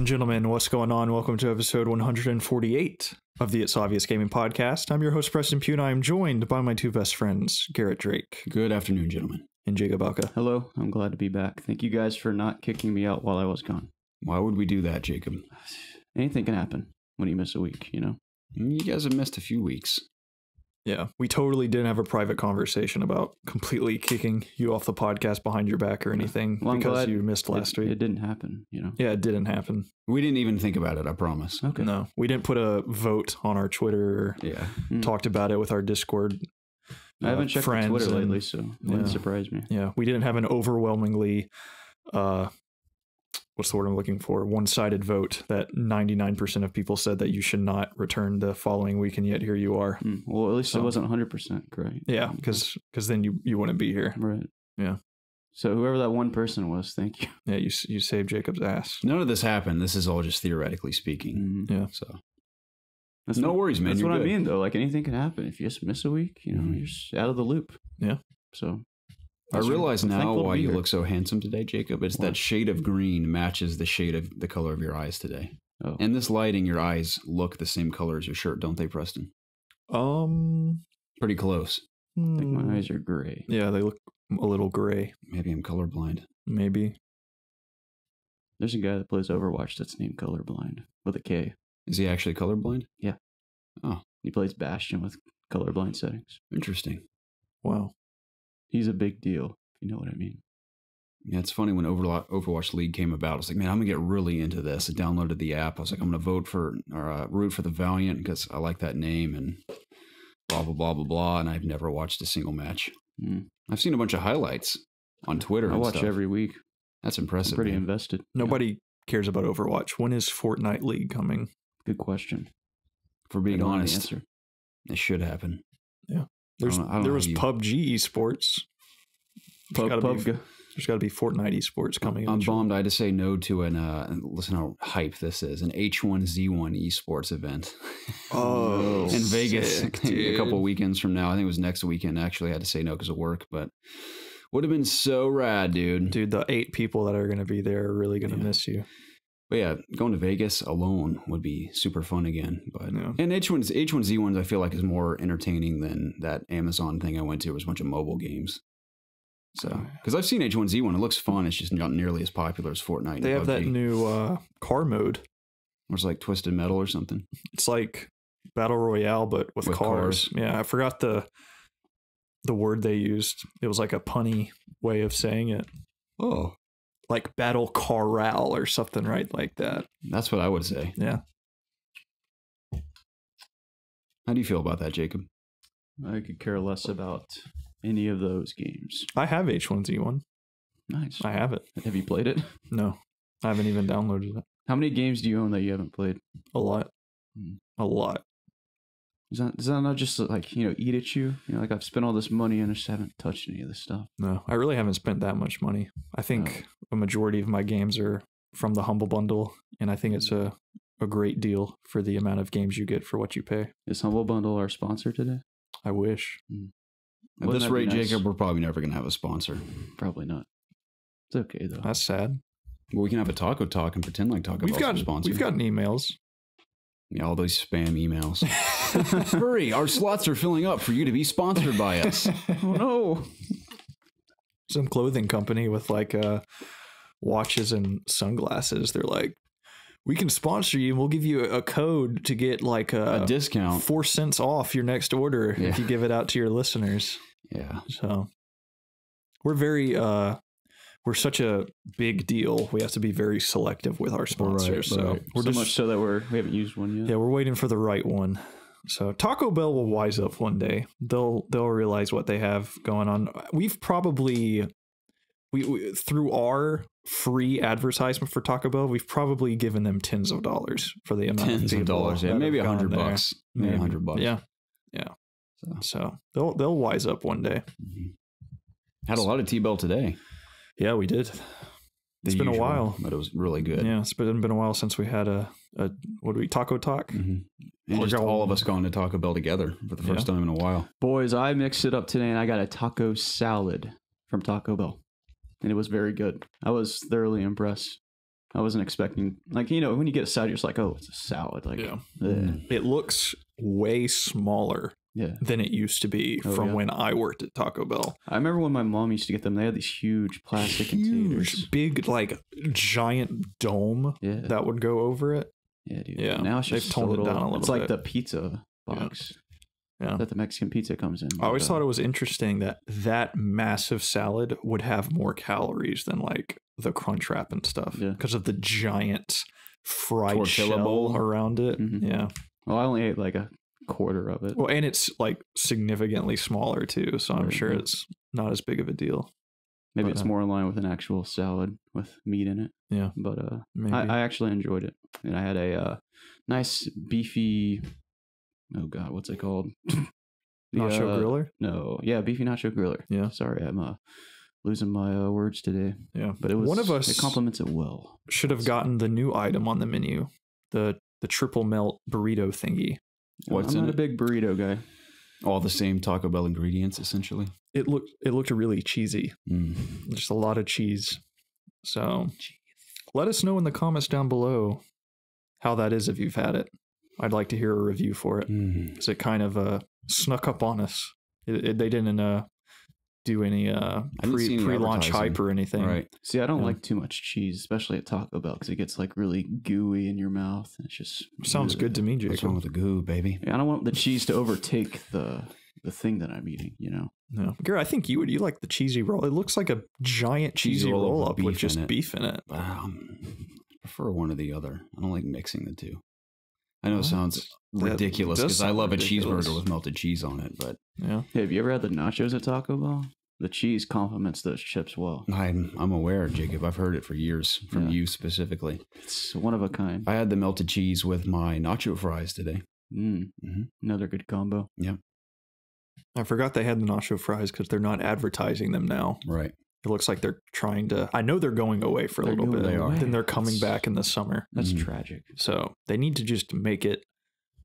and gentlemen, what's going on? Welcome to episode 148 of the It's Obvious Gaming Podcast. I'm your host, Preston Pugh, and I am joined by my two best friends, Garrett Drake. Good afternoon, gentlemen. And Jacob Alka. Hello, I'm glad to be back. Thank you guys for not kicking me out while I was gone. Why would we do that, Jacob? Anything can happen when you miss a week, you know? You guys have missed a few weeks. Yeah, we totally didn't have a private conversation about completely kicking you off the podcast behind your back or anything because you missed last week. It didn't happen, you know? Yeah, it didn't happen. We didn't even think about it, I promise. Okay. No, we didn't put a vote on our Twitter or talked about it with our Discord I haven't checked friends Twitter lately, so it wouldn't yeah. surprise me. Yeah, we didn't have an overwhelmingly, what's the word I'm looking for? One-sided vote that 99% of people said that you should not return the following week, and yet here you are. Well, at least it wasn't 100% correct. Yeah, because then you wouldn't be here. Right. Yeah. So whoever that one person was, thank you. Yeah, you saved Jacob's ass. None of this happened. This is all just theoretically speaking. Yeah. So That's no worries, man. That's You're what good. I mean, though. Like, anything can happen. If you just miss a week, you know, you're just out of the loop. Yeah. So I realize I'm now thankful to why be you here. look so handsome today, Jacob. It's that shade of green matches the shade of the color of your eyes today. Oh. And this lighting, your eyes look the same color as your shirt, don't they, Preston? Pretty close. I think my eyes are gray. Yeah, they look a little gray. Maybe I'm colorblind. Maybe. There's a guy that plays Overwatch that's named Colorblind with a K. Is he actually colorblind? Yeah. Oh, He plays Bastion with colorblind settings. interesting. Wow. He's a big deal, if you know what I mean. Yeah, it's funny when Overwatch League came about. I was like, man, I'm gonna get really into this. I downloaded the app. I was like, I'm gonna vote for or root for the Valiant because I like that name and blah blah blah blah blah. And I've never watched a single match. I've seen a bunch of highlights on Twitter. I watch every week. That's I'm impressive. pretty man. invested. Nobody cares about Overwatch. When is Fortnite League coming? Good question. For being I don't know the honest, answer. it should happen. Yeah. I don't know There how was you- PUBG esports. There's got to be Fortnite esports coming. I'm bummed. I had to say no to and listen how hype this is, an H1Z1 esports event. Oh, in Vegas sick, a couple dude. weekends from now. I think it was next weekend. Actually, I had to say no because of work, but would have been so rad, dude. Dude, the 8 people that are going to be there are really going to miss you. But yeah, going to Vegas alone would be super fun again. But Yeah. and H1Z1s I feel like is more entertaining than that Amazon thing I went to. It was a bunch of mobile games. So because I've seen H1Z1, it looks fun. It's just not nearly as popular as Fortnite. They and have that PUBG. new car mode. It was like Twisted Metal or something. It's like Battle Royale, but with cars. Yeah, I forgot the word they used. It was like a punny way of saying it. Oh, Like Battle Corral or something, right? Like that. that's what I would say. Yeah. How do you feel about that, Jacob? I could care less about any of those games. I have H1Z1. Nice. I have it. Have you played it? No, I haven't even downloaded it. How many games do you own that you haven't played? A lot. Hmm. A lot. Does that not just like, you know, eat at you? You know, like I've spent all this money and I just haven't touched any of this stuff. No, I really haven't spent that much money. I think a majority of my games are from the Humble Bundle, and I think it's a great deal for the amount of games you get for what you pay. Is Humble Bundle our sponsor today? I wish. At Wouldn't this that be rate, nice? Jacob, we're probably never going to have a sponsor. Probably not. It's okay though. That's sad. Well, we can have a Taco Talk and pretend like Taco Bell's a sponsor. We've gotten emails. Yeah, all those spam emails. Hurry, our slots are filling up for you to be sponsored by us. Oh no. Some clothing company with like watches and sunglasses. They're like, we can sponsor you and we'll give you a code to get like A discount. 4 cents off your next order if Yeah. you give it out to your listeners. Yeah. So we're very we're such a big deal. We have to be very selective with our sponsors. So right. we're So just much so that we haven't used one yet. yeah, we're waiting for the right one. So Taco Bell will wise up one day. They'll realize what they have going on. We've probably we through our free advertisement for Taco Bell, we've probably given them tens of dollars for the amount Tens of of people dollars. Yeah, that maybe have gone there. $100. Maybe $100. Yeah. So they'll wise up one day. Had a lot of T-Bell today. Yeah, we did. It's The been a usual, while. but it was really good. Yeah, it's been a while since we had a what do we Taco Talk? And just all of us gone to Taco Bell together for the first time in a while. Boys, I mixed it up today and I got a taco salad from Taco Bell. And it was very good. I was thoroughly impressed. I wasn't expecting, like, you know, when you get a salad, you're just like, oh, it's a salad. Like, Yeah. ugh. It looks way smaller Yeah. than it used to be from when I worked at Taco Bell. I remember when my mom used to get them, they had these huge plastic containers. Big, like, giant dome Yeah. that would go over it. Yeah, dude. Yeah, Now it's they've just toned it down a little It's like bit. the pizza box Yeah. that the Mexican pizza comes in. I always thought it was interesting that massive salad would have more calories than like the Crunch Wrap and stuff Yeah. because of the giant fried Tortilla shell bowl around it. Mhm. Yeah. Well, I only ate like a quarter of it. Well, and it's like significantly smaller too, so I'm Right, sure yeah. it's not as big of a deal. Maybe but, it's more in line with an actual salad with meat in it. Yeah. But Maybe. I actually enjoyed it. And I had a nice beefy, oh God, what's it called? Nacho griller? No. Yeah, beefy nacho griller. Yeah. Sorry, I'm losing my words today. Yeah. But it was, One of us it complements it well. should have gotten the new item on the menu, the triple melt burrito thingy. What's I'm in not a it? big burrito guy. All the same Taco Bell ingredients, essentially. It looked really cheesy. Mm. Just a lot of cheese. So let us know in the comments down below how that is if you've had it. I'd like to hear a review for it. Mm. Is it kind of snuck up on us? They didn't do any didn't see any pre-launch advertising. hype or anything. Right. See, I don't Yeah. like too much cheese, especially at Taco Bell, because it gets like really gooey in your mouth. It's just Sounds good to me, What's wrong Jacob. with the goo, baby? Yeah, I don't want the cheese to overtake the thing that I'm eating. You know. No, Gary, I think you like the cheesy roll. It looks like a giant cheesy roll roll with up with beef just in it. beef in it. I prefer one or the other. I don't like mixing the two. I know it Well, sounds that ridiculous does because I sound love ridiculous. a cheeseburger with melted cheese on it, but Yeah. Hey, have you ever had the nachos at Taco Bell? The cheese complements those chips well. I'm aware, Jacob. I've heard it for years from Yeah. you specifically. It's one of a kind. I had the melted cheese with my nacho fries today. Mm. Mhm. Another good combo. I forgot they had the nacho fries because they're not advertising them now. Right. It looks like they're trying to. I know they're going away for a They're little going bit. They are. away. Then they're coming That's- back in the summer. That's Mhm. tragic. So they need to just make it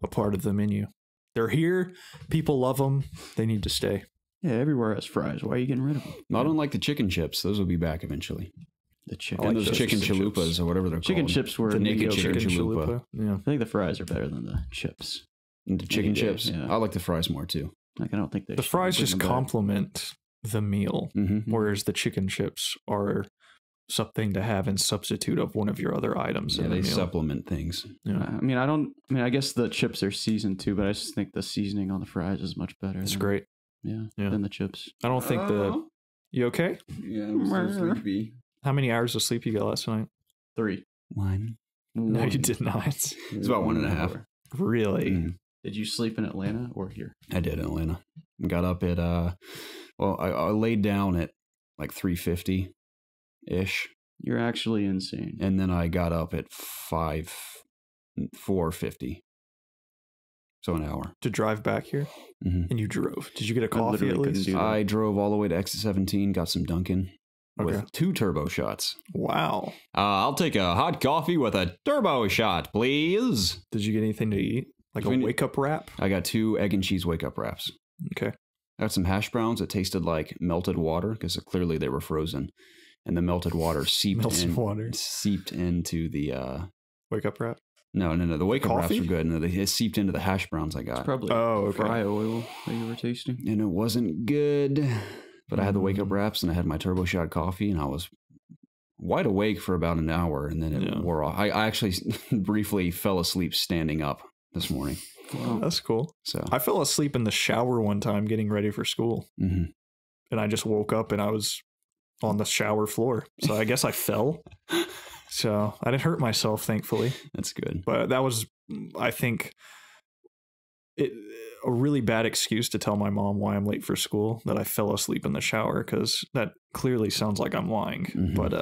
a part of the menu. They're here. People love them. They need to stay. Yeah, everywhere has fries. Why are you getting rid of them? Not unlike the chicken chips. Those will be back eventually. The chicken. I like And those those chicken chicken chalupas chips. or whatever they're Chicken called. chips were The naked mediocre. chicken chalupa. Yeah. I think the fries are better than the chips. And the chicken Any day, chips. yeah. I like the fries more too. Like, I don't think they The should fries bring just them back. complement the meal, Mm-hmm. whereas the chicken chips are something to have in substitute of one of your other items Yeah, in the they meal. supplement things. Yeah. I guess the chips are seasoned too, but I just think the seasoning on the fries is much better. It's than- great. Yeah, Yeah. than the chips. I don't think the. You okay? Yeah, I'm so sleepy. How many hours of sleep you got last night? 3. One. No, you One. did not. It's about 1.5. Really? Mm. Did you sleep in Atlanta or here? I did in Atlanta. Got up at I laid down at like 3:50 ish, You're actually insane. and then I got up at 4:50. So an hour. To drive back here, Mm-hmm. and you drove. Did you get a I coffee at literally couldn't least? do that. I drove all the way to exit 17, got some Dunkin' Okay. with 2 turbo shots. Wow. I'll take a hot coffee with a turbo shot, please. Did you get anything to eat? Like a Between- wake up wrap? I got 2 egg and cheese wake up wraps. Okay. I got some hash browns that tasted like melted water because clearly they were frozen, and the melted water seeped seeped into the. Wake up wrap? No. The wake up wraps Coffee? were good. No, it seeped into the hash browns I It's got, probably Oh, okay. fry oil that you were tasting. and it wasn't good. But I had the wake up wraps, and I had my turbo shot coffee, and I was wide awake for about an hour, and then it Yeah. wore off. I actually briefly fell asleep standing up this morning. Oh, that's cool. So I fell asleep in the shower one time getting ready for school, mhm. and I just woke up and I was on the shower floor. So I guess I fell. So I didn't hurt myself, thankfully. That's good. But that was, I think, a really bad excuse to tell my mom why I'm late for school, that I fell asleep in the shower, because that clearly sounds like I'm lying. Mhm. But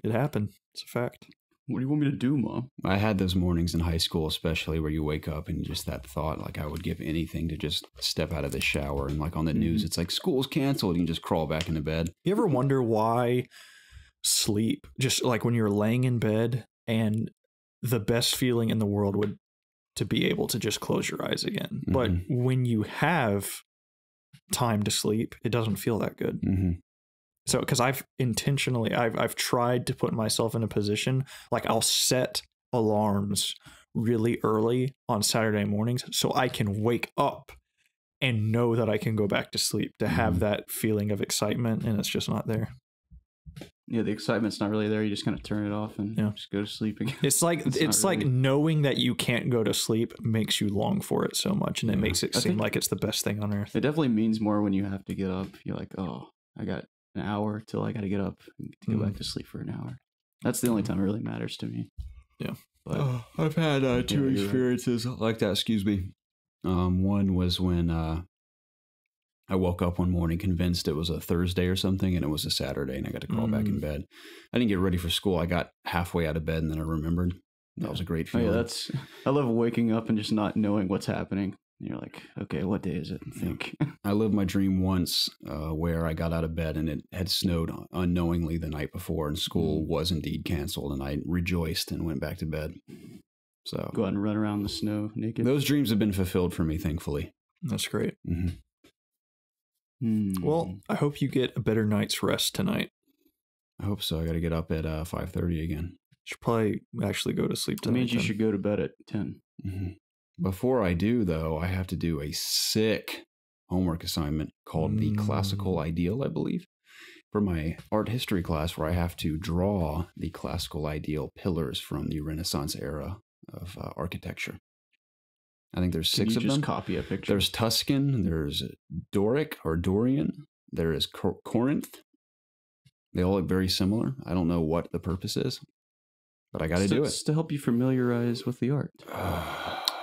it happened. It's a fact. What do you want me to do, Mom? I had those mornings in high school, especially where you wake up and just that thought, like I would give anything to just step out of the shower. And like on the news, it's like school's canceled. You can just crawl back into bed. You ever wonder why sleep, just like when you're laying in bed and the best feeling in the world would to be able to just close your eyes again. But when you have time to sleep, it doesn't feel that good. Mm-hmm. So, because I've tried to put myself in a position, like I'll set alarms really early on Saturday mornings so I can wake up and know that I can go back to sleep, to have that feeling of excitement, and it's just not there. Yeah, the excitement's not really there. You just kind of turn it off and just go to sleep again. It's like knowing that you can't go to sleep makes you long for it so much, and it makes it seem like it's the best thing on earth. It definitely means more when you have to get up. You're like, oh, I got an hour till I got to get up to go back to sleep for an hour. That's the only time it really matters to me. Yeah. But I've had two experiences like that. Excuse me. One was when I woke up one morning convinced it was a Thursday or something, and it was a Saturday, and I got to crawl back in bed. I didn't get ready for school. I got halfway out of bed, and then I remembered. That was a great feeling. Oh, yeah, I love waking up and just not knowing what's happening. You're like, okay, what day is it? And think. I lived my dream once where I got out of bed and it had snowed unknowingly the night before, and school was indeed canceled, and I rejoiced and went back to bed. So go out and run around in the snow naked. Those dreams have been fulfilled for me, thankfully. That's great. Well, I hope you get a better night's rest tonight. I hope so. I got to get up at 5:30 again. Should probably actually go to sleep tonight. That means you should go to bed at 10. Before I do, though, I have to do a sick homework assignment called The Classical Ideal, I believe, for my art history class, where I have to draw the classical ideal pillars from the Renaissance era of architecture. I think there's 6 of them. Copy a picture. There's Tuscan, there's Doric or Dorian, there is Corinth. They all look very similar. I don't know what the purpose is, but I got to do it. It's to help you familiarize with the art.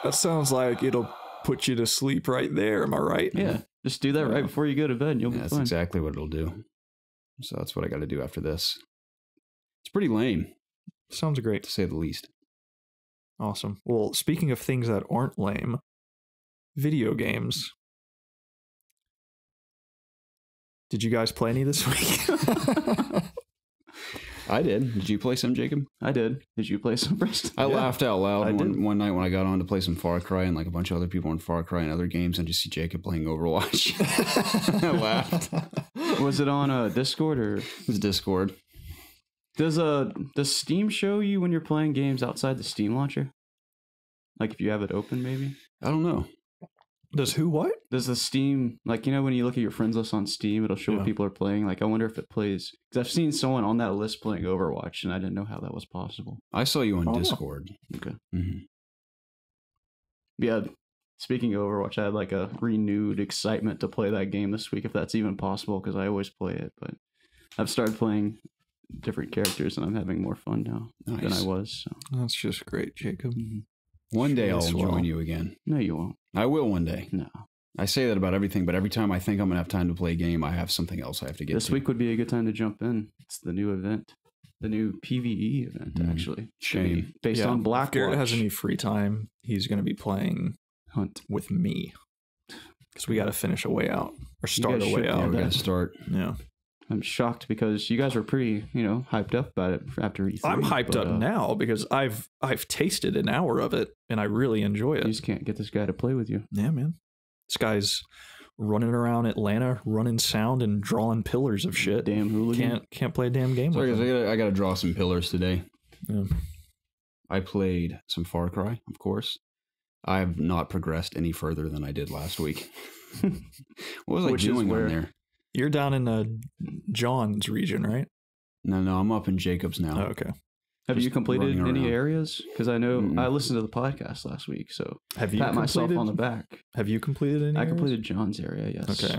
That sounds like it'll put you to sleep right there. Am I right? Yeah. Just do that right before you go to bed and you'll be That's fine. exactly what it'll do. So that's what I got to do after this. It's pretty lame. Sounds great. To say the least. Awesome. Well, speaking of things that aren't lame, video games. Did you guys play any this week? I did. Did you play some, Jacob? I did. Did you play some, Preston? I laughed out loud one night when I got on to play some Far Cry, and like a bunch of other people on Far Cry and other games, and just see Jacob playing Overwatch. I laughed. Was it on Discord or? It was Discord. Does Steam show you when you're playing games outside the Steam launcher? Like if you have it open, maybe? I don't know. Does who what? Does the Steam, like, you know, when you look at your friends list on Steam, it'll show what people are playing. Like, I wonder if it plays, because I've seen someone on that list playing Overwatch, and I didn't know how that was possible. I saw you on Discord. Okay. Yeah. Speaking of Overwatch, I had like a renewed excitement to play that game this week, if that's even possible, because I always play it. But I've started playing different characters, and I'm having more fun now than I was. So. That's just great, Jacob. One day I'll join you again. No, you won't. I will one day. No. I say that about everything, but every time I think I'm going to have time to play a game, I have something else I have to get to. This week would be a good time to jump in. It's the new event. The new PvE event, actually. Shame. Based on Blackwatch. If Garrett has any free time, he's going to be playing Hunt with me. Because we got to finish a way out. Or start a way out. Yeah, we got to start. Yeah. I'm shocked because you guys were pretty, hyped up about it after E3. I'm hyped up now because I've tasted an hour of it and I really enjoy it. You just can't get this guy to play with you. Yeah, man. This guy's running around Atlanta, running sound and drawing pillars of shit. Damn hooligan. Can't play a damn game. Sorry, guys, I got to draw some pillars today. Yeah. I played some Far Cry, of course. I have not progressed any further than I did last week. What was I doing on there? You're down in John's region, right? No, I'm up in Jacob's now. Oh, okay. Have you completed any areas? Because I know I listened to the podcast last week, so have you pat myself on the back. Have you completed any? I completed John's area, yes. Okay.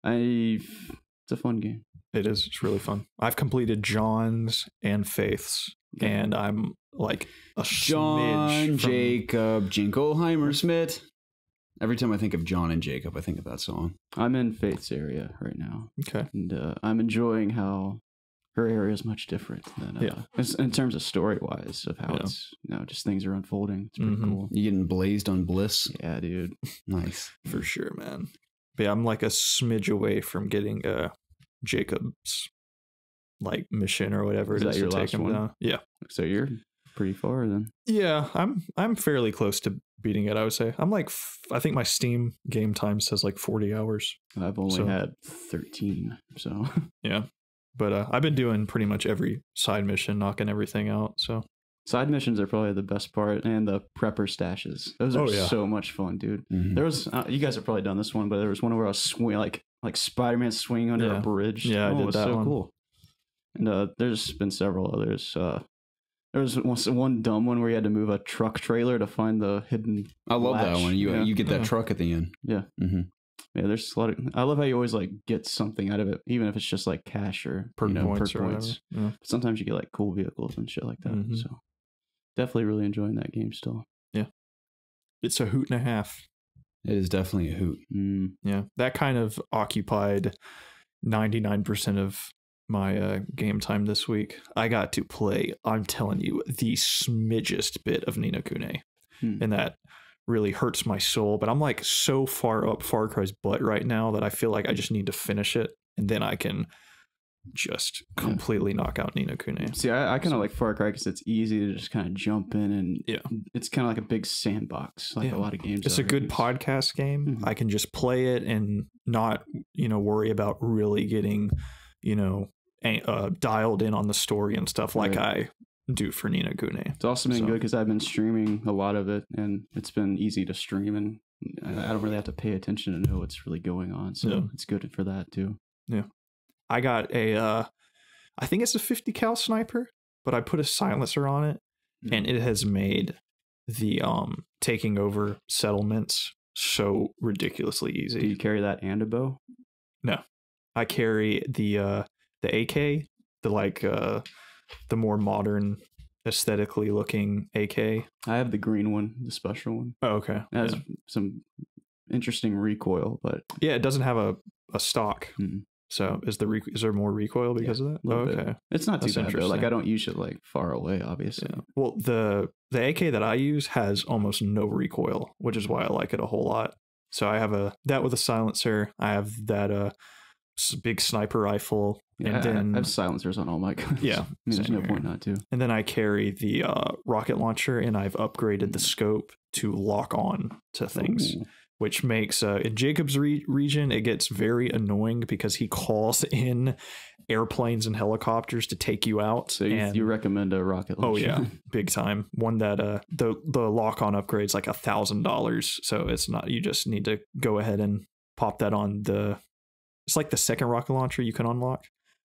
It's a fun game. It is. It's really fun. I've completed John's and Faith's, and I'm like a John, Jacob, Jingleheimer Smith. Every time I think of John and Jacob, I think of that song. I'm in Faith's area right now. Okay. And I'm enjoying how her area is much different than in terms of story-wise, of how it's, just things are unfolding. It's pretty cool. You getting blazed on bliss? Yeah, dude. Nice. For sure, man. But yeah, I'm like a smidge away from getting Jacob's like mission or whatever it is to take him down. Yeah. So you're pretty far then. Yeah, I'm fairly close to beating it, I would say. I'm like, I think my Steam game time says like 40 hours. I've only had 13, so. Yeah. But I've been doing pretty much every side mission, knocking everything out, so. Side missions are probably the best part, and the prepper stashes. Those are so much fun, dude. Mhm. There was, you guys have probably done this one, but there was one where I was swinging, like Spider-Man swinging under a bridge. Yeah, I did it was that so one. cool. And there's been several others. There was one dumb one where you had to move a truck trailer to find the hidden. I love latch. that one. You get that truck at the end. Yeah. Mm-hmm. Yeah, there's a lot of. I love how you always like get something out of it, even if it's just like cash or Perk points. perk points. Yeah. Sometimes you get like cool vehicles and shit like that. Mhm. So definitely really enjoying that game still. It's a hoot and a half. It is definitely a hoot. Yeah. That kind of occupied 99% of my game time this week. I got to play, I'm telling you, the smidgest bit of Ni no Kuni. And that really hurts my soul. But I'm like so far up Far Cry's butt right now that I feel like I just need to finish it. And then I can just completely knock out Ni no Kuni. See, I kind of like Far Cry because it's easy to just kind of jump in, and it's kind of like a big sandbox, like a lot of games. It's a good podcast game. I can just play it and not, worry about really getting, dialed in on the story and stuff like I do for Ni no Kuni. It's also been good because I've been streaming a lot of it, and it's been easy to stream, and I don't really have to pay attention to know what's really going on. So it's good for that too. Yeah. I got I think it's a 50 cal sniper, but I put a silencer on it, and it has made the taking over settlements so ridiculously easy. Do you carry that and a bow? No, I carry the AK, the more modern, aesthetically looking AK. I have the green one, the special one. Oh, okay. It has some interesting recoil, but it doesn't have a stock. So is there more recoil because of that? Oh, okay. Bit. It's not too bad though. Like I don't use it like far away, obviously. Yeah. Well, the AK that I use has almost no recoil, which is why I like it a whole lot. So I have that with a silencer. I have that big sniper rifle, and then I have silencers on all my guns. Yeah, there's no point not to. And then I carry the rocket launcher, and I've upgraded the scope to lock on to things. Ooh. Which makes, in Jacob's region, it gets very annoying because he calls in airplanes and helicopters to take you out. So you recommend a rocket launcher? Oh, yeah. Big time. One that the lock-on upgrade's like $1,000. So it's not, you just need to go ahead and pop that on it's like the second rocket launcher you can unlock.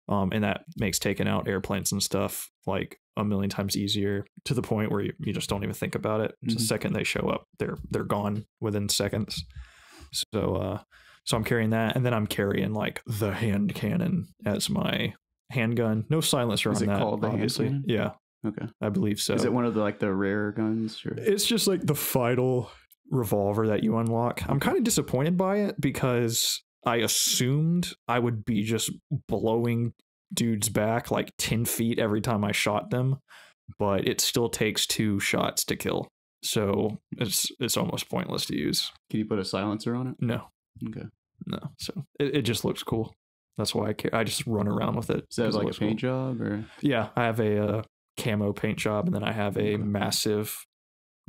And that makes taking out airplanes and stuff like a million times easier, to the point where you just don't even think about it. The second they show up, they're gone within seconds. So I'm carrying that, and then I'm carrying like the hand cannon as my handgun. No silencer on that. Is it called the hand cannon? Yeah. Okay. I believe so. Is it one of the rare guns? Or? It's just like the final revolver that you unlock. I'm kind of disappointed by it because I assumed I would be just blowing dudes back like 10 feet every time I shot them, but it still takes 2 shots to kill. So it's almost pointless to use. Can you put a silencer on it? No. Okay. No. So it just looks cool. That's why I just run around with it. Is that like a paint job or? Yeah, I have a camo paint job, and then I have a massive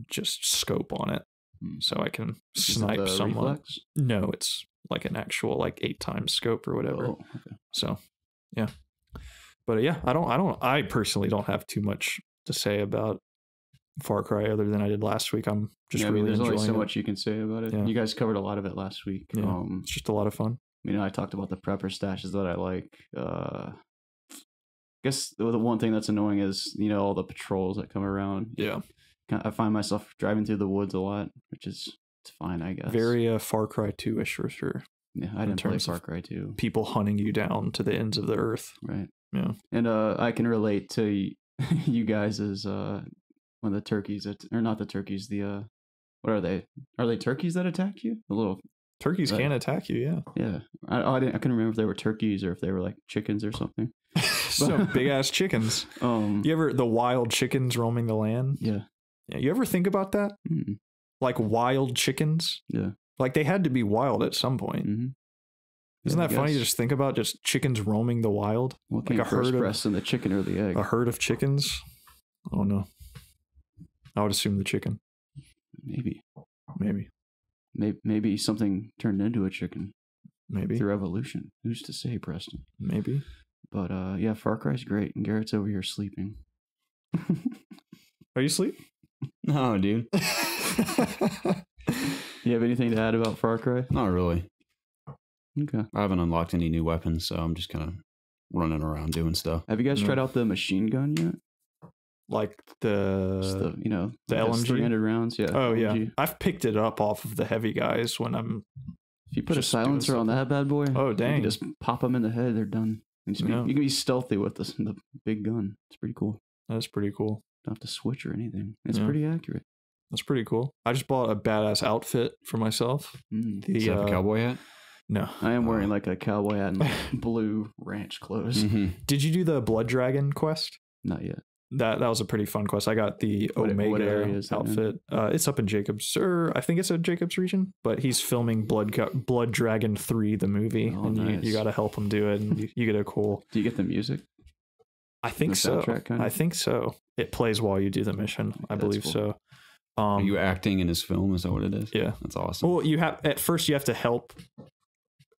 just scope on it, so I can snipe someone. Reflex? No, it's like an actual like 8 times scope or whatever. Oh, okay. So yeah, but yeah, I personally don't have too much to say about Far Cry other than I did last week. I'm just really there's enjoying only so it. much you can say about it. Yeah. You guys covered a lot of it last week. Yeah, it's just a lot of fun. I talked about the prepper stashes that I like. I guess the one thing that's annoying is all the patrols that come around. Yeah, I find myself driving through the woods a lot, which is it's fine, I guess. Very Far Cry 2-ish for sure. Yeah, I didn't play Far Cry 2. People hunting you down to the ends of the earth. Right. Yeah. And I can relate to you guys as one of the turkeys or not the turkeys. The what are they? Are they turkeys that attack you? The little turkeys can attack you. Yeah. Yeah. I couldn't remember if they were turkeys or if they were like chickens or something. So big ass chickens. You ever the wild chickens roaming the land? Yeah. Yeah. You ever think about that? Mm-hmm. Like wild chickens? Yeah. Like they had to be wild at some point. Mm-hmm. Isn't that funny to just think about just chickens roaming the wild? What came first, pressing the chicken or the egg? A herd of chickens? Oh no. I would assume the chicken. Maybe. Maybe something turned into a chicken. Maybe. Through evolution. Who's to say, Preston? Maybe. But yeah, Far Cry's great, and Garrett's over here sleeping. Are you asleep? No, dude. You have anything to add about Far Cry? Not really. Okay. I haven't unlocked any new weapons, so I'm just kind of running around doing stuff. Have you guys tried out the machine gun yet? Like Just the the LMG? 300 rounds, yeah. Oh, yeah. LMG. I've picked it up off of the heavy guys when I'm... If you put a Just doing silencer on that bad boy, Oh, you dang. can just pop them in the head, they're done. You can be stealthy with the big gun. It's pretty cool. That's pretty cool. Don't have to switch or anything. It's Yeah. pretty accurate. That's pretty cool. I just bought a badass outfit for myself. Mm. Does it have a cowboy hat? No. I am wearing like a cowboy hat and like blue ranch clothes. Mm-hmm. Did you do the Blood Dragon quest? Not yet. That was a pretty fun quest. I got the What Omega area is that in? outfit. It's up in Jacobs, or I think it's at Jacobs region, but he's filming Blood Dragon 3, the movie, Oh, and nice. you got to help him do it, and you get a cool... Do you get the music? I think The so. soundtrack kind of? I think so. It plays while you do the mission. I That's believe cool. so. Are you acting in his film? Is that what it is? Yeah. That's awesome. Well, at first you have to help.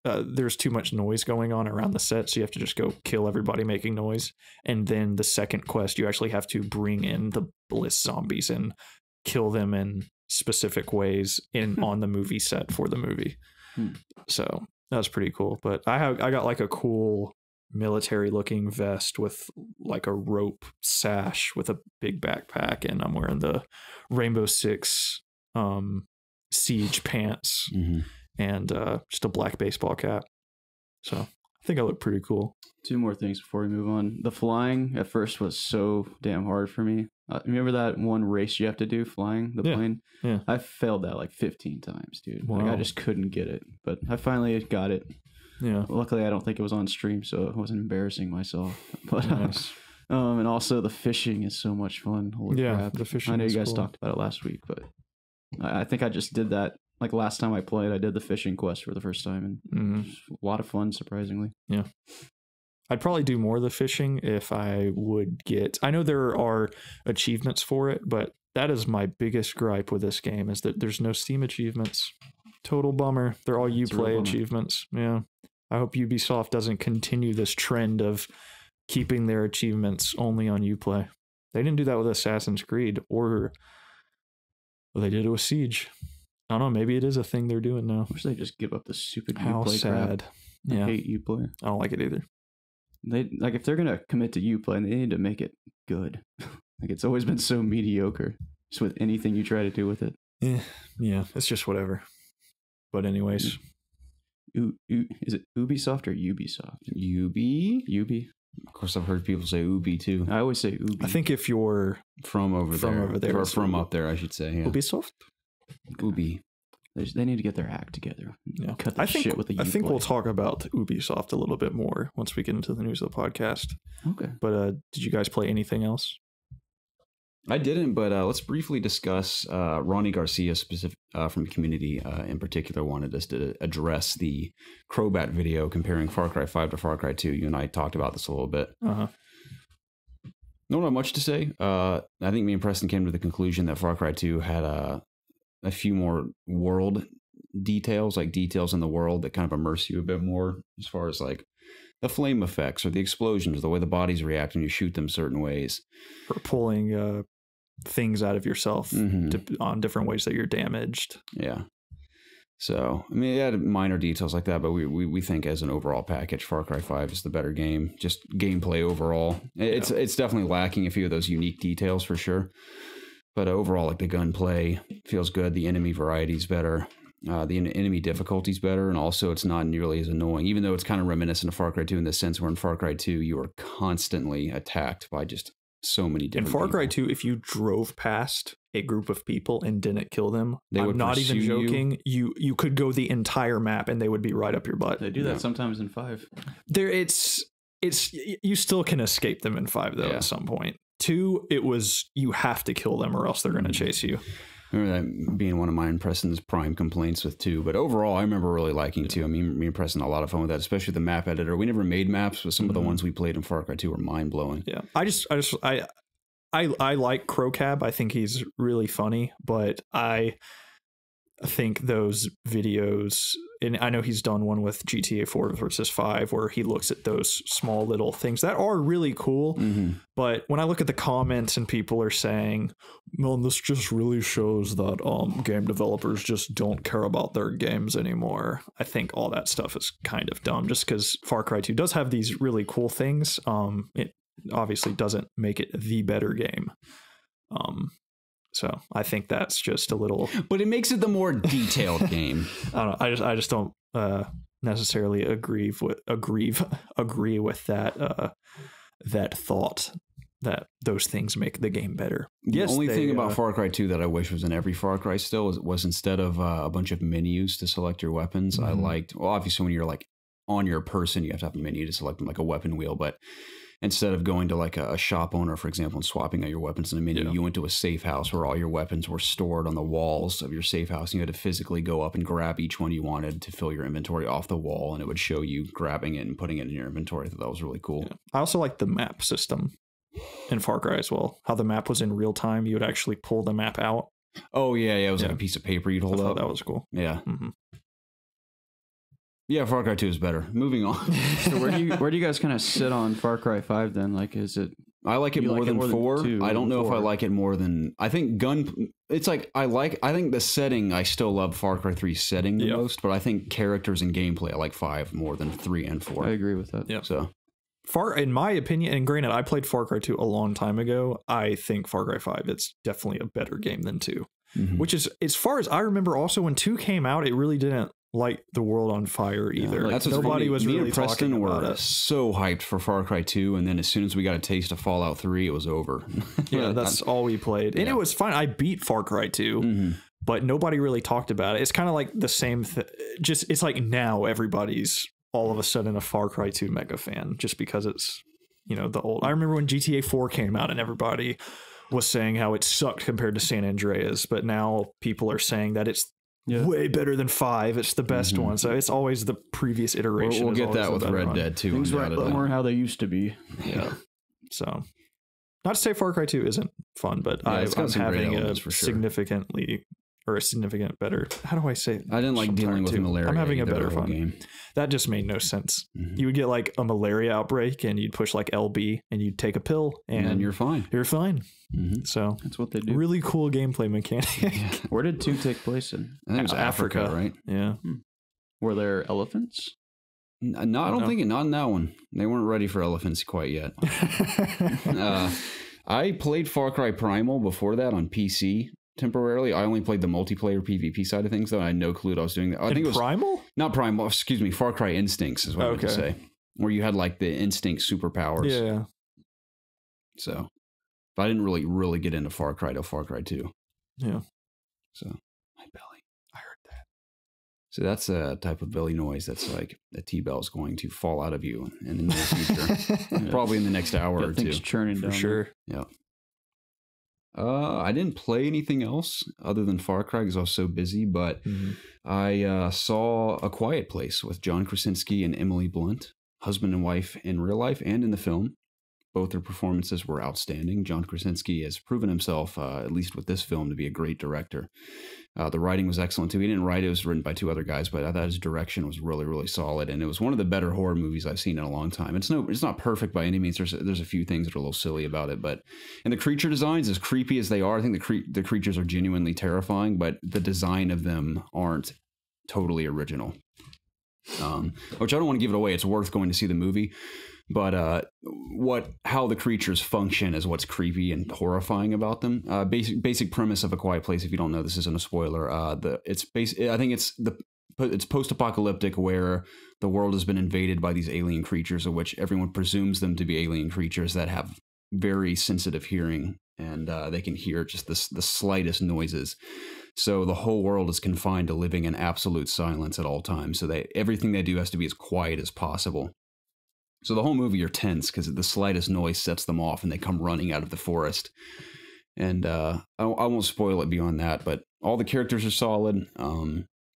There's too much noise going on around the set, so you have to just go kill everybody making noise. And then the second quest, you actually have to bring in the bliss zombies and kill them in specific ways on the movie set for the movie. So that was pretty cool. But I got like a cool military looking vest with like a rope sash with a big backpack, and I'm wearing the Rainbow Six siege pants and just a black baseball cap. So I think I look pretty cool. 2 more things before we move on. The flying at first was so damn hard for me. Remember that one race you have to do flying the plane? Yeah. I failed that like 15 times, dude. Like Wow. I just couldn't get it. But I finally got it. Yeah. Luckily, I don't think it was on stream, so I wasn't embarrassing myself. But Nice. and also the fishing is so much fun. Holy Yeah, crap. the fishing I know you is guys cool. talked about it last week, but I think I just did that. Like last time I played, I did the fishing quest for the first time, and it was a lot of fun, surprisingly. Yeah. I'd probably do more of the fishing if I would get... I know there are achievements for it, but that is my biggest gripe with this game, is that there's no Steam achievements. Total bummer. They're all It's a real Uplay bummer. achievements. Yeah. I hope Ubisoft doesn't continue this trend of keeping their achievements only on Uplay. They didn't do that with Assassin's Creed, or they did it with Siege. I don't know. Maybe it is a thing they're doing now. I wish they just give up the stupid How Uplay crap. sad. I Yeah. hate Uplay. I don't like it either. They like if they're gonna commit to Uplay, they need to make it good. Like it's always been so mediocre, just with anything you try to do with it. Yeah. It's just whatever. But anyways, Is it Ubisoft or Ubisoft? Ubi. Of course, I've heard people say Ubi too. I always say Ubi. I think if you're From over there. Or it's from up there, I should say. Yeah. Ubisoft, Ubi. They need to get their act together. yeah. Cut that shit with the I think Uplay. we'll talk about Ubisoft a little bit more once we get into the news of the podcast. Okay. But did you guys play anything else? I didn't, but let's briefly discuss Ronnie Garcia from the community in particular wanted us to address the Crobat video comparing Far Cry 5 to Far Cry 2. You and I talked about this a little bit. Uh-huh. Not much to say. I think me and Preston came to the conclusion that Far Cry 2 had a few more world details, like details in the world that kind of immerse you a bit more, as far as like the flame effects or the explosions, or the way the bodies react when you shoot them certain ways. For pulling things out of yourself on different ways that you're damaged. Yeah. So, I mean, it had minor details like that, but we think as an overall package, Far Cry 5 is the better game. Just gameplay overall. It's definitely lacking a few of those unique details for sure. But overall, like the gunplay feels good. The enemy variety is better. The enemy difficulty is better. And also it's not nearly as annoying, even though it's kind of reminiscent of Far Cry 2 in the sense where in Far Cry 2, you are constantly attacked by just so many different In Far Cry people. 2, if you drove past a group of people and didn't kill them, They would I'm not even pursue you? joking. You could go the entire map and they would be right up your butt. They do that Yeah. sometimes in 5. It's you still can escape them in 5 though Yeah. at some point. 2, it was you have to kill them or else they're going to chase you. Remember that being one of my and Preston's prime complaints with 2. But overall, I remember really liking 2. I mean, me and Preston had a lot of fun with that, especially the map editor. We never made maps, but some of the ones we played in Far Cry 2 were mind blowing. Yeah, I like Crocab. I think he's really funny, but I think those videos, and I know he's done one with GTA 4 versus 5 where he looks at those small little things that are really cool. But when I look at the comments and people are saying, man, this just really shows that game developers just don't care about their games anymore, I think all that stuff is kind of dumb. Just because Far Cry 2 does have these really cool things, it obviously doesn't make it the better game. So I think that's just a little, but it makes it the more detailed game. I don't know. I just don't necessarily agree with that that thought that those things make the game better. The only thing about Far Cry 2 that I wish was in every Far Cry still was instead of a bunch of menus to select your weapons. I liked, well, obviously when you're like on your person, you have to have a menu to select them, like a weapon wheel, but instead of going to like a shop owner, for example, and swapping out your weapons in a menu, you went to a safe house where all your weapons were stored on the walls of your safe house. And you had to physically go up and grab each one you wanted to fill your inventory off the wall. And it would show you grabbing it and putting it in your inventory. I thought that was really cool. Yeah. I also like the map system in Far Cry as well. How the map was in real time. You would actually pull the map out. Oh, yeah. It was like a piece of paper you'd hold up. That was cool. Yeah. Yeah, Far Cry 2 is better. Moving on. So where do you guys kind of sit on Far Cry 5 then? Like, is it? I like it more than 4. I don't know if I like it more than. I think It's like I think the setting. I still love Far Cry 3's setting the most, but I think characters and gameplay I like 5 more than 3 and 4. I agree with that. Yeah. So. In my opinion, and granted, I played Far Cry 2 a long time ago. I think Far Cry 5 it's definitely a better game than 2, which is as far as I remember. Also, when 2 came out, it really didn't light the world on fire either. Like, nobody was me really and Preston talking about were it. so hyped for Far Cry 2, and then as soon as we got a taste of Fallout 3, it was over. Yeah, that's all we played, and it was fine. I beat Far Cry 2, but nobody really talked about it. It's kind of like the same just it's like now everybody's all of a sudden a Far Cry 2 mega fan just because it's the old. I remember when GTA 4 came out and everybody was saying how it sucked compared to San Andreas, but now people are saying that it's way better than 5. It's the best one. So it's always the previous iteration. We'll get that with Red Dead too. Things weren't how they used to be. Yeah. So not to say Far Cry 2 isn't fun, but I'm having a significant better. How do I say it? I didn't like dealing with malaria. I'm having a better fun game. That just made no sense. You would get like a malaria outbreak and you'd push like LB and you'd take a pill and you're fine. You're fine. So that's what they do. Really cool gameplay mechanic. Where did 2 take place in? I think it was Africa, right? Yeah. Were there elephants? No, I don't think not in that one. They weren't ready for elephants quite yet. I played Far Cry Primal before that on PC. Temporarily, I only played the multiplayer PvP side of things, though. I had no clue what I was doing. I think it was Primal, not Primal. Excuse me, Far Cry Instincts is what I meant to say, where you had like the instinct superpowers. Yeah. So, but I didn't really get into Far Cry till Far Cry 2. Yeah. So my belly, I heard that. So that's a type of belly noise that's like a T-bell is going to fall out of you in the near future, probably in the next hour or two. Churning down for sure. Yeah. I didn't play anything else other than Far Cry because I was so busy, but I saw A Quiet Place with John Krasinski and Emily Blunt, husband and wife in real life and in the film. Both their performances were outstanding. John Krasinski has proven himself, at least with this film, to be a great director. The writing was excellent too. He didn't write it; it was written by 2 other guys, but I thought his direction was really, really solid, and it was one of the better horror movies I've seen in a long time. It's not perfect by any means. There's a few things that are a little silly about it, and the creature designs, as creepy as they are, I think the creatures are genuinely terrifying, but the design of them aren't totally original. Which I don't want to give it away. It's worth going to see the movie. But how the creatures function is what's creepy and horrifying about them. Basic premise of A Quiet Place, if you don't know, this isn't a spoiler. I think it's post-apocalyptic where the world has been invaded by these alien creatures, of which everyone presumes them to be alien creatures that have very sensitive hearing, and they can hear just the slightest noises. So the whole world is confined to living in absolute silence at all times. So everything they do has to be as quiet as possible. So the whole movie you're tense because the slightest noise sets them off and they come running out of the forest. And I won't spoil it beyond that, but all the characters are solid.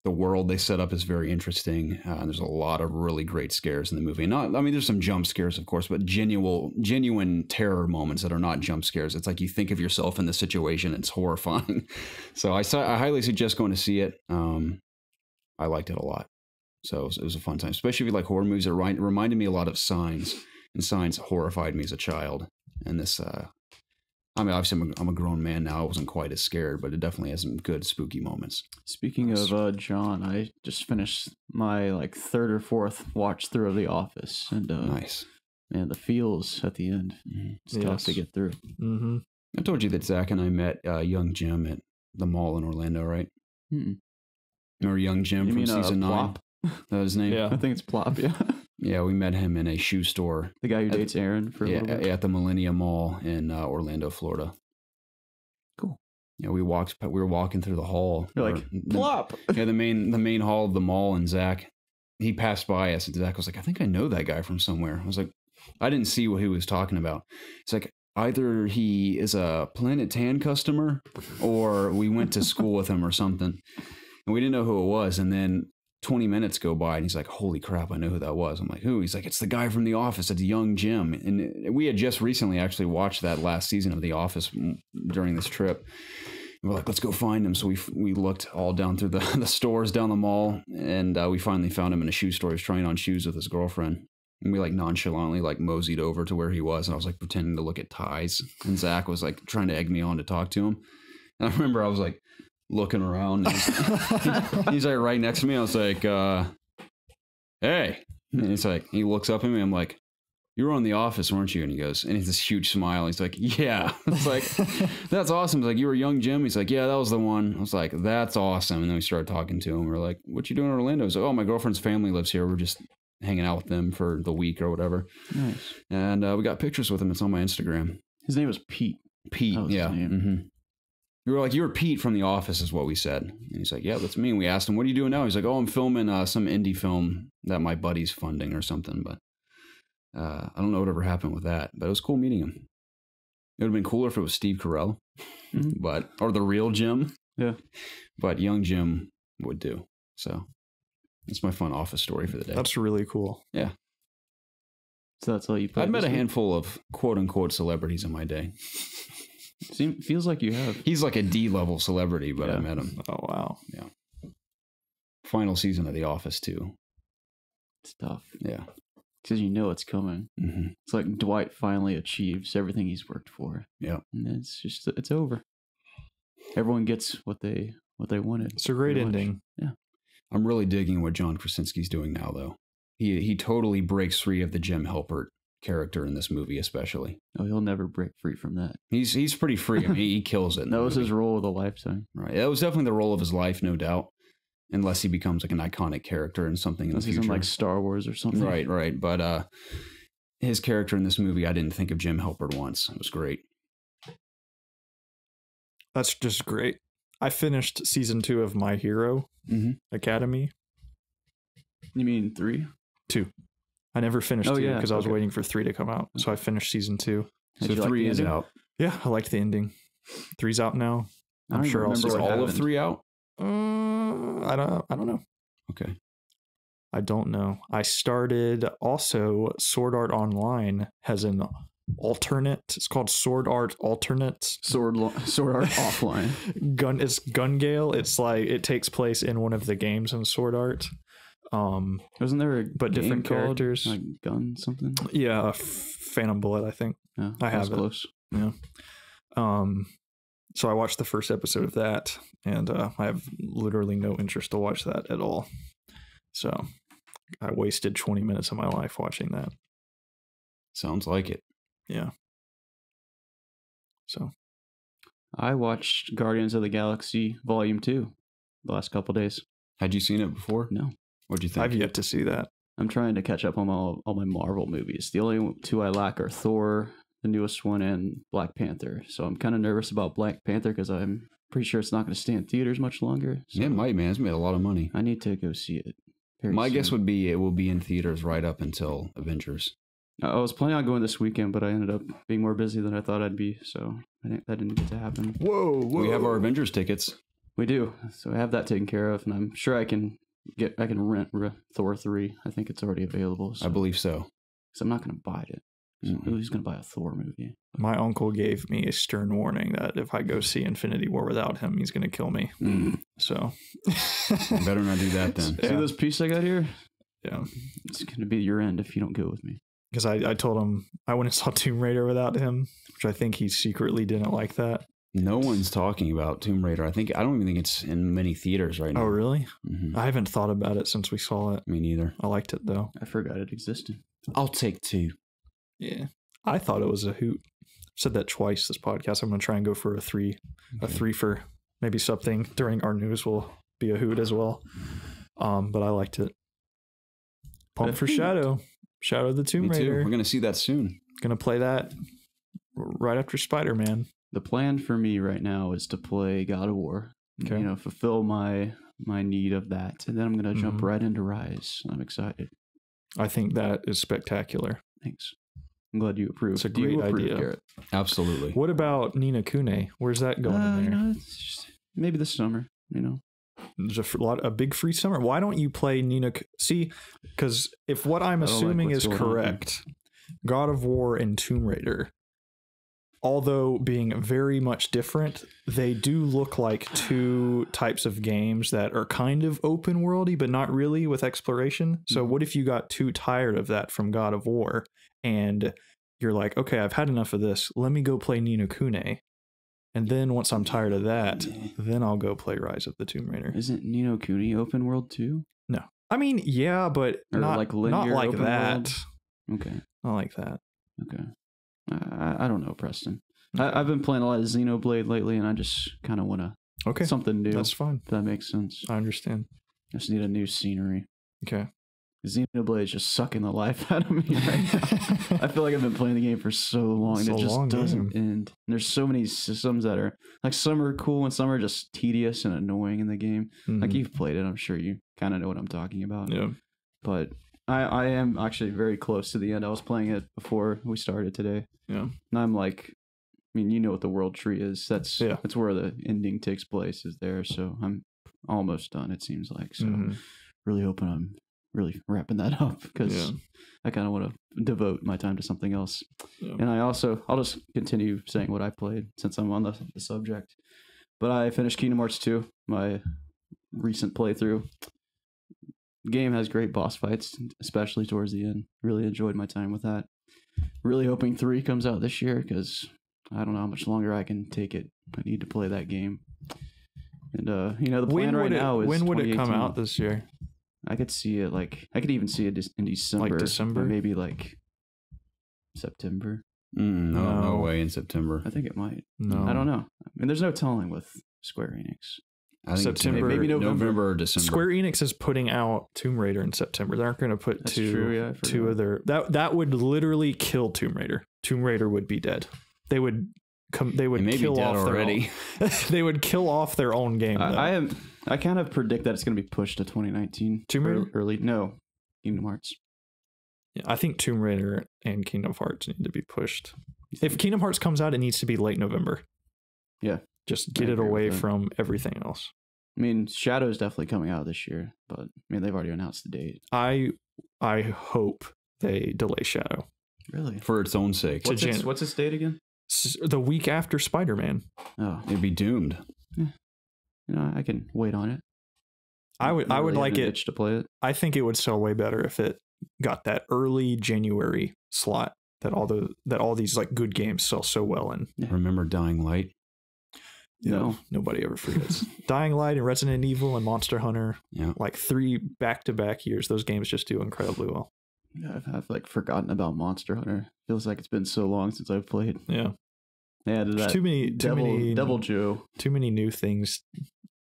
The world they set up is very interesting. And there's a lot of really great scares in the movie. There's some jump scares, of course, but genuine terror moments that are not jump scares. It's like you think of yourself in the situation. It's horrifying. So I highly suggest going to see it. I liked it a lot. So it was a fun time, especially if you like horror movies. It reminded me a lot of Signs, and Signs horrified me as a child. And this, obviously I'm a grown man now. I wasn't quite as scared, but it definitely has some good spooky moments. Speaking of John, I just finished my like third or fourth watch through of The Office, and nice. Man, the feels at the end, it's tough to get through. Mm-hmm. I told you that Zach and I met young Jim at the mall in Orlando, right? Mm-mm. Remember young Jim from season 9? Plop? That was his name? Yeah. I think it's Plop, yeah. Yeah, we met him in a shoe store. The guy who dates Aaron for a little bit. At the Millennium Mall in Orlando, Florida. Cool. Yeah, we were walking through the hall. You're like, Plop! Yeah, the main hall of the mall, and Zach, he passed by us, and Zach was like, I think I know that guy from somewhere. I was like, I didn't see what he was talking about. It's like, either he is a Planet Tan customer, or we went to school with him or something. And we didn't know who it was, and then 20 minutes go by, and he's like, holy crap, I know who that was. I'm like, who? He's like, it's the guy from The Office. It's young Jim. And we had just recently actually watched that last season of The Office during this trip. And we're like, let's go find him. So we looked all down through the stores down the mall, and we finally found him in a shoe store. He was trying on shoes with his girlfriend. And we like nonchalantly like moseyed over to where he was, and I was like pretending to look at ties. And Zach was like trying to egg me on to talk to him. And I remember I was like looking around. And he's like right next to me. I was like, hey. And he's like, he looks up at me. I'm like, you were on The Office, weren't you? And he goes, and he's this huge smile. He's like, yeah. It's like, that's awesome. He's like, you were young Jim? He's like, yeah, that was the one. I was like, that's awesome. And then we started talking to him. We're like, what you doing in Orlando? He's like, oh, my girlfriend's family lives here. We're just hanging out with them for the week or whatever. Nice. And we got pictures with him. It's on my Instagram. His name was Pete. Pete, yeah. Mm-hmm. We were like, you were Pete from The Office is what we said. And he's like, yeah, that's me. And we asked him, what are you doing now? He's like, oh, I'm filming some indie film that my buddy's funding or something. But I don't know whatever happened with that. But it was cool meeting him. It would have been cooler if it was Steve Carell, or the real Jim. Yeah. But young Jim would do. So that's my fun Office story for the day. That's really cool. Yeah. So that's all you played. I've met a handful of quote unquote celebrities in my day. Feels like you have. He's like a D-level celebrity, but I met him. Oh, wow. Yeah. Final season of The Office, too. It's tough. Yeah. Because you know it's coming. Mm-hmm. It's like Dwight finally achieves everything he's worked for. Yeah. And it's over. Everyone gets what they wanted. It's a great ending. Yeah. I'm really digging what John Krasinski's doing now, though. He totally breaks free of the Jim Halpert character in this movie, especially. Oh, he'll never break free from that. He's pretty free. I mean, he kills it. That was his role of a lifetime. Right. That was definitely the role of his life, no doubt. Unless he becomes like an iconic character in something in the future. He's in like Star Wars or something. Right. But his character in this movie, I didn't think of Jim Halpert once. It was great. That's just great. I finished season 2 of My Hero Academy. You mean 3? 2. I never finished 2 because I was okay. waiting for 3 to come out. So I finished season 2. So 3 is out. Yeah, I liked the ending. 3's out now. I'm sure I'll see Is all of 3 out? I don't know. Okay. I don't know. I started also Sword Art Online has an alternate. It's called Sword Art Alternate. Sword Art Offline. It's Gun Gale. It's like it takes place in one of the games in Sword Art. Wasn't there a but game different characters? Like Gun something? Yeah, Phantom Bullet, I think. Yeah, I have it. Close. Yeah. So I watched the first episode of that, and I have literally no interest to watch that at all. So I wasted 20 minutes of my life watching that. Sounds like it. Yeah. So I watched Guardians of the Galaxy Volume 2 the last couple days. Had you seen it before? No. What'd you think? I've yet to see that. I'm trying to catch up on all my Marvel movies. The only 2 I lack are Thor, the newest one, and Black Panther. So I'm kind of nervous about Black Panther because I'm pretty sure it's not going to stay in theaters much longer. So Yeah, it might, man. It's made a lot of money. I need to go see it. My guess would be it will be in theaters right up until Avengers. I was planning on going this weekend, but I ended up being more busy than I thought I'd be. So that didn't get to happen. Whoa. We have our Avengers tickets. We do. So I have that taken care of, and I'm sure I can rent Thor 3. I think it's already available. So. I believe so. So I'm not going to buy it. So who's going to buy a Thor movie? My uncle gave me a stern warning that if I go see Infinity War without him, he's going to kill me. So I better not do that then. See this piece I got here? Yeah. It's going to be your end if you don't go with me. Because I told him I went and saw Tomb Raider without him, which I think he secretly didn't like that. No one's talking about Tomb Raider. I don't even think it's in many theaters right now. Oh, really? I haven't thought about it since we saw it. Me neither. I liked it, though. I forgot it existed. I'll take 2. Yeah. I thought it was a hoot. I've said that twice this podcast. I'm going to try and go for a 3. Okay. A 3 for maybe something during our news will be a hoot as well. But I liked it. Pumped for Shadow. Shadow of the Tomb Raider. We're going to see that soon. Going to play that right after Spider-Man. The plan for me right now is to play God of War. Okay. You know, fulfill my need of that. And then I'm going to jump right into Rise. I'm excited. I think that is spectacular. Thanks. I'm glad you approve. It's a great idea. Garrett? Absolutely. What about Ni no Kuni? Where's that going in there? You know, it's just, maybe this summer, you know. There's a big free summer. Why don't you play Ni no Kuni? See, because if what I'm assuming is correct, God of War and Tomb Raider, although being very much different, they do look like 2 types of games that are kind of open worldy, but not really with exploration. So what if you got too tired of that from God of War and you're like, okay, I've had enough of this. Let me go play Ni no Kuni. And then once I'm tired of that, then I'll go play Rise of the Tomb Raider. Isn't Ni no Kuni open world too? No. I mean, yeah, but not like that. World? Okay. Not like that. Okay. I don't know, Preston. I've been playing a lot of Xenoblade lately, and I just kind of want to something new. That's fine. If that makes sense. I understand. I just need a new scenery. Okay. Xenoblade is just sucking the life out of me right now. I feel like I've been playing the game for so long, and it just doesn't end. And there's so many systems that are like, some are cool and some are just tedious and annoying in the game. Like, you've played it, I'm sure you kind of know what I'm talking about. Yeah. But I am actually very close to the end. I was playing it before we started today. Yeah. And I'm like, I mean, you know what the world tree is. That's where the ending takes place, is there. So I'm almost done, it seems like. So really hoping I'm really wrapping that up, because I kind of want to devote my time to something else. Yeah. And I'll just continue saying what I played since I'm on the subject. But I finished Kingdom Hearts 2, my recent playthrough. The game has great boss fights, especially towards the end. Really enjoyed my time with that. Really hoping 3 comes out this year, because I don't know how much longer I can take it. I need to play that game. And you know, the plan right now is when would it come out this year? I could see it I could even see it in December. Like December? Maybe like September. No way in September. I think it might. No. I don't know. I mean, there's no telling with Square Enix. I think September, maybe November or December. Square Enix is putting out Tomb Raider in September. They aren't going to put two other. That would literally kill Tomb Raider. Tomb Raider would be dead. They would kill off already. They would kill off their own game. I kind of predict that it's going to be pushed to 2019. Tomb Raider? Early. No, Kingdom Hearts. Yeah, I think Tomb Raider and Kingdom Hearts need to be pushed. If Kingdom Hearts comes out, it needs to be late November. Yeah. Just get it away from everything else. I mean, Shadow's definitely coming out this year, but I mean, they've already announced the date. I hope they delay Shadow. Really? For its own sake. What's its date again? The week after Spider-Man. Oh, it'd be doomed. Yeah. You know, I can wait on it. I would like it to play it. I think it would sell way better if it got that early January slot that all these like good games sell so well in. Yeah. Remember Dying Light? No, nobody ever forgets. Dying Light and Resident Evil and Monster Hunter. Yeah, like 3 back-to-back years. Those games just do incredibly well. Yeah, I've like forgotten about Monster Hunter. Feels like it's been so long since I've played. Yeah, yeah. Too many Devil Joe. Too many new things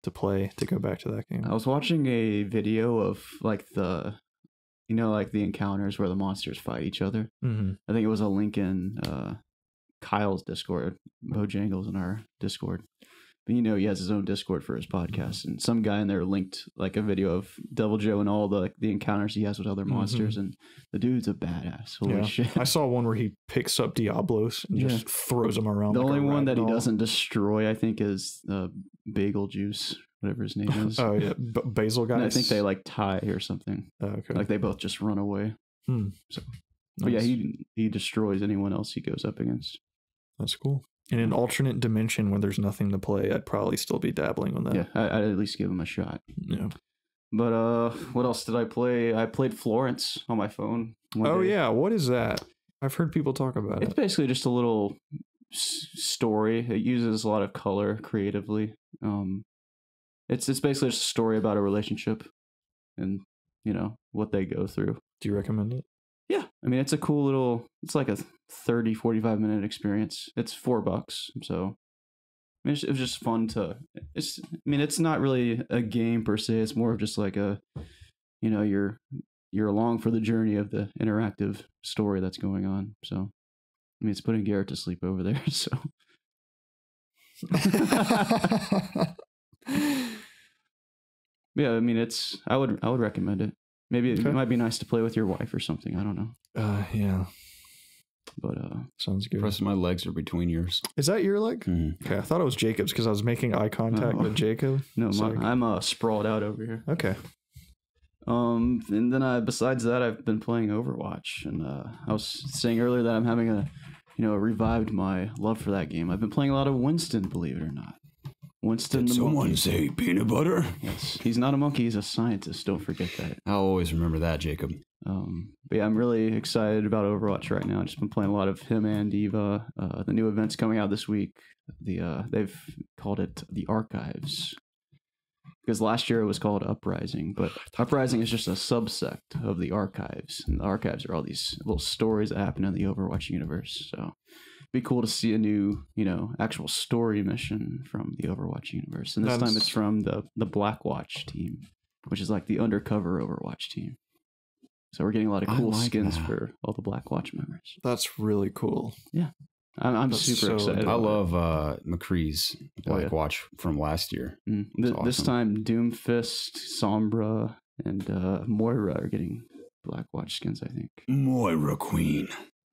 to play to go back to that game. I was watching a video of like the encounters where the monsters fight each other. Mm-hmm. I think it was a link in Kyle's Discord. Bojangles in our Discord. But he has his own Discord for his podcast, and some guy in there linked like a video of Devil Joe and all the encounters he has with other monsters, and the dude's a badass. Holy shit! I saw one where he picks up Diablos and just throws them around. The like only one that he doll. doesn't destroy, I think, is Bagel Juice, whatever his name is. Oh yeah, Basil guys. And I think they like tie or something. Oh, okay. Like they both just run away. So, Nice. but yeah, he destroys anyone else he goes up against. That's cool. In an alternate dimension when there's nothing to play, I'd probably still be dabbling on that. Yeah, I'd at least give him a shot. Yeah. But what else did I play? I played Florence on my phone. Oh yeah, what is that? I've heard people talk about It's it. basically just a little story. It uses a lot of color creatively. It's basically just a story about a relationship and what they go through. Do you recommend it? Yeah, I mean it's a cool little. It's like a 30-45 minute experience. It's $4, so I mean it was just fun to. It's not really a game per se. It's more of just like a, you're along for the journey of the interactive story that's going on. So I mean it's putting Garrett to sleep over there. So. Yeah, I mean I would recommend it. Maybe it might be nice to play with your wife or something. I don't know. Yeah. But Sounds good. The rest of my legs are between yours. Is that your leg? Mm-hmm. Okay, I thought it was Jacob's because I was making eye contact with Jacob. no, So- I'm sprawled out over here. Okay. And then besides that, I've been playing Overwatch, and I was saying earlier that I'm having revived my love for that game. I've been playing a lot of Winston, believe it or not. Winston the monkey. Say peanut butter? Yes, he's not a monkey. He's a scientist. Don't forget that. I'll always remember that, Jacob. But yeah, I'm really excited about Overwatch right now. I've just been playing a lot of him and Eva. The new event's coming out this week. They've called it the Archives. Because last year it was called Uprising, but Uprising is just a subsect of the Archives. And the Archives are all these little stories that happen in the Overwatch universe. So it'd be cool to see a new, actual story mission from the Overwatch universe. And this time it's from the Blackwatch team, which is like the undercover Overwatch team. So we're getting a lot of cool skins for all the Blackwatch members. That's really cool. Yeah. I'm That's super so excited. I love McCree's Blackwatch from last year. This awesome. time, Doomfist, Sombra, and Moira are getting Blackwatch skins, I think. Moira Queen.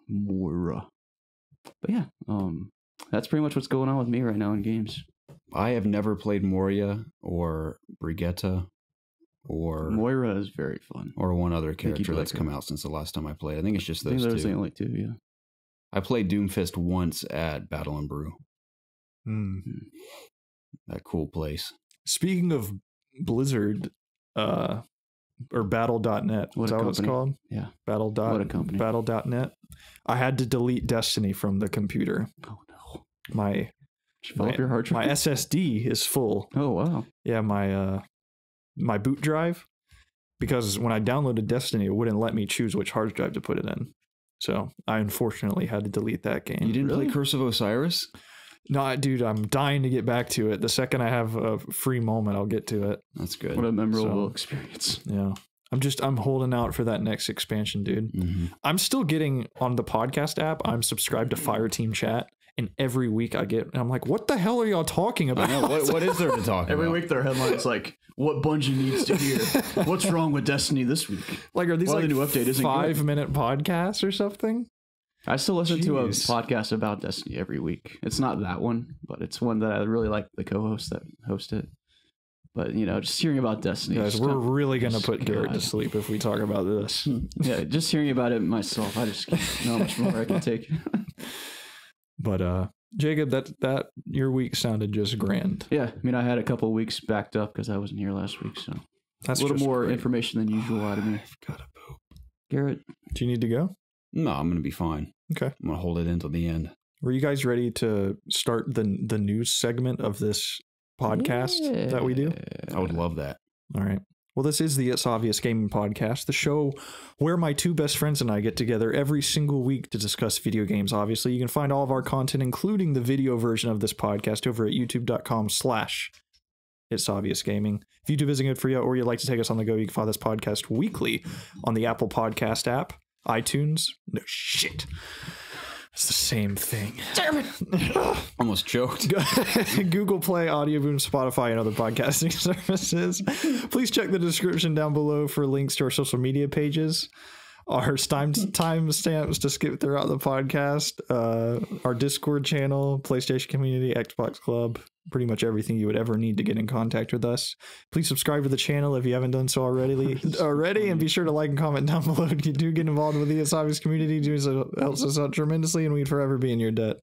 Moira. But yeah, that's pretty much what's going on with me right now in games. I have never played Moria or Brigitte or Moira is very fun. or one other you'd character like that's come out since the last time I played. I think it's just I think those those two. are the only two, yeah. I played Doomfist once at Battle and Brew. That cool place. Speaking of Blizzard, or Battle.net, What is a that what it's company. called? Yeah. What a company. Battle.net. I had to delete Destiny from the computer. Oh no. My Did you fill up your hard my drive? SSD is full. Oh wow. Yeah, my boot drive, because when I downloaded Destiny, it wouldn't let me choose which hard drive to put it in. So I unfortunately had to delete that game. You didn't Really? play Curse of Osiris? No, dude, I'm dying to get back to it. The second I have a free moment, I'll get to it. That's good. What a memorable So- experience. Yeah. I'm holding out for that next expansion, dude. Mm-hmm. I'm still getting on the podcast app. I'm subscribed to Fireteam Chat, and every week and I'm like, what the hell are y'all talking about? What is there to talk Every about? week their headline's like, what Bungie needs to hear. What's wrong with Destiny this week? Like, are these Why like the new update isn't good? 5-minute podcasts or something? I still listen to a Jeez. podcast about Destiny every week. It's not that one, but it's one that I really like the co-host that host it. But, just hearing about Destiny. Guys, just we're kinda- really going to put Garrett to God. sleep if we talk about this. Yeah, just hearing about it myself, I just can't know how much more I can take. But, Jacob, that your week sounded just grand. Yeah, I had a couple weeks backed up because I wasn't here last week, so That's a little just more great. information than usual out of me. I've got to poop. Garrett, Do you need to go? No, I'm going to be fine. Okay. I'm going to hold it until the end. Were you guys ready to start the news segment of this podcast that we do? I would love that. All right. Well, this is the It's Obvious Gaming Podcast, the show where my two best friends and I get together every single week to discuss video games. Obviously, you can find all of our content, including the video version of this podcast, over at youtube.com/It's Obvious Gaming. If YouTube isn't good for you or you'd like to take us on the go, you can find this podcast weekly on the Apple Podcast app, iTunes, no shit, It's the same thing. Damn it! Almost choked. Google Play, Audio Boom, Spotify, and other podcasting services. Please check the description down below for links to our social media pages, our timestamps to skip throughout the podcast, our Discord channel, PlayStation community, Xbox Club, pretty much everything you would ever need to get in contact with us. Please subscribe to the channel if you haven't done so already, and be sure to like and comment down below if you do get involved with the Zombies community. Doing so helps us out tremendously, and we'd forever be in your debt.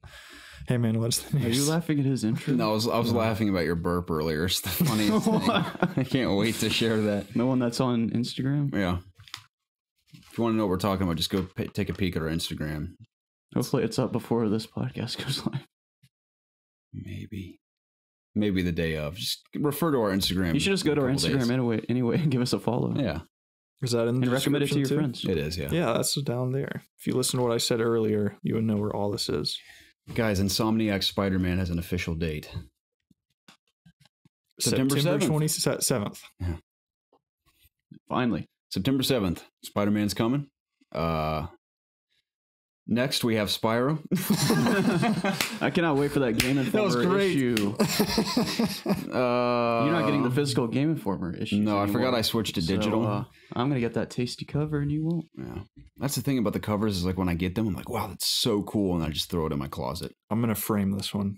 Hey man, what's the news? Are you laughing at his intro? No, I was laughing about your burp earlier. It's the funniest thing. I can't wait to share that. The one that's on Instagram? Yeah. If you want to know what we're talking about, just go take a peek at our Instagram. Hopefully it's up before this podcast goes live. Maybe the day of. Just refer to our Instagram. You should just go to our Instagram anyway and give us a follow. Yeah. Is that in the and recommend it to your too? friends. It is, yeah. Yeah, that's down there. If you listen to what I said earlier, you would know where all this is. Guys, Insomniac Spider-Man has an official date. September 27th. Yeah. Finally. September 7th. Spider-Man's coming. Next, we have Spyro. I cannot wait for that Game Informer was great. issue. You're not getting the physical Game Informer issue. No, I forgot I switched to digital. So, I'm going to get that tasty cover and you won't. Yeah. That's the thing about the covers is like when I get them, I'm like, wow, that's so cool. And I just throw it in my closet. I'm going to frame this one.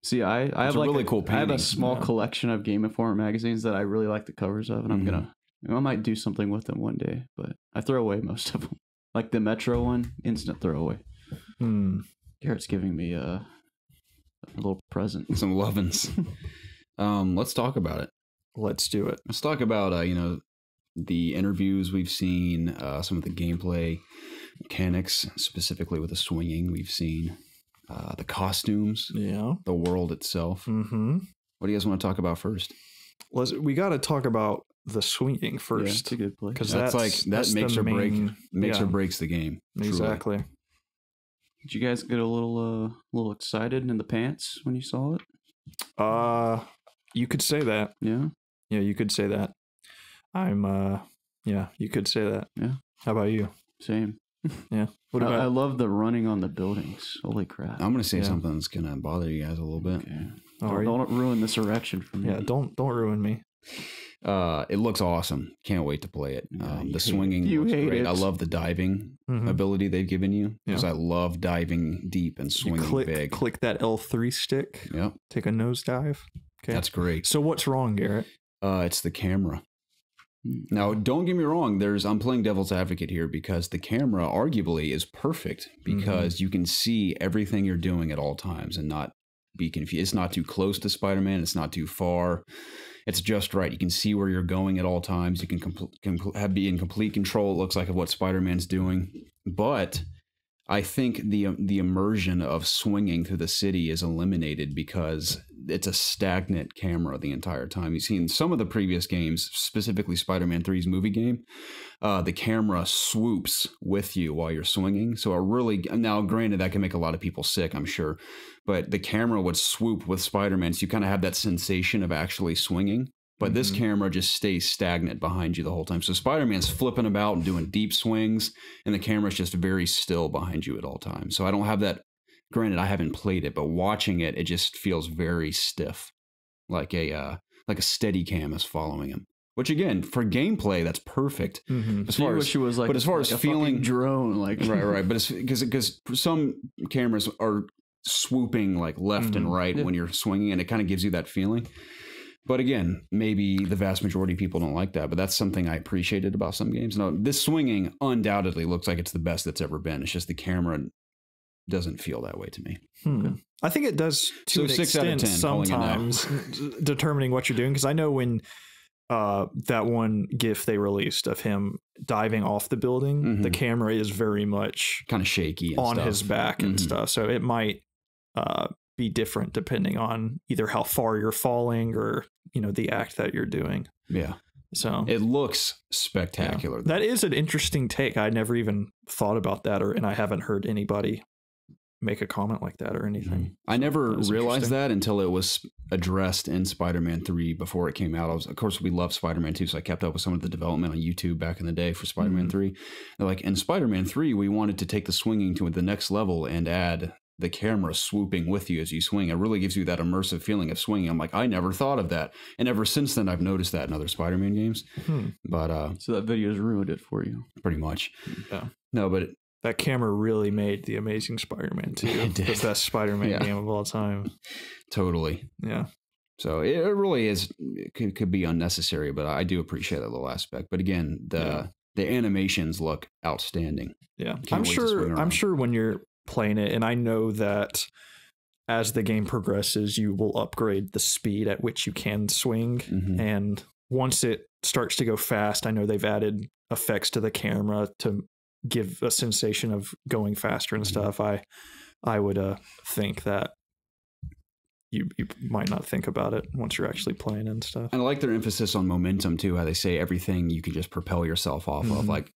See, I have a like really cool I have a painting. small collection of Game Informer magazines that I really like the covers of, and I might do something with them one day, but I throw away most of them. Like the Metro one, instant throwaway. Garrett's giving me a little present. Some lovin's. Let's talk about it. Let's do it. Let's talk about, the interviews we've seen, some of the gameplay mechanics, specifically with the swinging we've seen, the costumes, the world itself. Mm-hmm. What do you guys want to talk about first? We got to talk about the swinging first. Yeah, it's a good play. Because that makes or breaks the game. Exactly. Truly. Did you guys get a little excited in the pants when you saw it? You could say that. Yeah. Yeah, you could say that. You could say that. Yeah. How about you? Same. Yeah. What about? I love the running on the buildings. Holy crap! I'm gonna say something that's gonna bother you guys a little bit. Okay. Don't ruin this erection for me. Yeah. Don't ruin me. It looks awesome. Can't wait to play it. The swinging looks great. It. I love the diving ability they've given you because I love diving deep and swinging big. Click that L3 stick. Yep. Take a nosedive. Okay. That's great. So what's wrong, Garrett? It's the camera. Now, don't get me wrong. I'm playing devil's advocate here because the camera arguably is perfect because you can see everything you're doing at all times and not be confused. It's not too close to Spider-Man. It's not too far. It's just right. You can see where you're going at all times. You can be in complete control, it looks like, of what Spider-Man's doing. But I think the immersion of swinging through the city is eliminated because it's a stagnant camera the entire time. You've seen some of the previous games, specifically Spider-Man 3's movie game. The camera swoops with you while you're swinging. So now granted, that can make a lot of people sick, I'm sure. But the camera would swoop with Spider-Man. So you kind of have that sensation of actually swinging. But this camera just stays stagnant behind you the whole time. So Spider-Man's flipping about and doing deep swings, and the camera's just very still behind you at all times. So I don't have that. Granted, I haven't played it, but watching it, it just feels very stiff, like a steady cam is following him. Which again, for gameplay, that's perfect. As far as, was like, but as far as feeling drone, like right. But it's because some cameras are swooping like left and right when you're swinging, and it kind of gives you that feeling. But again, maybe the vast majority of people don't like that, but that's something I appreciated about some games. No, this swinging undoubtedly looks like it's the best that's ever been. It's just the camera doesn't feel that way to me. I think it does to an 6 out of extent 10, sometimes, determining what you're doing. Because I know when that one GIF they released of him diving off the building, the camera is very much kind of shaky and on stuff. his back and stuff. So it might be different depending on either how far you're falling or the act that you're doing. Yeah. So it looks spectacular. That is an interesting take. I never even thought about that, and I haven't heard anybody make a comment like that or anything. I never That was realized interesting. that until it was addressed in Spider-Man 3 before it came out. Of course, we love Spider-Man 2, so I kept up with some of the development on YouTube back in the day for Spider-Man 3. They're like, in Spider-Man 3, we wanted to take the swinging to the next level and add the camera swooping with you as you swing. It really gives you that immersive feeling of swinging. I'm like, I never thought of that. And ever since then, I've noticed that in other Spider-Man games. But So that video's ruined it for you. pretty much. Yeah. No, but That camera really made The Amazing Spider-Man 2 It did. the best Spider-Man Yeah. game of all time. totally. Yeah. So it really is, it could be unnecessary, but I do appreciate that little aspect. But again, the animations look outstanding. Yeah. Can't I'm wait to swing sure around. when you're playing it, and I know that as the game progresses, you will upgrade the speed at which you can swing. Mhm. And once it starts to go fast, I know they've added effects to the camera to give a sensation of going faster and stuff. I would think that you might not think about it once you're actually playing and stuff. And I like their emphasis on momentum too, how they say everything you can just propel yourself off of, like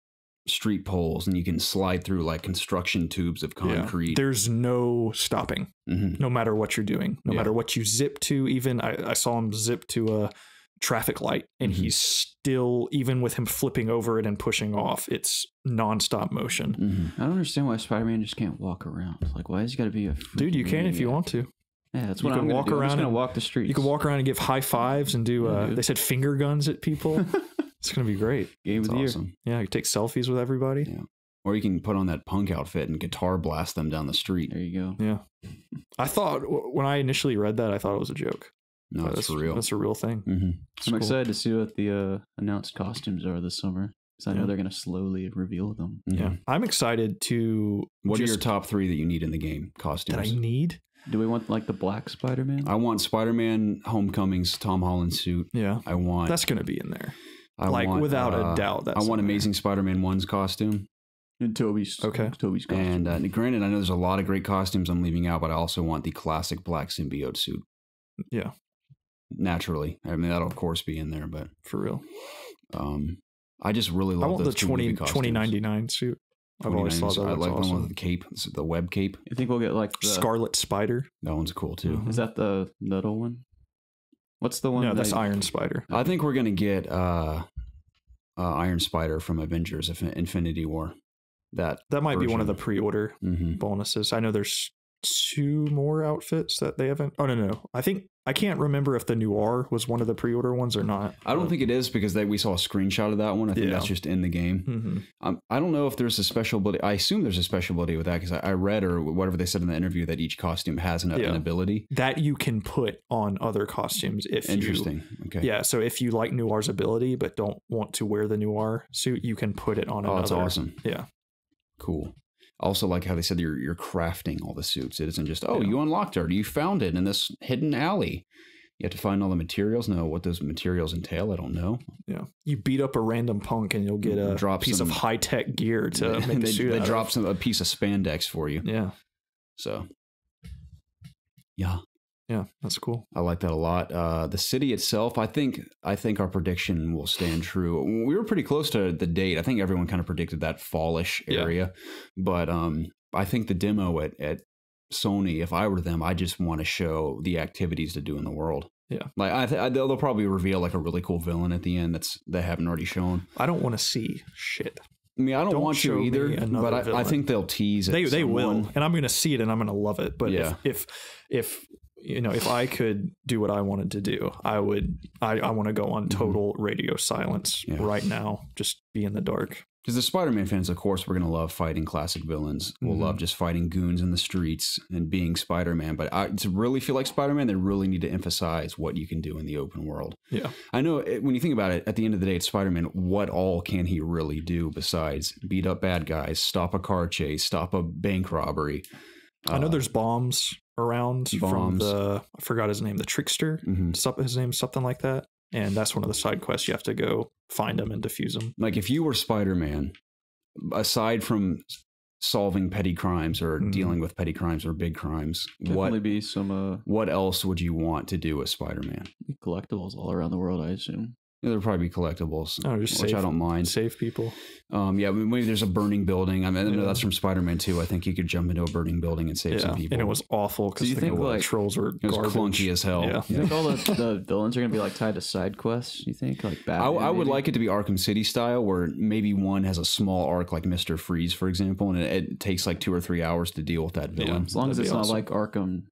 street poles, and you can slide through like construction tubes of concrete. There's no stopping, Mhm. no matter what you're doing, no matter what you zip to. Even I saw him zip to a traffic light, and he's still, even with him flipping over it and pushing off, it's nonstop motion. Mhm. I don't understand why Spider-Man just can't walk around. Like, why has he got to be a Dude, you freaking can if you maniac? want to. Yeah, that's You what can I'm going walk to do. I'm just around going to and- walk the streets. You can walk around and give high fives and do, Yeah, dude. they said finger guns at people. It's going to be great. Game It's of the awesome. Yeah, you take selfies with everybody. Yeah. Or you can put on that punk outfit and guitar blast them down the street. year. There you go. Yeah. I thought, when I initially read that, I thought it was a joke. No, But it's for real. That's a real thing. Mhm. I'm excited to see what the announced costumes are this summer. Because I know Yeah. they're going to slowly reveal them. Mhm. Yeah. I'm excited to. What are your just- top 3 that you need in the game that costumes? I need? Do we want like the black Spider-Man? I want Spider-Man Homecoming's Tom Holland suit. Yeah. I want. That's going to be in there. I like, want, without a doubt. That's I want in there. Amazing Spider-Man 1's costume. And Toby's. Okay. Toby's costume. And granted, I know there's a lot of great costumes I'm leaving out, but I also want the classic black symbiote suit. Yeah, Naturally, I mean that'll of course be in there, but for real. I just really I love want those the 2 movie costumes. 2099 suit. I've always thought that I looks like the one awesome. with the cape, the web cape. You think we'll get like the... Scarlet Spider. That one's cool too. Mhm. Is that the metal one? What's the one? No, that's that- Iron Spider. I think we're gonna get Iron Spider from Avengers Infinity War. That That might be one of the version. pre-order Mhm. bonuses. I know there's 2 more outfits that they haven't. Oh no. I can't remember if the Noir was one of the pre-order ones or not. I don't think it is because we saw a screenshot of that one. I think Yeah. that's just in the game. Mm-hmm. I don't know if there's a special ability. I assume there's a special ability with that because I read or whatever they said in the interview that each costume has an ability. That you can put on other costumes if Interesting. Okay. Yeah, so if you like Noir's ability but don't want to wear the Noir suit, you can put it on Oh, another. that's awesome. Yeah. Cool. Also, like how they said you're crafting all the suits. It isn't just Yeah. you unlocked it or you found it in this hidden alley. You have to find all the materials. Know what those materials entail. I don't know. Yeah. You beat up a random punk and you'll get a Drop piece some- of high-tech gear to make a suit they out drop of. a piece of spandex for you. Yeah. So, yeah. Yeah, that's cool. I like that a lot. The city itself, I think our prediction will stand true. We were pretty close to the date. I think everyone kind of predicted that fallish Yeah. area, but I think the demo at Sony, if I were them, I just want to show the activities to do in the world. Yeah. Like they'll probably reveal like a really cool villain at the end they haven't already shown. I don't want to see shit. I mean, I don't want show to me either, another but I villain. think they'll tease it. They will, and I'm going to see it and I'm going to love it. But Yeah. if if I could do what I wanted to do, I would. I want to go on total radio silence right now. Just be in the dark. Because the Spider-Man fans, of course, we're going to love fighting classic villains. We'll love just fighting goons in the streets and being Spider-Man. But to really feel like Spider-Man, they really need to emphasize what you can do in the open world. Yeah. I know when you think about it, at the end of the day, it's Spider-Man. What all can he really do besides beat up bad guys, stop a car chase, stop a bank robbery? I know there's bombs around from I forgot his name, the Trickster. His name's something like that. And that's one of the side quests. You have to go find them and defuse them. Like if you were Spider-Man, aside from solving petty crimes or dealing with petty crimes or big crimes, Definitely be some what else would you want to do as Spider-Man? collectibles all around the world, I assume. There'll probably be collectibles, just which I don't mind. Save people. Yeah, maybe there's a burning building. I mean, that's from Spider-Man 2. I think you could jump into a burning building and save some people. And it was awful because you think like trolls were it was garbage. clunky as hell. Yeah. You think all the villains are gonna be like tied to side quests? You think like Batman? I would maybe? like it to be Arkham City style, where maybe one has a small arc like Mr. Freeze, for example, and it takes like 2 or 3 hours to deal with that villain. As long as That'd it's be not awesome. like Arkham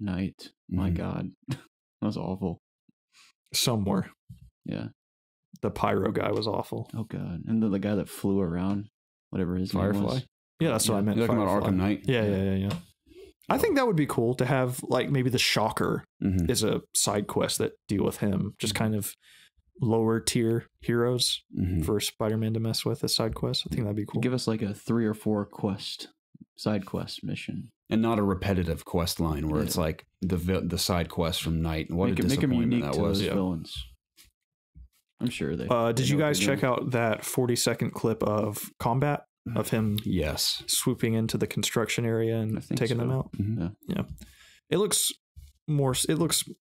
Knight. My Mhm. God, that was awful. Somewhere. Yeah. The pyro guy was awful. Oh God, and then the guy that flew around, whatever his name Firefly. was. Yeah, that's what I meant. You're talking about Firefly. Arkham Knight? Yeah. I think that would be cool to have like maybe the Shocker Mhm. is a side quest that deal with him. Just kind of lower tier heroes Mhm. for Spider-Man to mess with as side quests. I think that'd be cool. Give us like a 3 or 4 side quest mission. And not a repetitive quest line where it's like the side quest from Knight. What Make a them disappointment unique that to was. those villains. I'm sure they. Did you guys check out that 40-second clip of combat of him Yes. swooping into the construction area I and think taking them so. out? Mhm. Yeah. It looks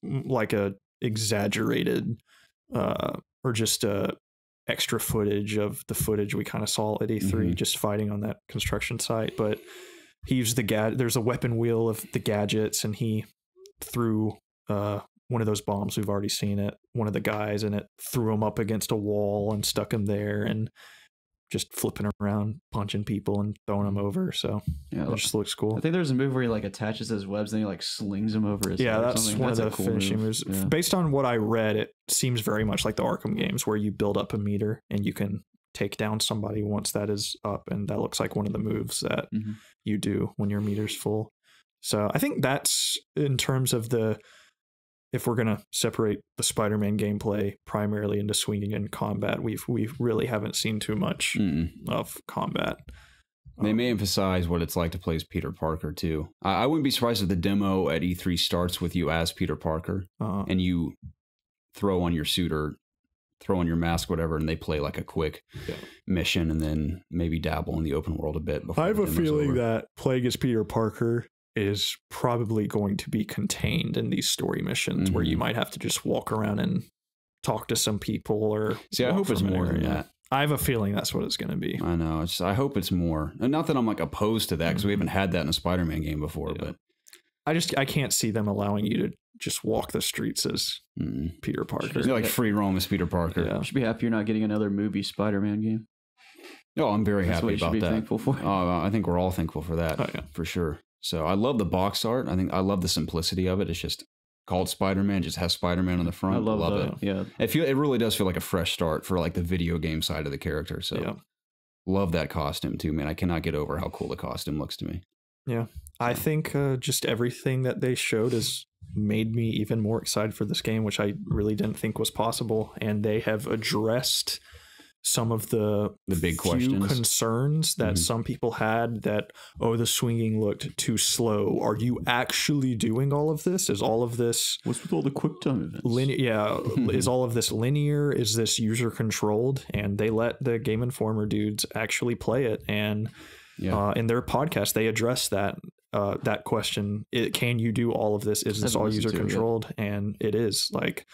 like a exaggerated or just extra footage of the footage we kind of saw at E3 just fighting on that construction site. But he used there's a weapon wheel of the gadgets, and he threw one of those bombs we've already seen at one of the guys, and it threw him up against a wall and stuck him there, and just flipping around, punching people and throwing them over. So Yeah, it just looks cool. I think there's a move where he like attaches his webs and he like slings them over his head. Yeah, or that's something. one of the a cool finishing move. moves. Yeah. Based on what I read, it seems very much like the Arkham games where you build up a meter and you can take down somebody once that is up, and that looks like one of the moves that Mhm. you do when your meter's full. So I think that's in terms of if we're gonna separate the Spider-Man gameplay primarily into swinging and combat, we really haven't seen too much of combat. They may emphasize what it's like to play as Peter Parker too. I wouldn't be surprised if the demo at E3 starts with you as Peter Parker and you throw on your suit or throw on your mask, whatever, and they play like a quick mission and then maybe dabble in the open world a bit. I have the a demo's feeling over. that playing as Peter Parker is probably going to be contained in these story missions where you might have to just walk around and talk to some people or See, I walk hope it's from an more than area. that. I have a feeling that's what it's going to be. I know. I hope it's more. And not that I'm like opposed to that because we haven't had that in a Spider-Man game before, but I can't see them allowing you to just walk the streets as Peter Parker. you're like free roam as Peter Parker. Yeah. You should be happy you're not getting another movie Spider-Man game. Oh, I'm very That's happy what you should about be that. thankful for. I think we're all thankful for that. Oh, yeah. For sure. So I love the box art. I love the simplicity of it. It's just called Spider-Man, just has Spider-Man on the front. I love it. Yeah. It really does feel like a fresh start for like the video game side of the character. So love that costume too, man. I cannot get over how cool the costume looks to me. Yeah. I think just everything that they showed has made me even more excited for this game, which I really didn't think was possible. And they have addressed some of the big few questions, concerns that some people had that, the swinging looked too slow. Are you actually doing all of this? Is all of this What's with all the quick time events? linear? Is all of this linear? Is this user controlled? And they let the Game Informer dudes actually play it. And in their podcast, they address that question. Can you do all of this? Is this all user controlled? And it is. Like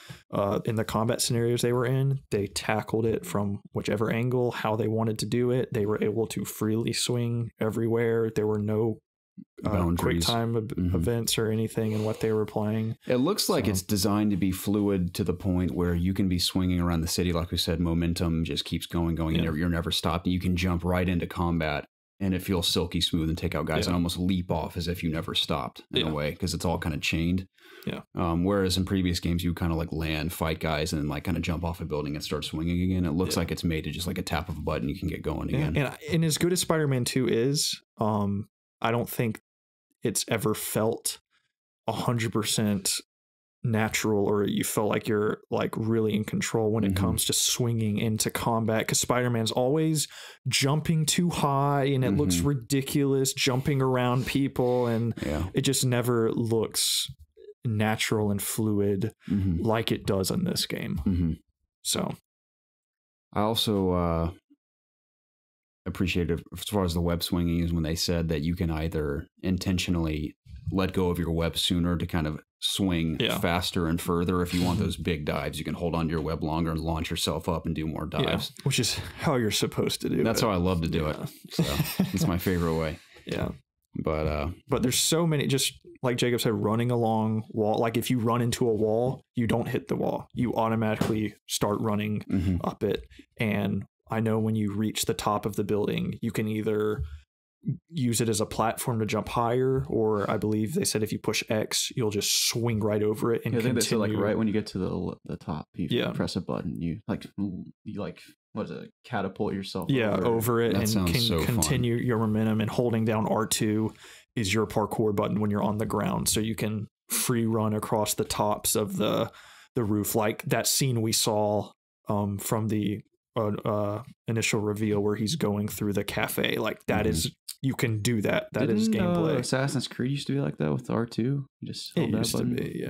in the combat scenarios they were in, they tackled it from whichever angle, how they wanted to do it. They were able to freely swing everywhere. There were no quick time events or anything in what they were playing. It looks like it's designed to be fluid to the point where you can be swinging around the city. Like we said, momentum just keeps going. You're never stopped. You can jump right into combat. And it feels silky smooth and take out guys and almost leap off as if you never stopped in a way because it's all kind of chained. Yeah. Whereas in previous games, you kind of like land, fight guys, and then like kind of jump off a building and start swinging again. It looks like it's made to just like a tap of a button, you can get going again. And as good as Spider-Man 2 is, I don't think it's ever felt 100% natural or you feel like you're like really in control when it comes to swinging into combat, because Spider-Man's always jumping too high and it looks ridiculous jumping around people, and it just never looks natural and fluid like it does in this game. So I also appreciated as far as the web swinging is when they said that you can either intentionally let go of your web sooner to kind of swing faster and further. If you want those big dives, you can hold onto your web longer and launch yourself up and do more dives. Yeah, which is how you're supposed to do That's how I love to do it. So it's my favorite way. Yeah. But there's so many, just like Jacob said, running along wall. Like if you run into a wall, you don't hit the wall. You automatically start running up it. And I know when you reach the top of the building, you can either use it as a platform to jump higher, or I believe they said if you push X, you'll just swing right over it and I think continue. they said like right when you get to the top, you press a button, you what is it, catapult yourself over it, that and can so continue your momentum, and holding down R2 is your parkour button when you're on the ground, so you can free run across the tops of the roof, like that scene we saw from the initial reveal where he's going through the cafe. Like that is, you can do that. That is gameplay. Assassin's Creed used to be like that with R2. You just held that button. To be,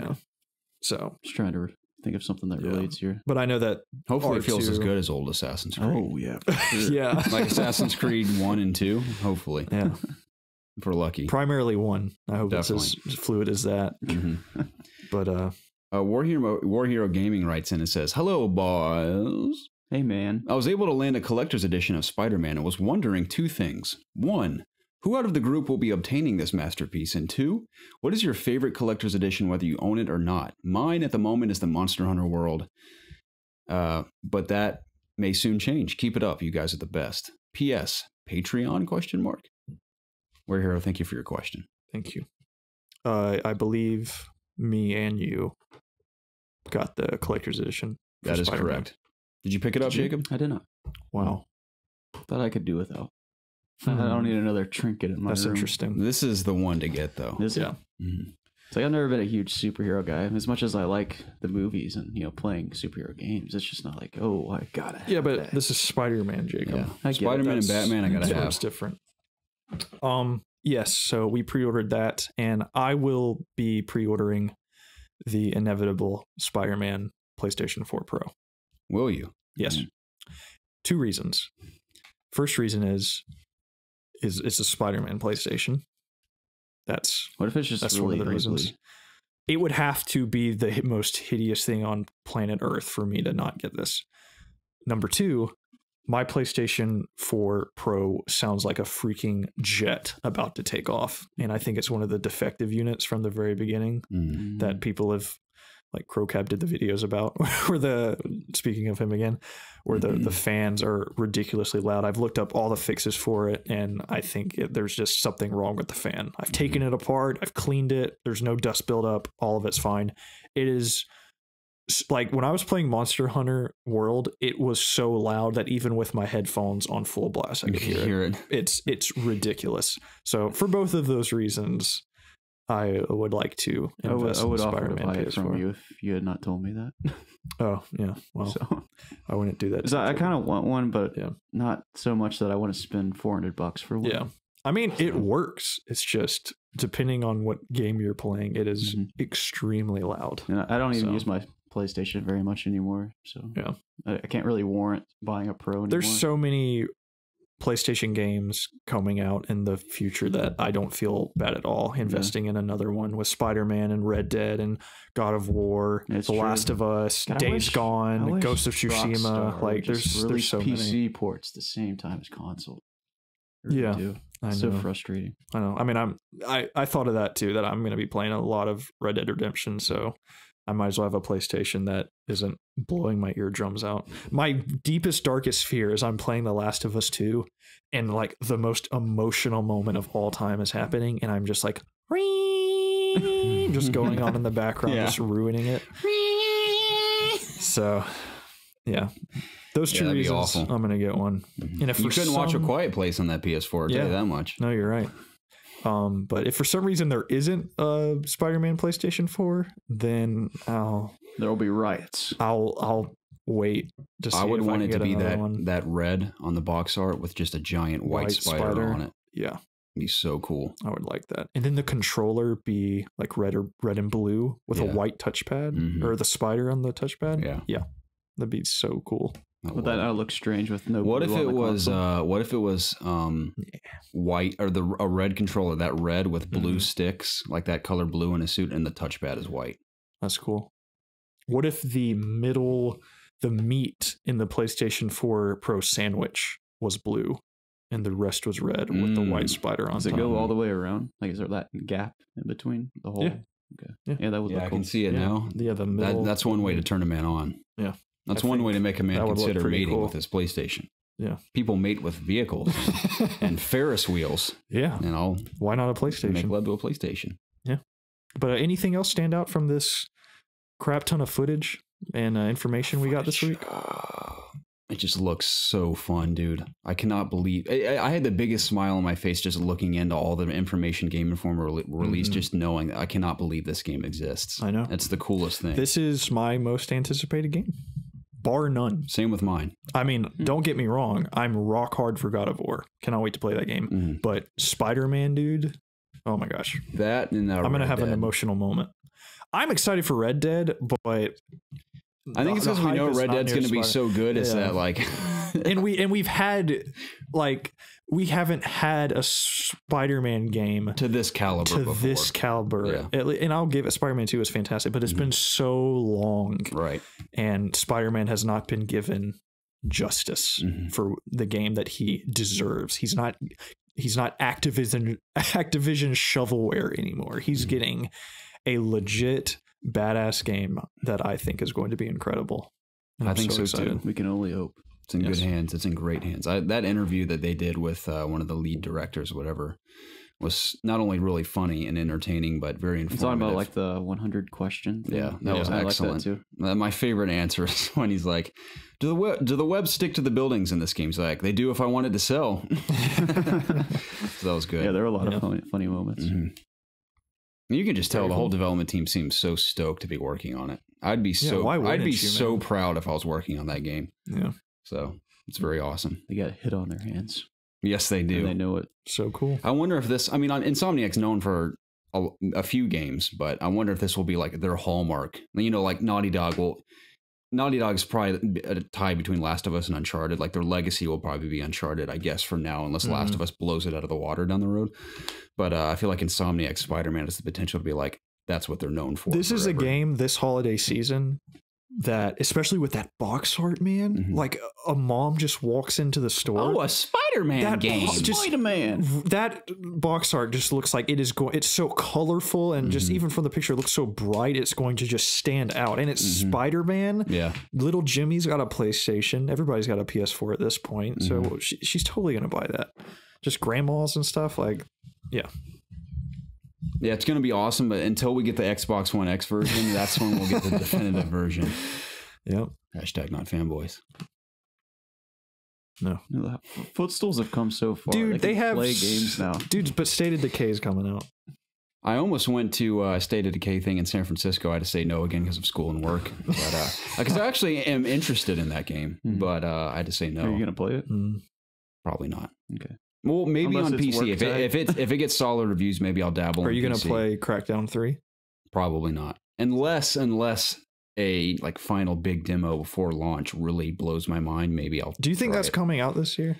So just trying to think of something that relates here. But I know that hopefully it feels as good as old Assassin's Creed. Oh yeah, sure. Yeah, like Assassin's Creed 1 and 2. Hopefully, yeah, if we're lucky. Primarily 1. I hope Definitely. It's as fluid as that. But War Hero Gaming writes in and says, "Hello, boys. Hey man, I was able to land a collector's edition of Spider-Man and was wondering 2 things. 1, who out of the group will be obtaining this masterpiece? And 2, what is your favorite collector's edition, whether you own it or not? Mine at the moment is the Monster Hunter World, but that may soon change. Keep it up. You guys are the best. P.S. Patreon? ? War Hero, thank you for your question. Thank you. I believe me and you got the collector's edition. That is Spider-Man. correct. Did you pick it up, Jacob? I did not. Wow. Thought I could do without. I don't need another trinket in my That's room. interesting. This is the one to get, though. Is it? Mm-hmm. It's like I've never been a huge superhero guy. As much as I like the movies and playing superhero games, it's just not like, oh, I gotta. Yeah, but that. this is Spider-Man, Jacob. Yeah. I get Spider-Man and Batman, I gotta have. It's different. Yes. So we pre-ordered that, and I will be pre-ordering the inevitable Spider-Man PlayStation 4 Pro. Will you? Yes. 2 reasons. First reason is it's a Spider-Man PlayStation. What if it's just that's really one of the reasons. ugly? It would have to be the most hideous thing on planet Earth for me to not get this. Number 2, my PlayStation 4 Pro sounds like a freaking jet about to take off. And I think it's one of the defective units from the very beginning that people have, like Crowcab did the videos about, where speaking of him again, where the fans are ridiculously loud. I've looked up all the fixes for it, and I think there's just something wrong with the fan. I've taken it apart. I've cleaned it. There's no dust buildup. All of it's fine. It is like when I was playing Monster Hunter World, it was so loud that even with my headphones on full blast, I could hear it. It's ridiculous. So for both of those reasons, I would like to invest in Spider-Man offer to buy it PS4. from you if you had not told me that. Oh, yeah. Well, So I wouldn't do that. I kind of want one, but Yeah. not so much that I want to spend $400 for one. Yeah. I mean, it works. It's just depending on what game you're playing, it is extremely loud. And I don't even So- use my PlayStation very much anymore. So Yeah. I can't really warrant buying a Pro anymore. There's so many PlayStation games coming out in the future that I don't feel bad at all investing in another one, with Spider-Man and Red Dead and God of War, It's The true. Last of Us, God, I Days wish Gone, Ghost of Tsushima. Rockstar Like would just there's release so PC many. ports the same time as console. Yeah, do. I So know. frustrating. I know. I mean, I thought of that too, that I'm going to be playing a lot of Red Dead Redemption, so I might as well have a PlayStation that isn't blowing my eardrums out. My deepest, darkest fear is I'm playing The Last of Us 2, and like the most emotional moment of all time is happening, and I'm just like, just going on in the background, just ruining it. So, yeah. Those 2 that'd be reasons, awful. I'm going to get one. And if You for couldn't watch A some- Quiet Place on that PS4, I'll tell you that much. No, you're right. But if for some reason there isn't a Spider-Man PlayStation 4, then There will be riots. I'll wait to see. I would if want I it can to get be another one. that red on the box art with just a giant white spider on it. Yeah, It'd be so cool. I would like that. And then the controller be like red and blue with a white touchpad, or the spider on the touchpad. Yeah. That'd be so cool. But that looks strange with no. What blue if on it the was? console. What if it was white or a red controller? That red with blue sticks, like that color blue in a suit, and the touchpad is white. That's cool. What if the meat in the PlayStation 4 Pro sandwich was blue, and the rest was red with the white spider on Does top? it go all the way around? Like, is there that gap in between the hole? Yeah. Okay. Yeah, that would look I cool. can see it now. Yeah, the middle. That's one way to turn a man on. Yeah. That's one way to make a man that would look consider pretty mating cool. with his PlayStation. Yeah. People mate with vehicles and Ferris wheels. Yeah. And I'll Why not a PlayStation? make love to a PlayStation. Yeah. But anything else stand out from this crap ton of footage and information we got this week? It just looks so fun, dude. I cannot believe I had the biggest smile on my face just looking into all the information Game Informer released, just knowing that I cannot believe this game exists. I know. It's the coolest thing. This is my most anticipated game, bar none. Same with mine. I mean, don't get me wrong. I'm rock hard for God of War. Cannot wait to play that game. But Spider-Man, dude, oh my gosh. That and I'm going to have an emotional moment. I'm excited for Red Dead, but I think it's because we know Red Dead's going to be so good. It's that like, we've had like we haven't had a Spider-Man game to this caliber before. Yeah. And I'll give it. Spider-Man 2 is fantastic, but it's been so long, right? And Spider-Man has not been given justice for the game that he deserves. He's not Activision shovelware anymore. He's getting a legit badass game that I think is going to be incredible. I think so too. We can only hope. It's in good hands. It's in great hands. That interview that they did with one of the lead directors, whatever, was not only really funny and entertaining, but very informative. It's talking about like the 100 question thing. Yeah, that was excellent. I like that too. My favorite answer is when he's like, do the webs stick to the buildings in this game? He's like, they do if I wanted to sell. So that was good. Yeah, there were a lot of funny moments. You can just tell the whole development team seems so stoked to be working on it. I'd be so proud if I was working on that game. Yeah. So it's very awesome. They got a hit on their hands. Yes, they do. And they know it. So cool. I wonder if this, I mean, Insomniac's known for a few games, but I wonder if this will be like their hallmark. You know, like Naughty Dog's probably a tie between Last of Us and Uncharted. Like their legacy will probably be Uncharted, I guess, for now, unless Last of Us blows it out of the water down the road. But I feel like Insomniac Spider-Man has the potential to be like, that's what they're known for. This is a game this holiday season that, especially with that box art, man, like a mom just walks into the store. Oh, a Spider-Man game. Spider-Man. That box art just looks like it is going. It's so colorful and just even from the picture, it looks so bright. It's going to just stand out. And it's Spider-Man. Yeah. Little Jimmy's got a PlayStation. Everybody's got a PS4 at this point. So she's totally going to buy that. Just grandmas and stuff. Like, yeah. Yeah, it's going to be awesome, but until we get the Xbox One X version, that's when we'll get the definitive version. Yep. Hashtag not fanboys. No. Footstools have come so far. Dude, they have play games now. Dude, but State of Decay is coming out. I almost went to a State of Decay thing in San Francisco. I had to say no again because of school and work. But because I actually am interested in that game, but I had to say no. Are you going to play it? Probably not. Okay. Well, maybe Unless on PC. If it gets solid reviews, maybe I'll dabble. Are you going to play Crackdown 3? Probably not. Unless a like final big demo before launch really blows my mind, maybe I'll. Do you think that's coming out this year?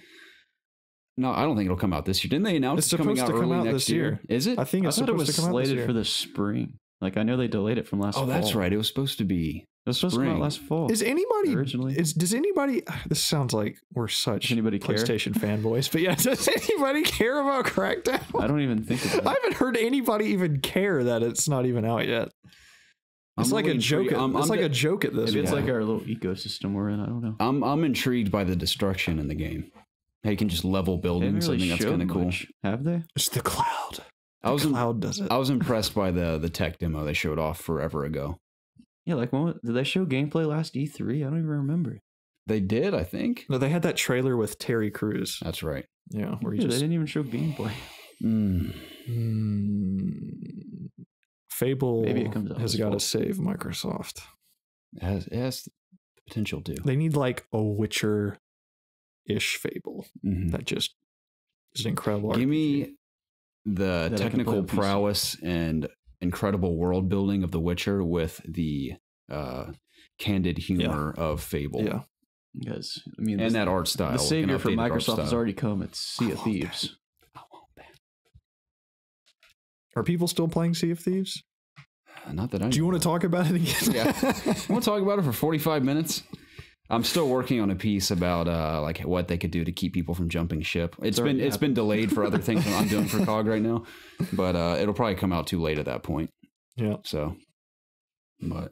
No, I don't think it'll come out this year. Didn't they announce it's supposed to come out this year? Is it? I think it's supposed to come out this year. Slated for the spring. Like I know they delayed it from last fall. Oh, that's right. It was supposed to be. It was supposed to come out last fall. Is anybody originally? Does anybody? This sounds like we're such PlayStation fanboys, but yeah, does anybody care about Crackdown? I don't even think about it. I haven't heard anybody even care that it's not even out yet. It's like a joke. It's like a joke at this. Maybe it's like our little ecosystem we're in. I don't know. I'm intrigued by the destruction in the game. How you can just level buildings. I think that's kind of cool. Have they? It's the cloud. Cloud does it. I was impressed by the tech demo they showed off forever ago. Yeah, like did they show gameplay last E3? I don't even remember. They did, I think. No, they had that trailer with Terry Crews. That's right. Yeah, where they didn't even show gameplay. Fable Maybe it comes out has got to save Microsoft. It has the potential to. They need like a Witcher-ish Fable that just is an incredible. Give me the technical prowess and incredible world building of The Witcher with the candid humor of Fable. Yeah. Because I mean, And that art style. the savior for an updated art Microsoft has style. already come. It's Sea of Thieves. Are people still playing Sea of Thieves? Not that I. Do you want to talk about it again? Yeah. I want to talk about it for 45 minutes. I'm still working on a piece about like what they could do to keep people from jumping ship. It's been delayed for other things that I'm doing for COG right now, but it'll probably come out too late at that point. Yeah. So, but.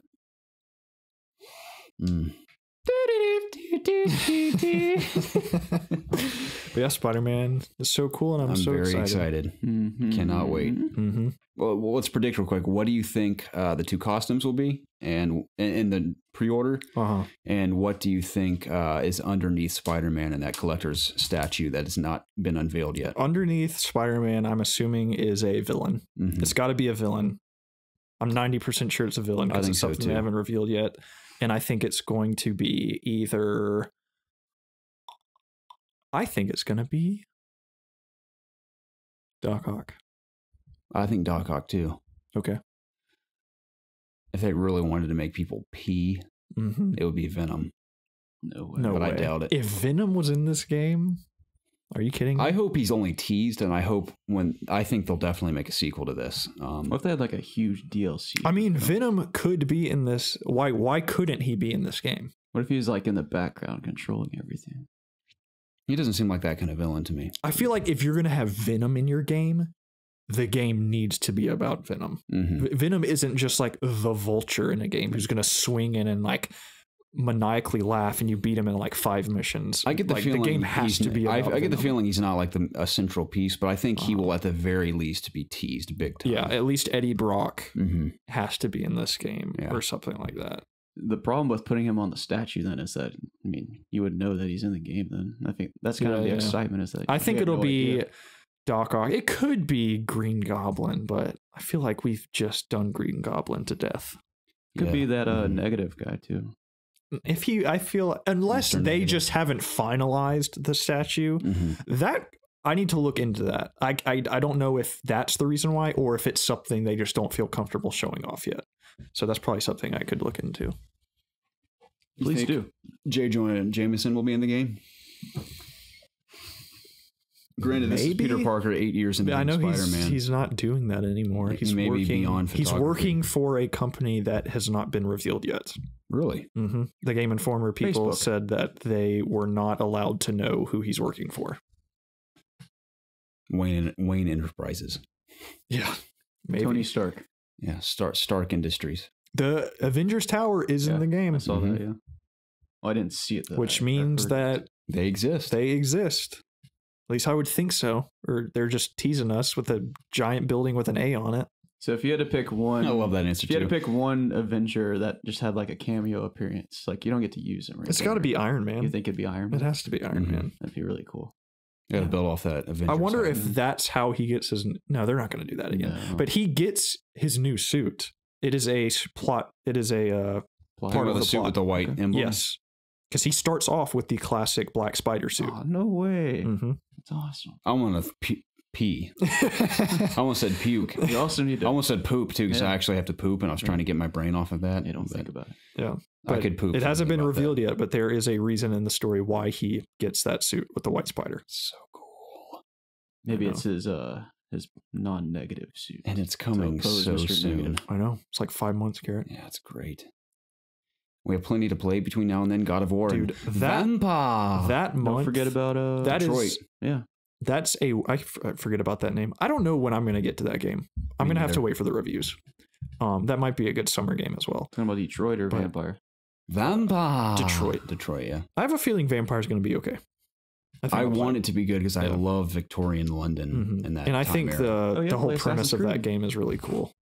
But yeah, Spider-Man is so cool, and I'm so very excited. Mm-hmm. Cannot wait. Mm-hmm. Well, let's predict real quick. What do you think the 2 costumes will be, and in the pre-order? Uh-huh. And what do you think is underneath Spider-Man and that collector's statue that has not been unveiled yet? Underneath Spider-Man, I'm assuming is a villain. Mhm. It's got to be a villain. I'm 90% sure it's a villain I because think it's so, something too. they haven't revealed yet. And I think it's going to be either... I think it's going to be Doc Ock. I think Doc Ock too. Okay. If they really wanted to make people pee, Mm-hmm. it would be Venom. No way. No but way. I doubt it. If Venom was in this game, are you kidding me? I hope he's only teased, and I think they'll definitely make a sequel to this. What if they had like a huge DLC? I mean, Venom could be in this. Why couldn't he be in this game? What if he was like in the background controlling everything? He doesn't seem like that kind of villain to me. I feel like if you're going to have Venom in your game, the game needs to be about Venom. Mm-hmm. Venom isn't just like the Vulture in a game who's going to swing in and like maniacally laugh and you beat him in like 5 missions. I get the like, feeling the game has to be about I get the Venom. feeling he's not like a central piece, but I think he will at the very least be teased big time. Yeah, at least Eddie Brock Mm-hmm. has to be in this game Yeah. or something like that. The problem with putting him on the statue then is that, I mean, you would know that he's in the game then. I think that's kind of the excitement is that I think you have it'll no be idea. Doc Ock. It could be Green Goblin, but I feel like we've just done Green Goblin to death. Could be that Mhm. negative guy too. I feel unless Mr. they Negative. just haven't finalized the statue, Mm-hmm. that I need to look into that. I don't know if that's the reason why or if it's something they just don't feel comfortable showing off yet. So that's probably something I could look into. Please do. J. Jonah Jameson will be in the game. Granted, this is Maybe. Peter Parker 8 years into I know Spider-Man. he's not doing that anymore. He He's may be working beyond He's photography. working for a company that has not been revealed yet. Really? Mm-hmm. The Game Informer people Facebook. said that they were not allowed to know who he's working for. Wayne Enterprises. Yeah, maybe. Tony Stark. Yeah, Stark Industries. The Avengers Tower is in Yeah, the game, I saw Mhm. that, yeah. Well, I didn't see it though. which I means heard that They exist. they exist. At least I would think so. Or they're just teasing us with a giant building with an A on it. So if you had to pick one, I love that answer if you had too. to pick one Avenger that just had like a cameo appearance, like you don't get to use him. Right It's got to there. be Iron You Man. think it'd be Iron It Man? has to be Iron Mhm. Man. That'd be really cool. Got to Yeah. build off that Avengers. I wonder side. if that's how he gets his. No, they're not going to do that again. No. But he gets his new suit. It is a plot. It is a Plot. part of the the suit plot. with the white Okay. emblem. yes, because he starts off with the classic black spider suit. Oh, no way. Mm-hmm. That's awesome. I want to pee. I almost said puke. You also need I to. almost said poop too because Yeah. I actually have to poop, and I was trying to get my brain off of that. You don't but think about it. Yeah, I but could poop. It hasn't thinking been about that. revealed yet, but there is a reason in the story why he gets that suit with the white spider. So cool, Maybe I it's his non-negative suit. and it's coming oppose so Mr. soon. Negative. I know it's like 5 months, Garrett. Yeah, it's great. We have plenty to play between now and then. God of War, Dude, and that Vampire. that month. Don't forget about that Detroit. is yeah. that's a I forget about that name. I don't know when I'm going to get to that game. I'm Me going to have to neither. wait for the reviews. That might be a good summer game as well. Talking about Detroit or But- Vampire. Vampire. Detroit. Detroit. Yeah, I have a feeling Vampire's going to be okay. think I I'll play want it to be good because I Yeah. love Victorian London Mhm. in that. And I time think era. the whole play premise Assassin's of that Creed. game is really cool.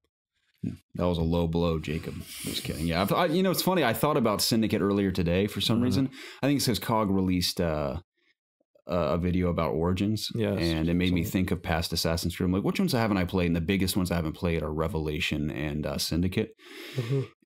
That was a low blow, Jacob. Just kidding. Yeah, it's funny. I thought about Syndicate earlier today for some Mhm. reason. I think it says COG released a video about Origins, Yes, and it made me so- think of past Assassin's Creed. I'm like, which ones haven't I played? And the biggest ones I haven't played are Revelation and Syndicate.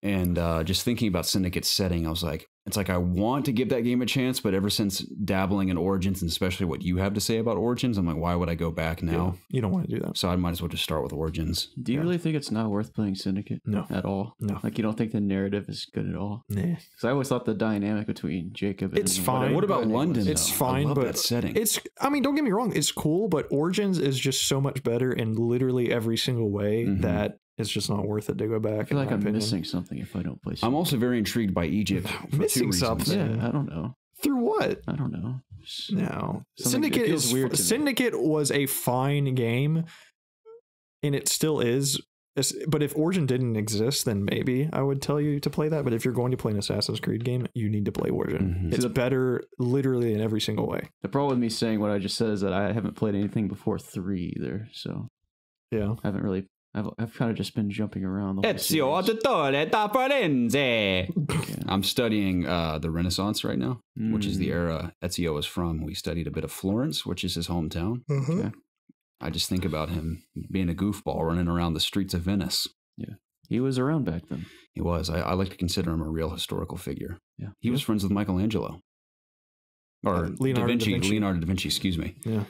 And just thinking about Syndicate's setting, I was like, it's like I want to give that game a chance, but ever since dabbling in Origins, and especially what you have to say about Origins, I'm like, why would I go back now? Yeah, you don't want to do that. So I might as well just start with Origins. Do you really think it's not worth playing Syndicate? No. At all? No. Like, you don't think the narrative is good at all? Nah. Because I always thought the dynamic between Jacob and... It's fine. What about London? It's though? fine, I love but that setting. I mean, don't get me wrong, it's cool, but Origins is just so much better in literally every single way that it's just not worth it to go back. I feel like I'm missing something if I don't play Syndicate. I'm also very intrigued by Egypt. Missing something? Yeah, I don't know. Through what? I don't know. No. Something Syndicate feels is weird to me. Syndicate was a fine game, and it still is. But if Origin didn't exist, then maybe I would tell you to play that. But if you're going to play an Assassin's Creed game, you need to play Origin. It's better literally in every single way. The problem with me saying what I just said is that I haven't played anything before 3 either, so Yeah. I haven't really... I've kind of just been jumping around the whole Ezio series. Auditore da Firenze. I'm studying the Renaissance right now, which is the era Ezio is from. We studied a bit of Florence, which is his hometown. Okay. I just think about him being a goofball running around the streets of Venice. Yeah. He was around back then. He was. I like to consider him a real historical figure. Yeah. He was friends with Michelangelo. Or Leonardo da Vinci. Leonardo da Vinci, excuse me. Yeah.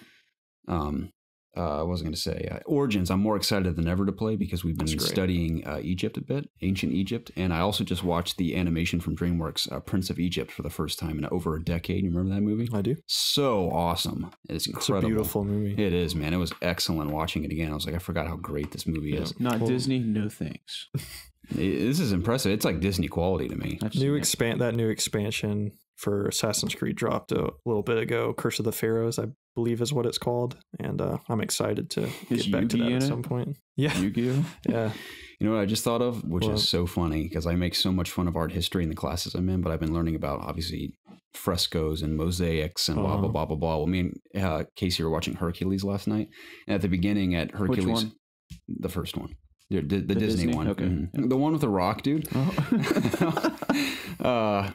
I wasn't going to say Origins. I'm more excited than ever to play because we've been studying Egypt a bit, ancient Egypt, and I also just watched the animation from DreamWorks, Prince of Egypt, for the first time in over a decade. You remember that movie? I do. So awesome! It's incredible. It's a beautiful movie. It is, man. It was excellent watching it again. I was like, I forgot how great this movie is. Not Disney, no thanks. This is impressive. It's like Disney quality to me. I've seen it. That new expansion for Assassin's Creed dropped a little bit ago. Curse of the Pharaohs, I believe, is what it's called, and I'm excited to get back to that at some point. Yeah, Yu-Gi-Oh. Yeah. You know what I just thought of, which is so funny because I make so much fun of art history in the classes I'm in, but I've been learning about obviously frescoes and mosaics and blah blah blah blah blah. Well, me and Casey were watching Hercules last night, and at the beginning at Hercules, Which one? The first one. The Disney one. Okay. The one with the rock, dude. Oh.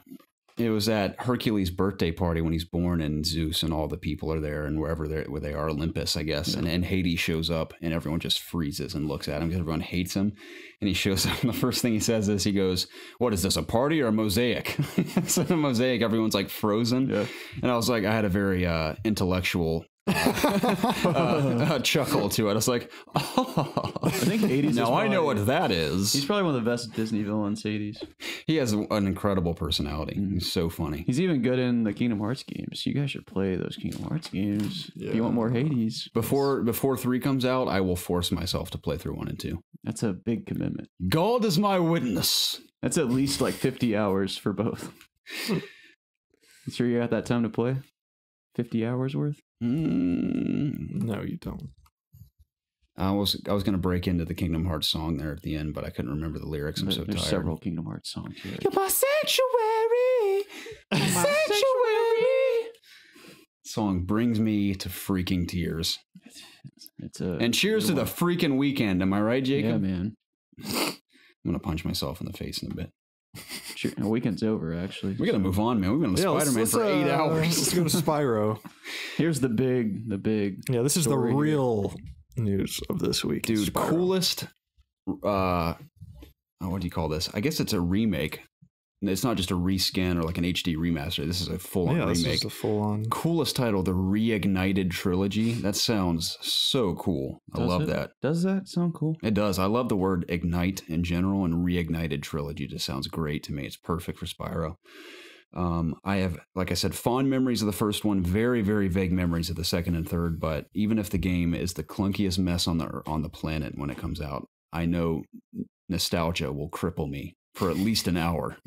It was at Hercules' birthday party when he's born, and Zeus and all the people are there, and where they are, Olympus, I guess. Yeah. And Hades shows up, and everyone just freezes and looks at him because everyone hates him. And he shows up, and the first thing he says is, he goes, "What is this, a party or a mosaic?" So a mosaic, everyone's like frozen. Yeah. And I was like, I had a very intellectual chuckle to it. I was like, oh. I think Hades. Now I know what that is. He's probably one of the best Disney villains. Hades. He has an incredible personality. He's so funny. He's even good in the Kingdom Hearts games. You guys should play those Kingdom Hearts games if you want more Hades. Before 3 comes out, I will force myself to play through 1 and 2. That's a big commitment. God is my witness. That's at least like 50 hours for both. You sure you got that time to play? 50 hours worth? No, you don't. I was going to break into the Kingdom Hearts song there at the end, but I couldn't remember the lyrics. I'm so tired. There's several Kingdom Hearts songs here. You're my sanctuary. My sanctuary. Song brings me to freaking tears. And cheers to the freaking weekend. Am I right, Jacob? Yeah, man. I'm going to punch myself in the face in a bit. The weekend's over, actually. We got to move on, man. We've been on Spider-Man for 8 hours. Let's go to Spyro. Here's the big. Yeah, this is the real news of this week, dude. Spyro. Coolest. What do you call this? I guess it's a remake. It's not just a reskin or like an HD remaster. This is a full-on remake. This is a full-on. Coolest title, the Reignited Trilogy. That sounds so cool. I love that. Does that sound cool? It does. I love the word ignite in general, and Reignited Trilogy just sounds great to me. It's perfect for Spyro. I have, like I said, fond memories of the first one, very, very vague memories of the second and third, but even if the game is the clunkiest mess on the planet when it comes out, I know nostalgia will cripple me for at least an hour.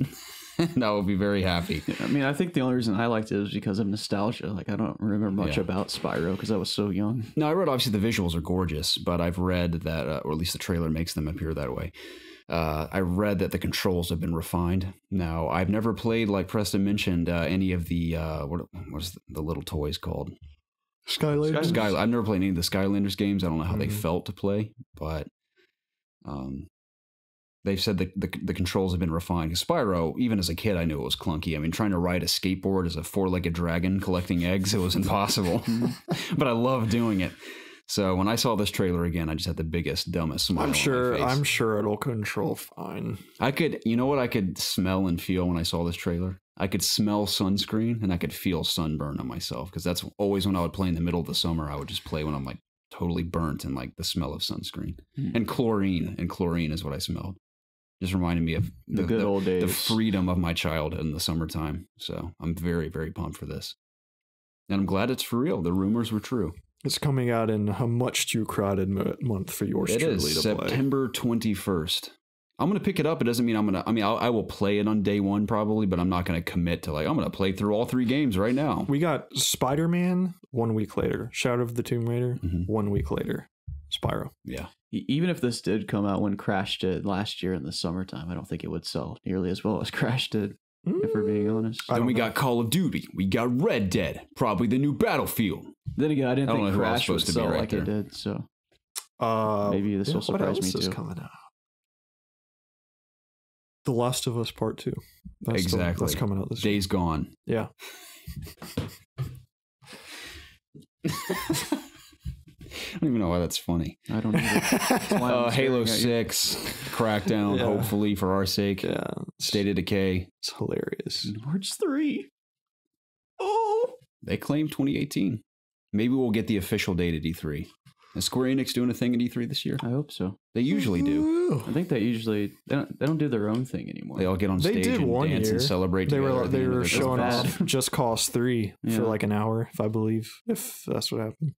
And I will be very happy. I mean, I think the only reason I liked it was because of nostalgia. Like, I don't remember much about Spyro because I was so young. No, I read, obviously, the visuals are gorgeous, but I've read that, or at least the trailer makes them appear that way. I read that the controls have been refined. Now, I've never played, like Preston mentioned, any of the, what's the little toys called? Skylanders? I've never played any of the Skylanders games. I don't know how they felt to play, but they've said that the controls have been refined. Because Spyro, even as a kid, I knew it was clunky. I mean, trying to ride a skateboard as a 4-legged dragon collecting eggs, it was impossible. But I love doing it. So when I saw this trailer again, I just had the biggest, dumbest smile on my face. I'm sure it'll control fine. I could, you know what I could smell and feel when I saw this trailer? I could smell sunscreen and I could feel sunburn on myself, because that's always when I would play in the middle of the summer. I would just play when I'm like totally burnt and like the smell of sunscreen and chlorine is what I smelled. Just reminded me of the good old days, the freedom of my childhood in the summertime. So I'm very, very pumped for this. And I'm glad it's for real. The rumors were true. It's coming out in a much too crowded month for yours truly to play. It is September 21st. I'm going to pick it up. It doesn't mean I will play it on day one probably, but I'm not going to commit to like, I'm going to play through all 3 games right now. We got Spider-Man 1 week later. Shadow of the Tomb Raider 1 week later. Spyro. Yeah. Even if this did come out when Crash did last year in the summertime, I don't think it would sell nearly as well as Crash did, if we're being honest. Then we got Call of Duty. We got Red Dead. Probably the new Battlefield. Then again, I didn't think Crash would sell like it did, so maybe this will surprise me too. What else is coming out? The Last of Us Part 2. Exactly. That's coming out this year. Days Gone. Yeah. I don't even know why that's funny. I don't know. Halo 6, Crackdown, hopefully for our sake. Yeah. State of Decay. It's hilarious. March 3. Oh! They claim 2018. Maybe we'll get the official date at E3. Is Square Enix doing a thing at E3 this year? I hope so. They usually do. I think they don't do their own thing anymore. They all get on stage and dance and celebrate. They were showing off Just Cause 3 for like an hour, if I believe, if that's what happened.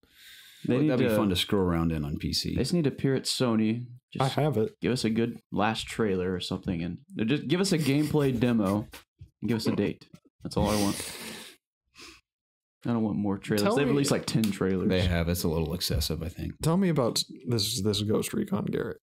That'd be fun to scroll around in on PC. They just need to appear at Sony. I have it. Give us a good last trailer or something, and just give us a gameplay demo and give us a date. That's all I want. I don't want more trailers. They've released like 10 trailers. They have. It's a little excessive, I think. Tell me about this Ghost Recon, Garrett.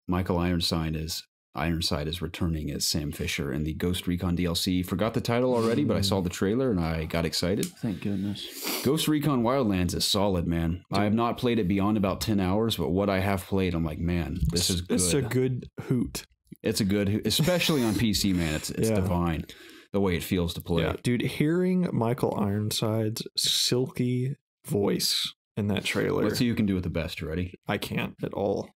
Michael Ironside is returning as Sam Fisher in the Ghost Recon DLC. Forgot the title already, but I saw the trailer and I got excited. Thank goodness. Ghost Recon Wildlands is solid, man. I have not played it beyond about 10 hours, but what I have played, I'm like, man, this is good. It's a good hoot. It's a good hoot, especially on PC, man. It's divine the way it feels to play. Yeah, dude, hearing Michael Ironside's silky voice in that trailer. Let's see who can do it the best. You ready? I can't at all.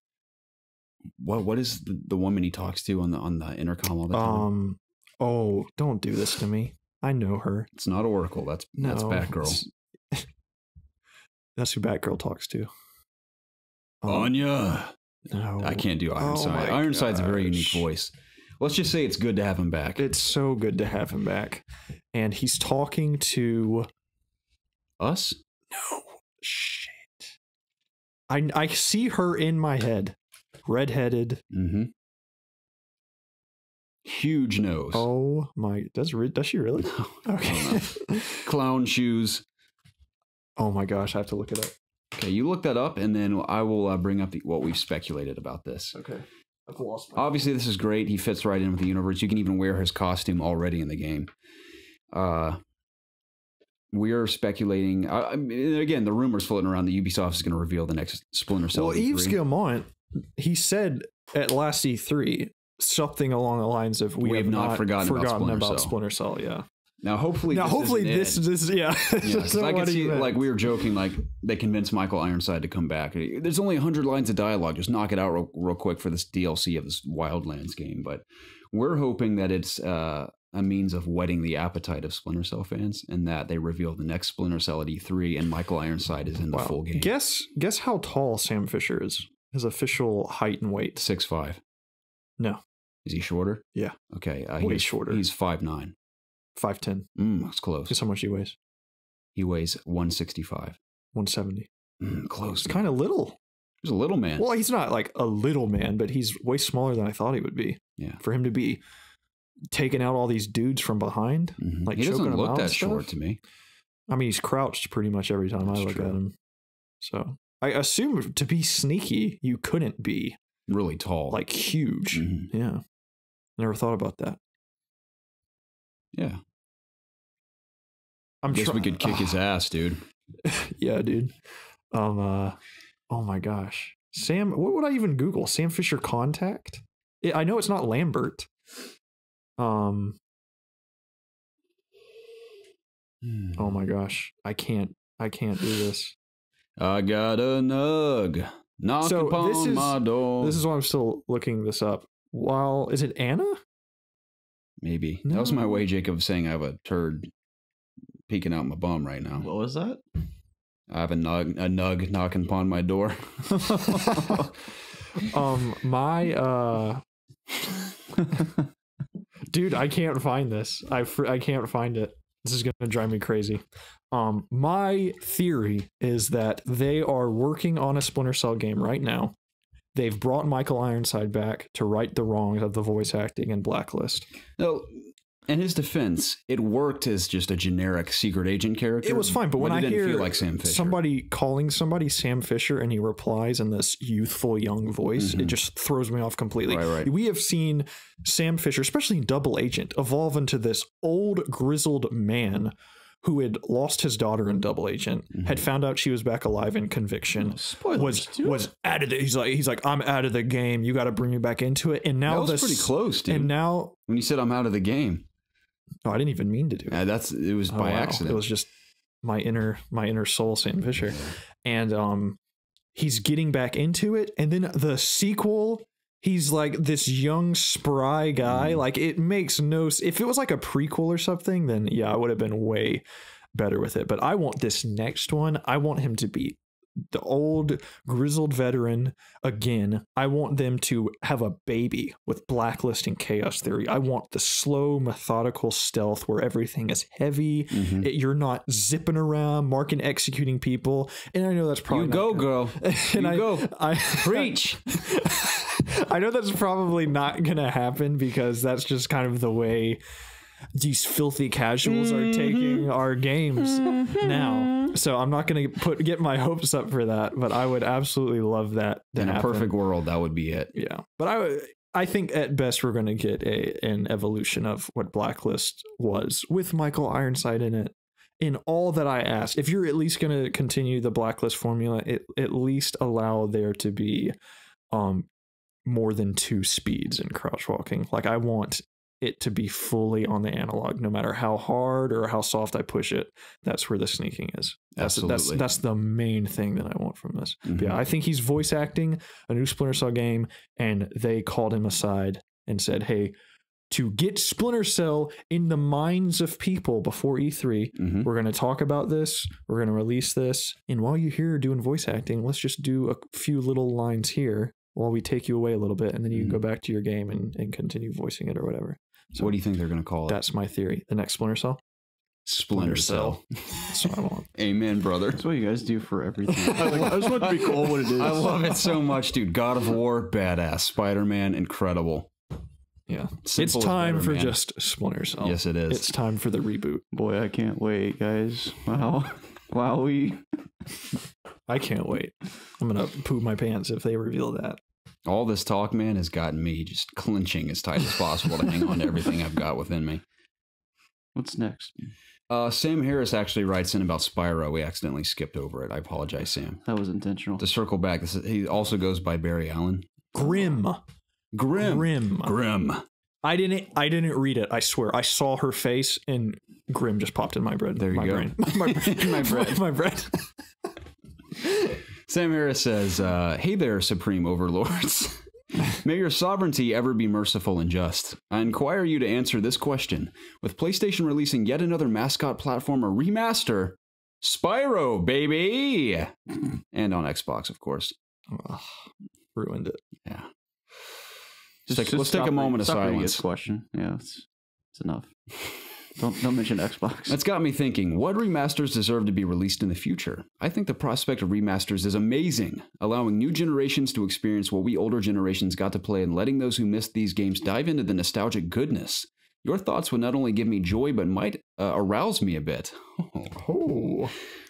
What is the woman he talks to on the intercom all the time? Oh, don't do this to me. I know her. It's not Oracle. That's Batgirl. That's who Batgirl talks to. Anya. No, I can't do Ironside. Ironside's a very unique voice. Let's just say it's good to have him back. It's so good to have him back. And he's talking to us? No. Shit. I see her in my head. Redheaded. Mm-hmm. Huge nose. Oh my! Does she really? No, okay. Clown shoes. Oh my gosh! I have to look it up. Okay, you look that up, and then I will bring up what we've speculated about this. Okay. I've lost. Obviously, this is great. He fits right in with the universe. You can even wear his costume already in the game. We are speculating. Again, the rumors floating around that Ubisoft is going to reveal the next Splinter Cell. Well, Yves Guillemot, he said at last E3 something along the lines of we have not forgotten about Splinter Cell. Yeah. Now, hopefully, this yeah. So I can see, like, we were joking, like, they convinced Michael Ironside to come back. There's only 100 lines of dialogue. Just knock it out real quick for this DLC of this Wildlands game. But we're hoping that it's a means of whetting the appetite of Splinter Cell fans, and that they reveal the next Splinter Cell at E3, and Michael Ironside is in the full game. Guess how tall Sam Fisher is. His official height and weight. 6'5". No. Is he shorter? Yeah. Okay. Way shorter. He's 5'9". 5'10". That's close. Guess how much he weighs? He weighs 165. 170. Close. It's kind of little. He's a little man. Well, he's not like a little man, but he's way smaller than I thought he would be. Yeah. For him to be taking out all these dudes from behind, like he doesn't look that short short to me. I mean, he's crouched pretty much every time I look at him. So I assume to be sneaky, you couldn't be really tall, like huge. Yeah. Never thought about that. Yeah. I guess we could kick his ass, dude. Yeah, dude. Oh my gosh. Sam, what would I even Google? Sam Fisher contact? I know it's not Lambert. Oh my gosh. I can't do this. I got a nug. Knock upon my door. This is why I'm still looking this up. Is it Anna? Maybe. No. That was my way, Jacob, of saying I have a turd peeking out my bum right now. What was that? I have a nug knocking upon my door. Dude, I can't find this. I can't find it. This is gonna drive me crazy. My theory is that they are working on a Splinter Cell game right now. They've brought Michael Ironside back to right the wrongs of the voice acting in Blacklist. No, in his defense, it worked as just a generic secret agent character. It was fine, but when I hear feel like Sam Fisher. somebody calling somebody Sam Fisher and he replies in this youthful young voice, it just throws me off completely. Right. We have seen Sam Fisher, especially in Double Agent, evolve into this old grizzled man who had lost his daughter in Double Agent, had found out she was back alive in Conviction, was out of the, he's like I'm out of the game. You got to bring me back into it. And now that was pretty close, dude. And now when you said I'm out of the game, I didn't even mean to do it. It was by accident. It was just my inner soul, Sam Fisher, and he's getting back into it. And then the sequel, he's like this young spry guy. Like it makes no. If it was like a prequel or something, then yeah, I would have been way better with it. But I want this next one. I want him to be the old grizzled veteran again. I want them to have a baby with Blacklist and Chaos Theory. I want the slow, methodical stealth where everything is heavy. You're not zipping around, marking, executing people. And I know that's probably girl. I preach. I know that's probably not gonna happen because that's just kind of the way these filthy casuals are taking our games now. So I'm not going to get my hopes up for that, but I would absolutely love that to in happen. A perfect world, that would be it. Yeah, but I think at best we're going to get an evolution of what Blacklist was with Michael Ironside in it. In all that I asked, if you're at least going to continue the Blacklist formula, at least allow there to be more than 2 speeds in crouch walking. Like I want it to be fully on the analog, no matter how hard or how soft I push it. That's where the sneaking is. Absolutely. That's the main thing that I want from this. But yeah, I think he's voice acting a new Splinter Cell game, and they called him aside and said, hey, to get Splinter Cell in the minds of people before E3, we're going to talk about this, we're going to release this, and while you're here doing voice acting, let's just do a few little lines here while we take you away a little bit, and then you can go back to your game and continue voicing it or whatever. So what do you think they're going to call it? That's my theory. The next Splinter Cell? Splinter Cell. That's what I want. Amen, brother. That's what you guys do for everything. I just want to be cool what it is. I love it so much, dude. God of War, badass. Spider-Man, incredible. Yeah. Simple it's time better, for man. just Splinter Cell. Yes, it is. It's time for the reboot. Boy, I can't wait, guys. Wow. I can't wait. I'm going to poop my pants if they reveal that. All this talk, man, has gotten me just clenching as tight as possible to hang on to everything I've got within me. What's next? Sam Harris actually writes in about Spyro. We accidentally skipped over it. I apologize, Sam. That was intentional. To circle back, he also goes by Barry Allen. Grim. I didn't read it. I swear. I saw her face and Grim just popped in my brain. There you go. My bread. Sam Harris says, hey there, Supreme Overlords. May your sovereignty ever be merciful and just. I inquire you to answer this question. With PlayStation releasing yet another mascot platformer remaster, Spyro, baby! And on Xbox, of course. Ugh, ruined it. Yeah. Let's take a moment of silence. This question. Yeah, it's enough. Don't mention Xbox. That's got me thinking, what remasters deserve to be released in the future? I think the prospect of remasters is amazing, allowing new generations to experience what we older generations got to play and letting those who missed these games dive into the nostalgic goodness. Your thoughts would not only give me joy, but might arouse me a bit. Oh.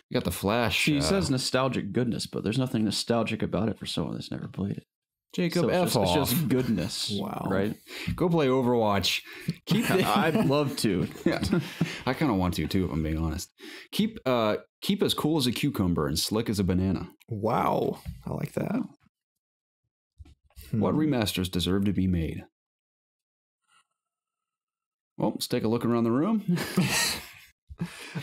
You got the Flash. She says nostalgic goodness, but there's nothing nostalgic about it for someone that's never played it. Jacob, so F off. It's just goodness. Wow. Right? Go play Overwatch. I'd love to. Yeah. I kind of want to, too, if I'm being honest. Keep as cool as a cucumber and slick as a banana. Wow. I like that. What remasters deserve to be made? Well, let's take a look around the room.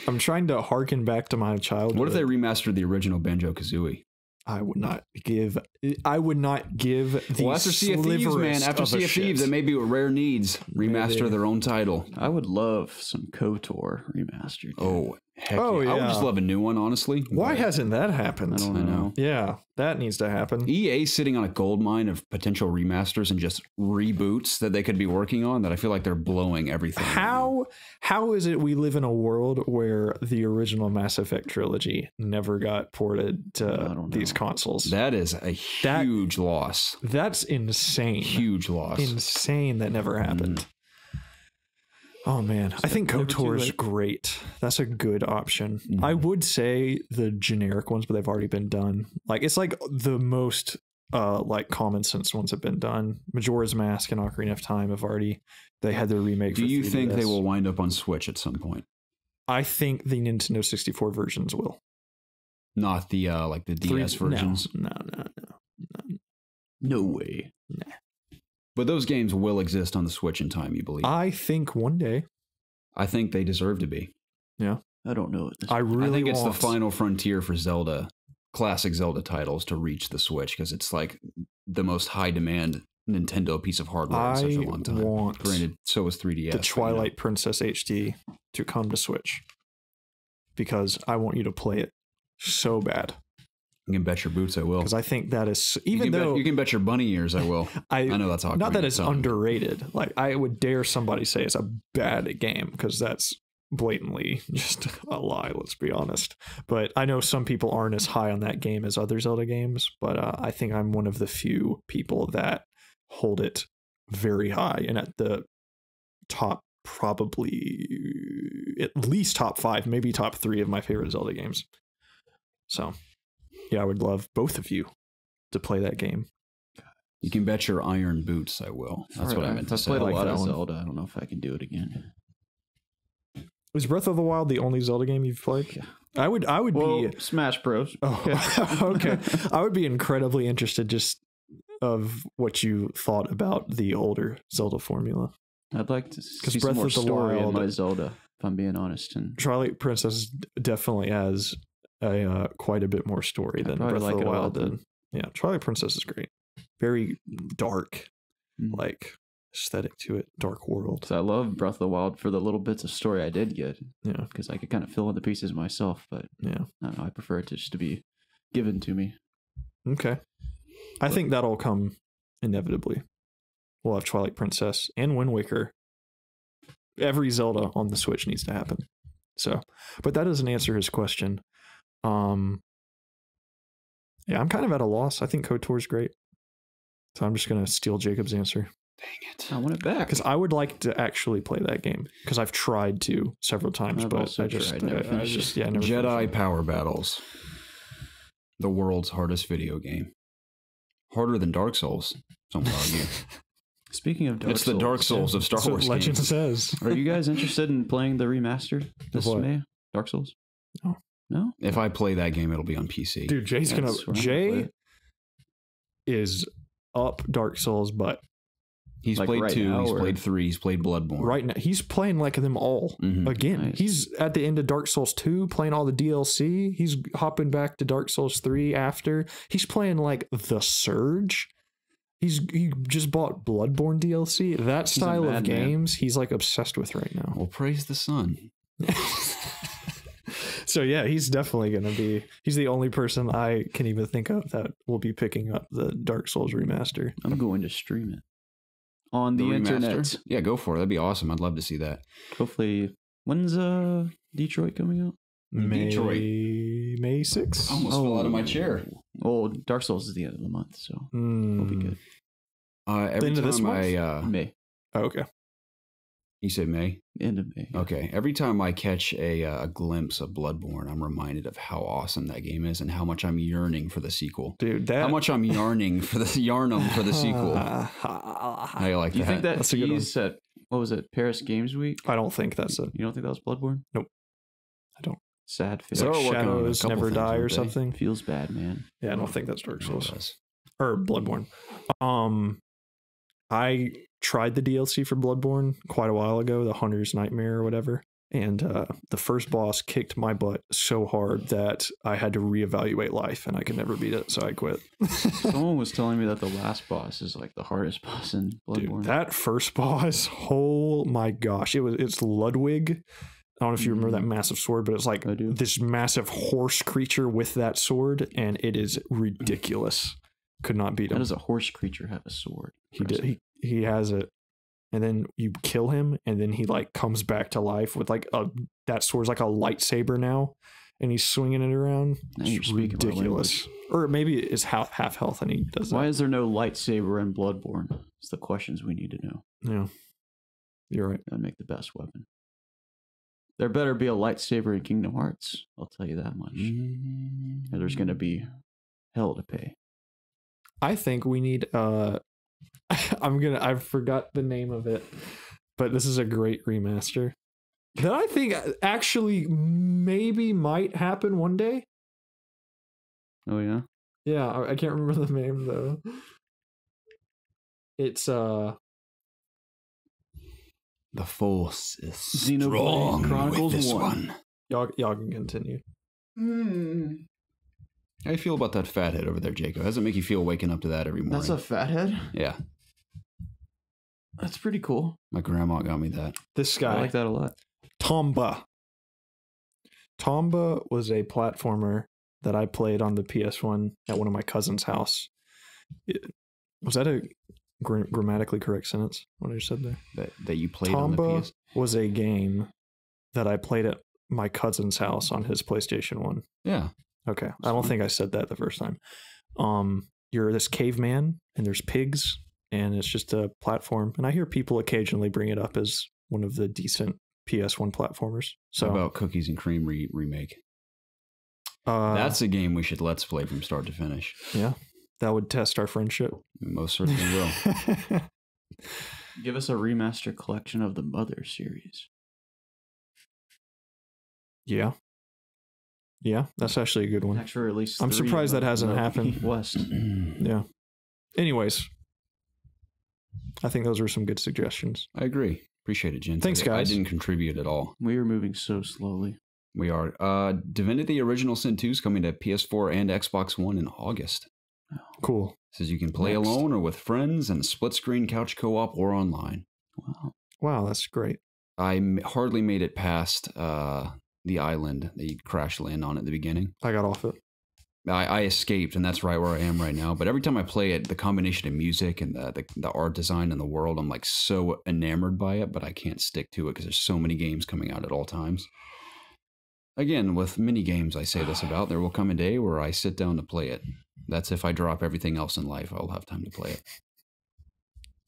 I'm trying to harken back to my childhood. What if they remastered the original Banjo-Kazooie? I would not give the After Sea of Thieves, man. After Sea of Thieves, that may be what Rare needs. Remaster their own title. I would love some KOTOR remastered. Oh, heck Oh, yeah. I would yeah. just love a new one, honestly. Why But hasn't that happened? I don't know. Yeah, that needs to happen. EA sitting on a gold mine of potential remasters and just reboots that they could be working on that I feel like they're blowing everything. How is it we live in a world where the original Mass Effect trilogy never got ported to these consoles? That is a huge loss. That's insane. Huge loss. Insane that never happened. Oh man, I think KOTOR is great. That's a good option. I would say the generic ones, but they've already been done. Like it's like the most like common sense ones have been done. Majora's Mask and Ocarina of Time they had their remake. Do you 3DS. think they will wind up on Switch at some point? I think the Nintendo 64 versions will. Not the like the DS versions. No way. Nah. But those games will exist on the Switch in time, you believe? I think one day. I think they deserve to be. Yeah. I don't know. I think it's the final frontier for Zelda, classic Zelda titles to reach the Switch because it's like the most high demand Nintendo piece of hardware in such a long time. Granted, so was 3DS. The Twilight Princess HD to come to Switch because I want you to play it so bad. You can bet your boots I will. Because I think that is, you can bet your bunny ears I will. I know that's not that it's underrated. Like I would dare somebody say it's a bad game because that's blatantly just a lie. Let's be honest. But I know some people aren't as high on that game as other Zelda games. But I think I'm one of the few people that hold it very high and at the top, probably at least top 5, maybe top 3 of my favorite Zelda games. So. Yeah, I would love both of you to play that game. You can bet your iron boots I will. That's what I meant to say. I've played a lot of Zelda. I don't know if I can do it again. Was Breath of the Wild the only Zelda game you've played? Yeah. I would be Smash Bros. Oh, okay. I would be incredibly interested just of what you thought about the older Zelda formula. I'd like to see some more story in my Zelda, if I'm being honest. And Twilight Princess definitely has quite a bit more story than Breath of the Wild did. Yeah, Twilight Princess is great. Very dark, like aesthetic to it, dark world. So I love Breath of the Wild for the little bits of story I did get. Yeah, because I could kind of fill in the pieces myself. But yeah, I don't know. I prefer it just to be given to me. Okay, I think that'll come inevitably. We'll have Twilight Princess and Wind Waker. Every Zelda on the Switch needs to happen. So, but that doesn't answer his question. Yeah, I'm kind of at a loss. I think KOTOR is great. So I'm just going to steal Jacob's answer. Dang it. I want it back. Because I would like to actually play that game. Because I've tried to several times, but I just never Jedi Power Battles. The world's hardest video game. Harder than Dark Souls, some would argue. Speaking of Dark Souls. It's the Dark Souls of Star Wars Legend games. says. Are you guys interested in playing the remastered this May? Dark Souls? No. No? If I play that game, it'll be on PC. Dude, Jay is up Dark Souls, but he's played right 2, he's played 3, he's played Bloodborne. Right now, he's playing like them all again. Nice. He's at the end of Dark Souls 2, playing all the DLC. He's hopping back to Dark Souls 3 after. He's playing like The Surge. He just bought Bloodborne DLC. That style of games, he's like obsessed with right now. Well, praise the sun. So yeah, he's definitely going to be. He's the only person I can even think of that will be picking up the Dark Souls remaster. I'm going to stream it on the internet. Yeah, go for it. That'd be awesome. I'd love to see that. Hopefully, when's Detroit coming out? May 6th. I almost fell out of my chair. Well, Dark Souls is the end of the month, so we'll be good. Every time this month? May. Oh, okay. You said May? End of May. Yeah. Okay. Every time I catch a glimpse of Bloodborne, I'm reminded of how awesome that game is and how much I'm yearning for the sequel. Dude, how much I'm yearning for the sequel. How you like that? Do you think that's a good one? At, what was it, Paris Games Week? I don't think that's it. You don't think that was Bloodborne? Nope. I don't. Sad face. Like Shadows Never Die or something. Feels bad, man. Yeah, I don't think that's Dark Souls. Or Bloodborne. I tried the DLC for Bloodborne quite a while ago, the Hunter's Nightmare or whatever. And the first boss kicked my butt so hard that I had to reevaluate life, and I could never beat it, so I quit. Someone was telling me that the last boss is like the hardest boss in Bloodborne. Dude, that first boss, oh my gosh, it's Ludwig. I don't know if you remember that massive sword, but it's like this massive horse creature with that sword, and it is ridiculous. Could not beat him. How does a horse creature have a sword? He has it. And then you kill him, and then he like comes back to life with like that sword's like a lightsaber now, and he's swinging it around. It's ridiculous. Or maybe it's half health, and he does that. Why is there no lightsaber in Bloodborne? It's the questions we need to know. Yeah, you're right. That'd make the best weapon. There better be a lightsaber in Kingdom Hearts. I'll tell you that much. And there's going to be hell to pay. I think we need I forgot the name of it, but this is a great remaster that I think actually maybe might happen one day. Oh yeah? Yeah, I can't remember the name though. It's The Force is Xenoblade strong Chronicles with this 1. one. Y'all can continue. How do you feel about that fathead over there, Jacob? How does it make you feel waking up to that every morning? That's a fathead? Yeah. That's pretty cool. My grandma got me that. This guy, I like that a lot. Tomba. Tomba was a platformer that I played on the PS1 at one of my cousin's house. Was that a grammatically correct sentence? What I just said there? That you played Tomba on the PS? was a game that I played at my cousin's house on his PlayStation 1. Yeah. Okay. I don't think I said that the first time. You're this caveman, and there's pigs, and it's just a platform. And I hear people occasionally bring it up as one of the decent PS1 platformers. So How about Cookies and Cream remake? That's a game we should let's play from start to finish. Yeah, that would test our friendship. Most certainly will. Give us a remaster collection of the Mother series. Yeah, that's actually a good one. Actually, released. I'm surprised that hasn't happened. West. Yeah. Anyways, I think those were some good suggestions. I agree. Appreciate it, Jen. Thanks, guys. I didn't contribute at all. We are moving so slowly. We are. Divinity Original Sin 2 is coming to PS4 and Xbox One in August. Cool. Says you can play alone or with friends and split screen couch co-op or online. Wow, that's great. I hardly made it past the island that you crash land on at the beginning. I got off it. I escaped, and that's right where I am right now. But every time I play it, the combination of music and the art design and the world, I'm like so enamored by it, but I can't stick to it because there's so many games coming out at all times. Again, with many games I say this about, there will come a day where I sit down to play it. That's if I drop everything else in life, I'll have time to play it.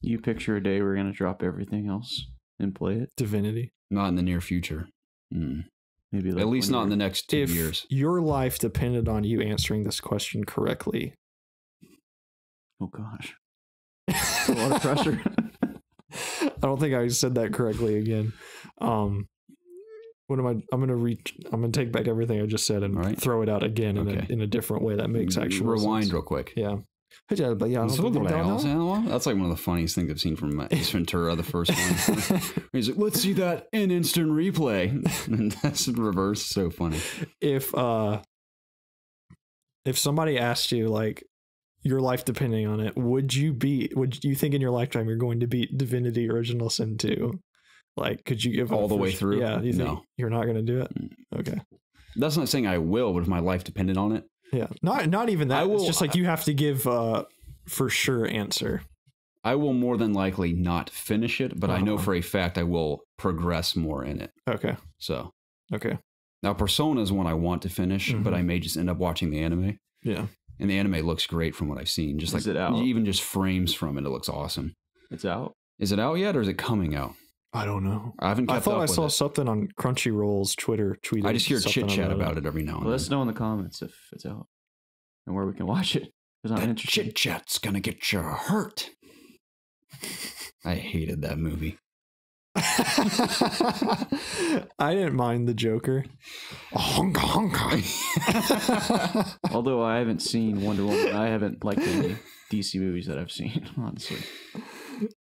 You picture a day we're going to drop everything else and play it? Divinity. Not in the near future. Maybe at least not in the next 2 years. If your life depended on you answering this question correctly. Oh gosh. That's a lot of pressure. I don't think I said that correctly again. What am I? I'm gonna take back everything I just said and throw it out again in a different way that makes actual rewind sense. Real quick. Yeah. That's like one of the funniest things I've seen from Ace Ventura, the first one. He's like, let's see that in instant replay. And that's in reverse. So funny. If somebody asked you, like, your life depending on it, would you think in your lifetime you're going to beat Divinity Original Sin 2? Like, could you give all the way through? Yeah. You think you're not going to do it? Okay. That's not saying I will, but if my life depended on it. Yeah. Not even that. It's just like you have to give for sure answer. I will more than likely not finish it, but I know for a fact I will progress more in it. Okay. So. Okay. Now, Persona is one I want to finish, but I may just end up watching the anime. Yeah. And the anime looks great from what I've seen. Just is it out? Even just frames from it, it looks awesome. It's out? Is it out yet, or is it coming out? I don't know. I haven't kept up with it. I saw something on Crunchyroll's Twitter tweeted. I just hear chit-chat about it every now and then. Let us know in the comments if it's out and where we can watch it. Because I'm interested. Chit-chat's gonna get you hurt. I hated that movie. I didn't mind the Joker. Although I haven't seen Wonder Woman, I haven't liked any DC movies that I've seen, honestly.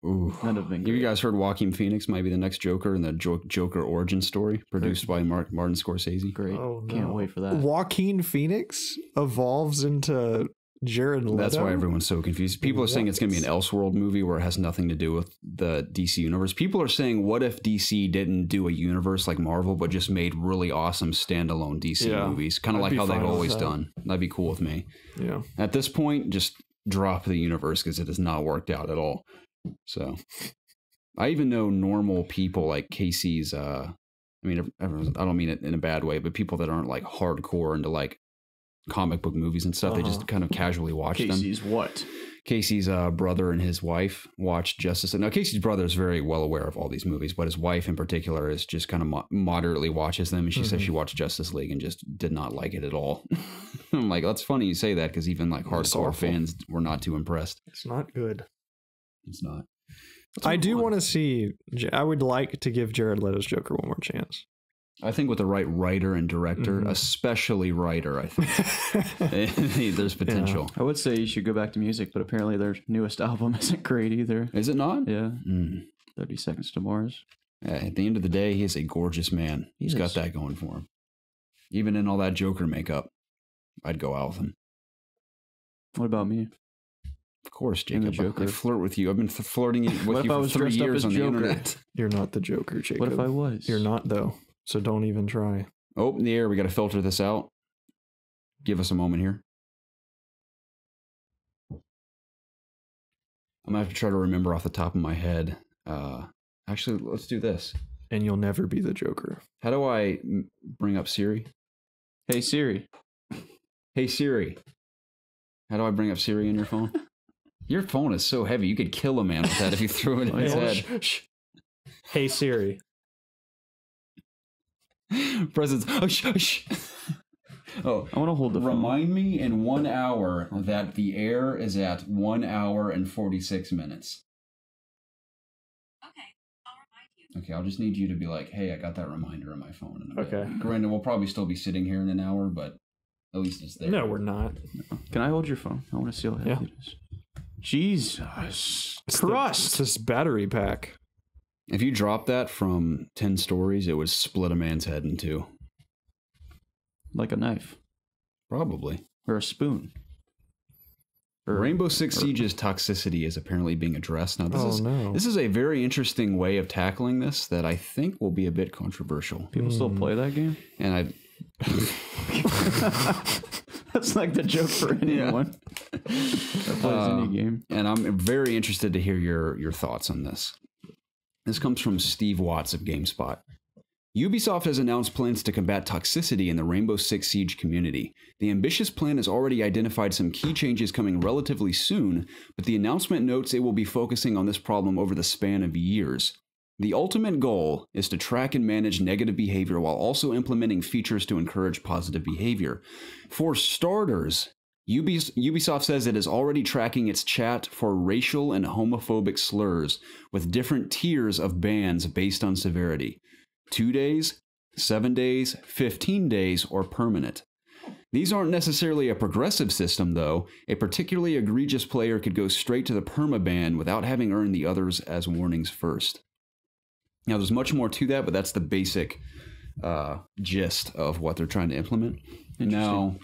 Ooh. None have been Have you great. guys heard Joaquin Phoenix might be the next Joker in the Joker origin story produced by Martin Scorsese? Great. Oh, no. Can't wait for that. Joaquin Phoenix evolves into Jared Leto. That's why everyone's so confused. People are saying it's going to be an Elseworld movie where it has nothing to do with the DC universe. People are saying, what if DC didn't do a universe like Marvel, but just made really awesome standalone DC movies? Kind of like how they've always done. That'd be cool with me. Yeah. At this point, just drop the universe because it has not worked out at all. So I even know normal people like Casey's, I mean, I don't mean it in a bad way, but people that aren't like hardcore into like comic book movies and stuff, they just kind of casually watch them. Casey's what? Casey's brother and his wife watched Justice. Now, Casey's brother is very well aware of all these movies, but his wife in particular is just kind of moderately watches them. And she says she watched Justice League and just did not like it at all. I'm like, that's funny you say that because even like hardcore fans were not too impressed. It's not good. It's not. I do want to see. I would like to give Jared Leto's Joker one more chance. I think with the right writer and director, especially writer, I think there's potential. I would say you should go back to music, but apparently their newest album isn't great either. Is it not? Yeah. 30 Seconds to Mars. At the end of the day, he is a gorgeous man. He's got that going for him. Even in all that Joker makeup, I'd go out with him. What about me? Of course, Jacob. I flirt with you. I've been flirting with you for 3 years on the internet. You're not the Joker, Jacob. What if I was? You're not, though. So don't even try. Oh, in the air. We got to filter this out. Give us a moment here. I'm going to have to try to remember off the top of my head. Actually, let's do this. And you'll never be the Joker. How do I bring up Siri? Hey, Siri. Hey, Siri. How do I bring up Siri on your phone? Your phone is so heavy. You could kill a man with that if you threw it in his head. Hey, Siri. Presents. Oh, I want to hold the phone. Remind me in 1 hour that the air is at 1 hour and 46 minutes. Okay, I'll remind you. Okay, I'll just need you to be like, hey, I got that reminder on my phone. In a bit. Okay. Granted, we'll probably still be sitting here in an hour, but at least it's there. No, we're not. Can I hold your phone? I want to see how heavy it is. Jesus Christ. It's this battery pack. If you drop that from 10 stories, it would split a man's head in two. Like a knife. Probably. Or a spoon. Rainbow Six Siege's toxicity is apparently being addressed. Now, this is a very interesting way of tackling this that I think will be a bit controversial. People still play that game? And That's like the joke for anyone that plays any game. And I'm very interested to hear your thoughts on this. This comes from Steve Watts of GameSpot. Ubisoft has announced plans to combat toxicity in the Rainbow Six Siege community. The ambitious plan has already identified some key changes coming relatively soon, but the announcement notes it will be focusing on this problem over the span of years. The ultimate goal is to track and manage negative behavior while also implementing features to encourage positive behavior. For starters, Ubisoft says it is already tracking its chat for racial and homophobic slurs with different tiers of bans based on severity. 2 days, 7 days, 15 days, or permanent. These aren't necessarily a progressive system, though. A particularly egregious player could go straight to the permaban without having earned the others as warnings first. Now, there's much more to that, but that's the basic gist of what they're trying to implement. Now,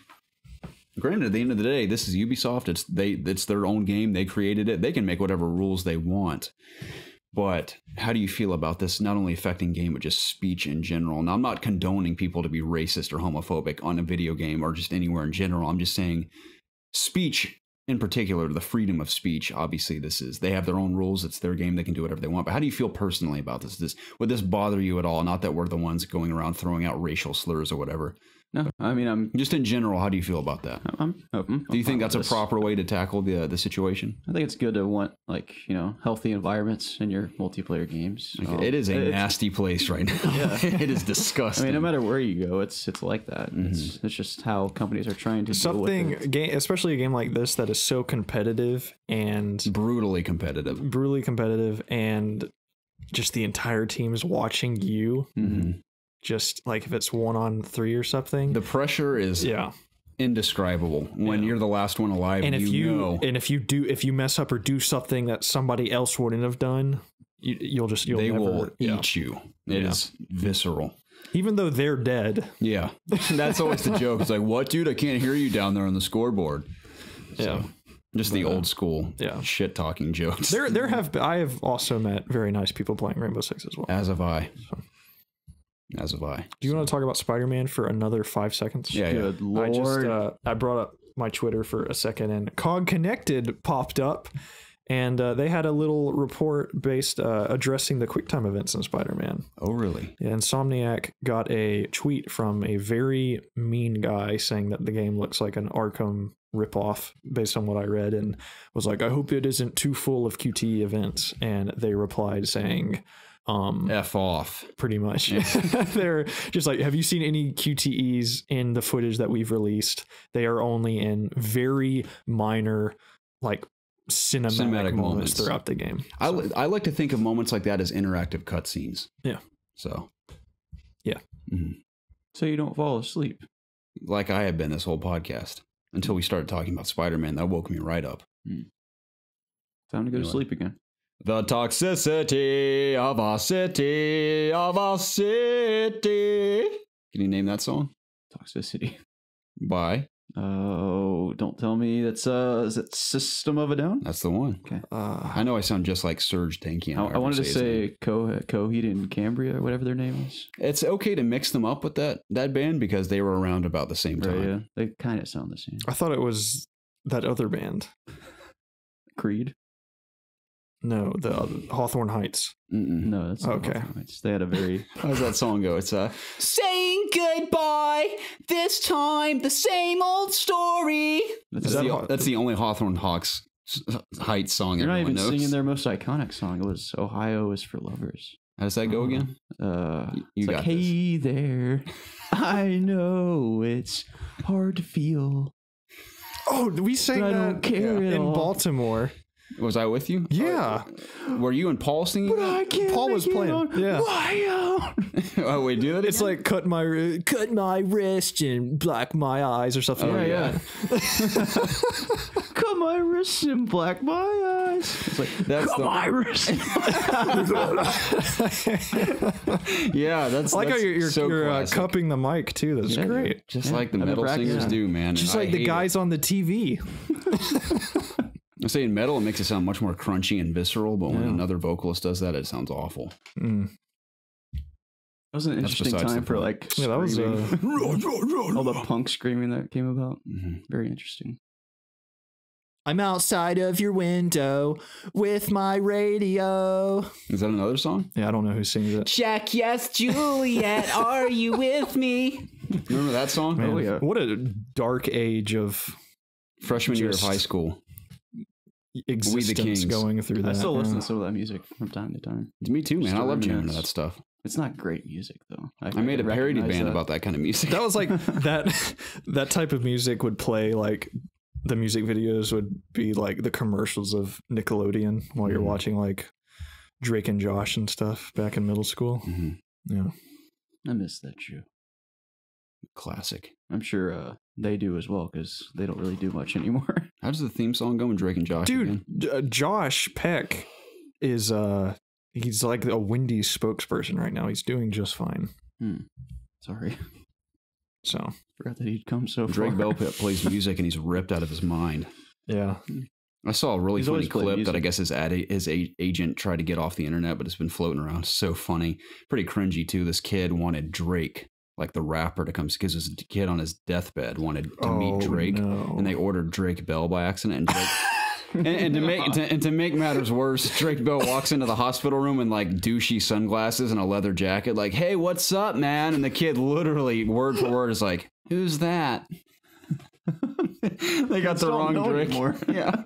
granted, at the end of the day, this is Ubisoft. It's their own game. They created it. They can make whatever rules they want. But how do you feel about this not only affecting game, but just speech in general? Now, I'm not condoning people to be racist or homophobic on a video game or just anywhere in general. I'm just saying speech in particular, the freedom of speech. Obviously, they have their own rules. It's their game. They can do whatever they want. But how do you feel personally about this? Would this bother you at all? Not that we're the ones going around throwing out racial slurs or whatever. No, I mean, I'm just in general. How do you feel about that? I'm do you think that's a proper way to tackle the situation? I think it's good to want healthy environments in your multiplayer games. Okay. It is a nasty place right now. Yeah. It is disgusting. I mean, no matter where you go, it's like that. Mm-hmm. It's just how companies are trying to deal with it. Especially a game like this that is so competitive and brutally competitive, and just the entire team is watching you. Mm-hmm. Just like if it's 1-on-3 or something. The pressure is indescribable when you're the last one alive. And if you mess up or do something that somebody else wouldn't have done, you'll they never, will eat you. It is visceral. Even though they're dead. Yeah. That's always the joke. It's like, what, dude? I can't hear you down there on the scoreboard. So, just the old school shit talking jokes. I have also met very nice people playing Rainbow Six as well. As have I. As have I. Do you want to talk about Spider-Man for another 5 seconds? Yeah. Good Lord. I brought up my Twitter for a second, and COG Connected popped up, and they had a little report based addressing the QuickTime events in Spider-Man. Oh, really? Yeah, Insomniac got a tweet from a very mean guy saying that the game looks like an Arkham ripoff based on what I read, and was like, I hope it isn't too full of QTE events. And they replied saying, F off. Pretty much. They're just like, have you seen any QTEs in the footage that we've released? They are only in very minor, like, cinematic moments throughout the game. I like to think of moments like that as interactive cutscenes. Yeah. So. Yeah. Mm-hmm. So you don't fall asleep. Like I have been this whole podcast until we started talking about Spider-Man. That woke me right up. Time to go to sleep again. The toxicity of our city, of our city. Can you name that song? Toxicity. By? Oh, don't tell me that's is it System of a Down? That's the one. Okay. I know I sound just like Serge Tankian. I wanted to say Coheed and Cambria, or whatever their name is. It's okay to mix them up with that band because they were around about the same time. Right, yeah. They kind of sound the same. I thought it was that other band. Creed? No, the Hawthorne Heights. No, that's not okay. Hawthorne Heights. They had a very... How does that song go? It's saying goodbye, this time the same old story. That's the only Hawthorne Heights song You're not even knows. singing their most iconic song. It was Ohio is for Lovers. How does that go again? You got hey there, I know it's hard to feel. Oh, we sang that in Baltimore. Was I with you? Yeah. Were you and Paul singing? But I can't. Paul was playing. Yeah. Oh wait, do that. It's like cut my wrist and black my eyes or something. Yeah. Cut my wrist and black my eyes. It's like my wrist. Yeah, that's. I like how you're so cupping the mic too. That's great. Just like the metal singers do, man. Just like the guys on the TV. I say in metal, it makes it sound much more crunchy and visceral, but when another vocalist does that, it sounds awful. That was an interesting time for like that was all the punk screaming that came about. Very interesting. I'm outside of your window with my radio. Is that another song? Yeah, I don't know who sings it. Jack, yes, Juliet, are you with me? Remember that song? Man, what a dark age of freshman year of high school. Existence We the Kings. Going through that. I still listen to some of that music from time to time. Me too, man. I love jamming to that stuff. It's not great music though. I made a parody band about that kind of music. That was like that type of music would play like the music videos would be like the commercials of Nickelodeon while you're watching like Drake and Josh and stuff back in middle school. Yeah. I miss that show. Classic. I'm sure they do as well because they don't really do much anymore. How does the theme song go in Drake and Josh? Dude, Josh Peck is he's like a Wendy's spokesperson right now. He's doing just fine. Sorry. So forgot that he'd come so Drake far. Bell plays music and he's ripped out of his mind. Yeah. I saw a really funny clip music. that I guess his agent tried to get off the internet, but it's been floating around. So funny. Pretty cringy too. This kid wanted Drake, like the rapper, to come because his kid on his deathbed wanted to meet Drake, and they ordered Drake Bell by accident. And Drake, and to make matters worse, Drake Bell walks into the hospital room in like douchey sunglasses and a leather jacket, like, "Hey, what's up, man?" And the kid literally word for word is like, "Who's that?" They got the wrong Drake. Yeah.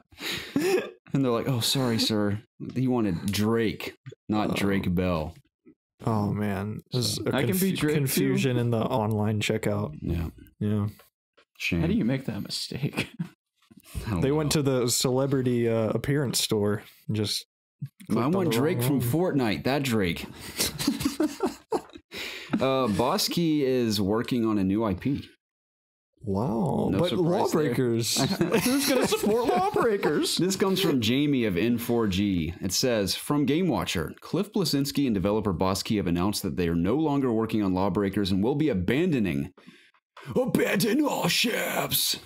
And they're like, "Oh, sorry, sir. He wanted Drake, not Drake Bell." Oh man, there's a confusion in the online checkout. Yeah. Shame. How do you make that mistake? They went to the celebrity appearance store and just. I want Drake from Fortnite. That Drake. Boss Key is working on a new IP. Wow. No but surprise lawbreakers. Who's going to support lawbreakers? This comes from Jamie of N4G. It says, from Game Watcher, Cliff Bleszinski and developer Boss Key have announced that they are no longer working on Lawbreakers and will be abandoning all ships.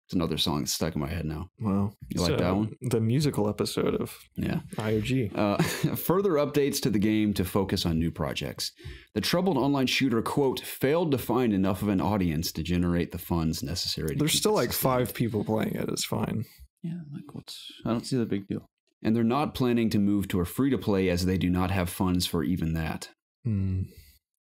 It's another song that's stuck in my head now. Wow. You like that one? The musical episode of Yeah. IOG. Further updates to the game to focus on new projects. The troubled online shooter, quote, failed to find enough of an audience to generate the funds necessary to There's keep still it like sustained. 5 people playing it. It's fine. Yeah, like I don't see the big deal. And they're not planning to move to a free-to-play as they do not have funds for even that.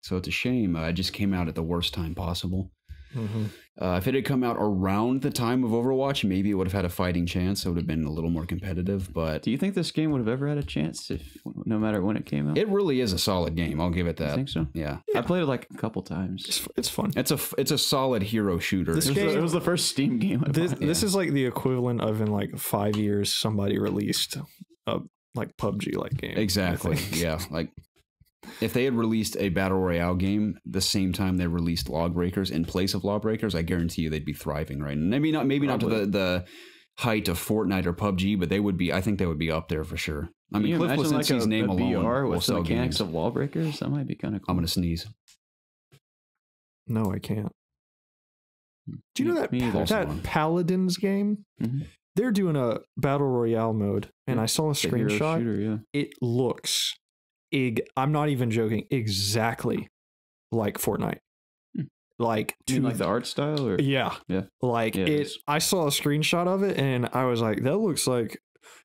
So it's a shame. It just came out at the worst time possible. Mm-hmm. If it had come out around the time of Overwatch, maybe it would have had a fighting chance. It would have been a little more competitive, but Do you think this game would have ever had a chance if no matter when it came out? it really is a solid game. I'll give it I that. think so. Yeah. I played it like a couple times. It's fun. It's a solid hero shooter. This It game- was the first Steam game I This, bought. this is like the equivalent of in like 5 years somebody released a like PUBG like game. I Exactly. think. Yeah. Like if they had released a battle royale game the same time they released Lawbreakers in place of Lawbreakers, I guarantee you they'd be thriving, right? And maybe not to Probably. the height of Fortnite or PUBG, but they would be. I think they would be up there for sure. I Can mean, you Cliff imagine like Bleszinski's name a alone VR will with the sell mechanics games. of Lawbreakers? That might be kind of cool. I'm gonna sneeze. No, I can't. Do you know that Me either. that Paladins game? Mhm. They're doing a battle royale mode, and I saw a The hero screenshot. shooter, yeah. It looks, I'm not even joking, exactly like Fortnite. Hmm. Like Do you mean like the art style, or yeah, Yeah. like Yeah, it it. is. I saw a screenshot of it, and I was like, "That looks like,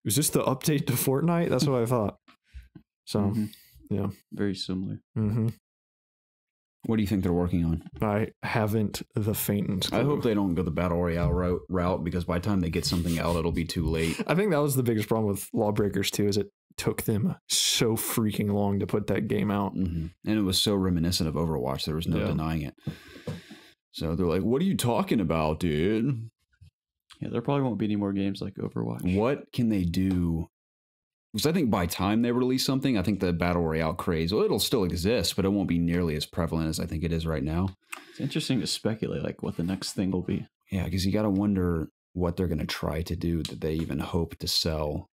is this the update to Fortnite?" That's what I thought. So, Mhm. yeah. very similar. hmm What do you think they're working on? I haven't the faintest. I clue. hope they don't go the battle royale route because by the time they get something out, it'll be too late. I think that was the biggest problem with Lawbreakers too. Is it took them so freaking long to put that game out. And it was so reminiscent of Overwatch. There was no Yeah. denying it. So they're like, "What are you talking about, dude? Yeah, there probably won't be any more games like Overwatch. What can they do?" Because I think by time they release something, I think the battle royale craze, well, it'll still exist, but it won't be nearly as prevalent as I think it is right now. It's interesting to speculate like what the next thing will be. Yeah, because you got to wonder what they're going to try to do that they even hope to sell.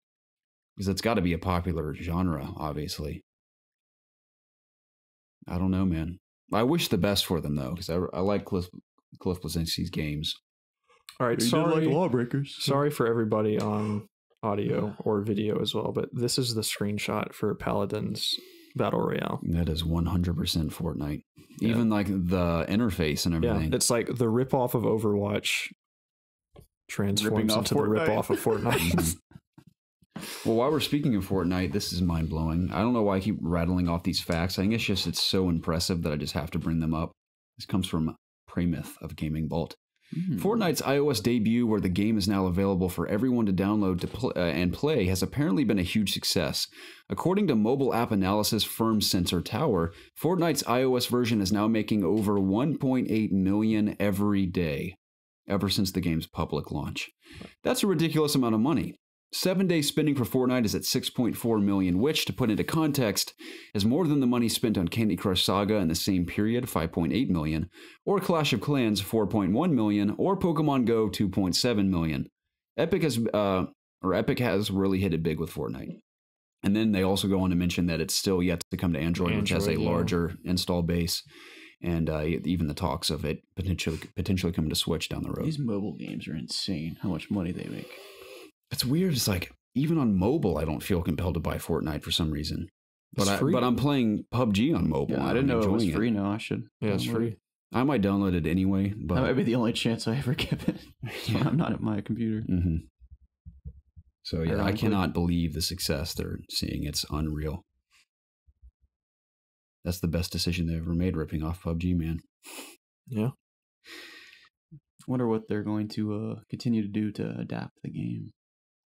Because it's got to be a popular genre, obviously. I don't know, man. I wish the best for them, though, because I like Cliff Bleszinski's games. All right, You did sorry, like Lawbreakers. sorry for everybody on audio or video as well, but this is the screenshot for Paladins Battle Royale. That is 100% Fortnite. Yeah. Even like the interface and Yeah, everything. it's like the ripoff of Overwatch transforms off into the Fortnite. ripoff of Fortnite. Well, while we're speaking of Fortnite, this is mind blowing. I don't know why I keep rattling off these facts. I think it's so impressive that I just have to bring them up. This comes from Pramyth of Gaming Vault. Fortnite's iOS debut, where the game is now available for everyone to download and play, has apparently been a huge success. According to mobile app analysis firm Sensor Tower, Fortnite's iOS version is now making over 1.8 million every day, ever since the game's public launch. That's a ridiculous amount of money. 7-day spending for Fortnite is at 6.4 million, which, to put into context, is more than the money spent on Candy Crush Saga in the same period, 5.8 million, or Clash of Clans, 4.1 million, or Pokemon Go, 2.7 million. Epic has really hit it big with Fortnite. And then they also go on to mention that it's still yet to come to Android, which has a Android, yeah. larger install base, and even the talks of it potentially coming to Switch down the road. These mobile games are insane. How much money they make. It's weird. It's like even on mobile, I don't feel compelled to buy Fortnite for some reason. It's free. But I'm playing PUBG on mobile. Yeah, I and didn't I'm know it was enjoying free. No, I should. Yeah, it's download free. it. I might download it anyway, That but might be the only chance I ever give it. When I'm not at my computer. Mhm. So yeah, I Ironically. cannot believe the success they're seeing. It's unreal. That's the best decision they ever made, ripping off PUBG, man. Yeah. Wonder what they're going to continue to do to adapt the game.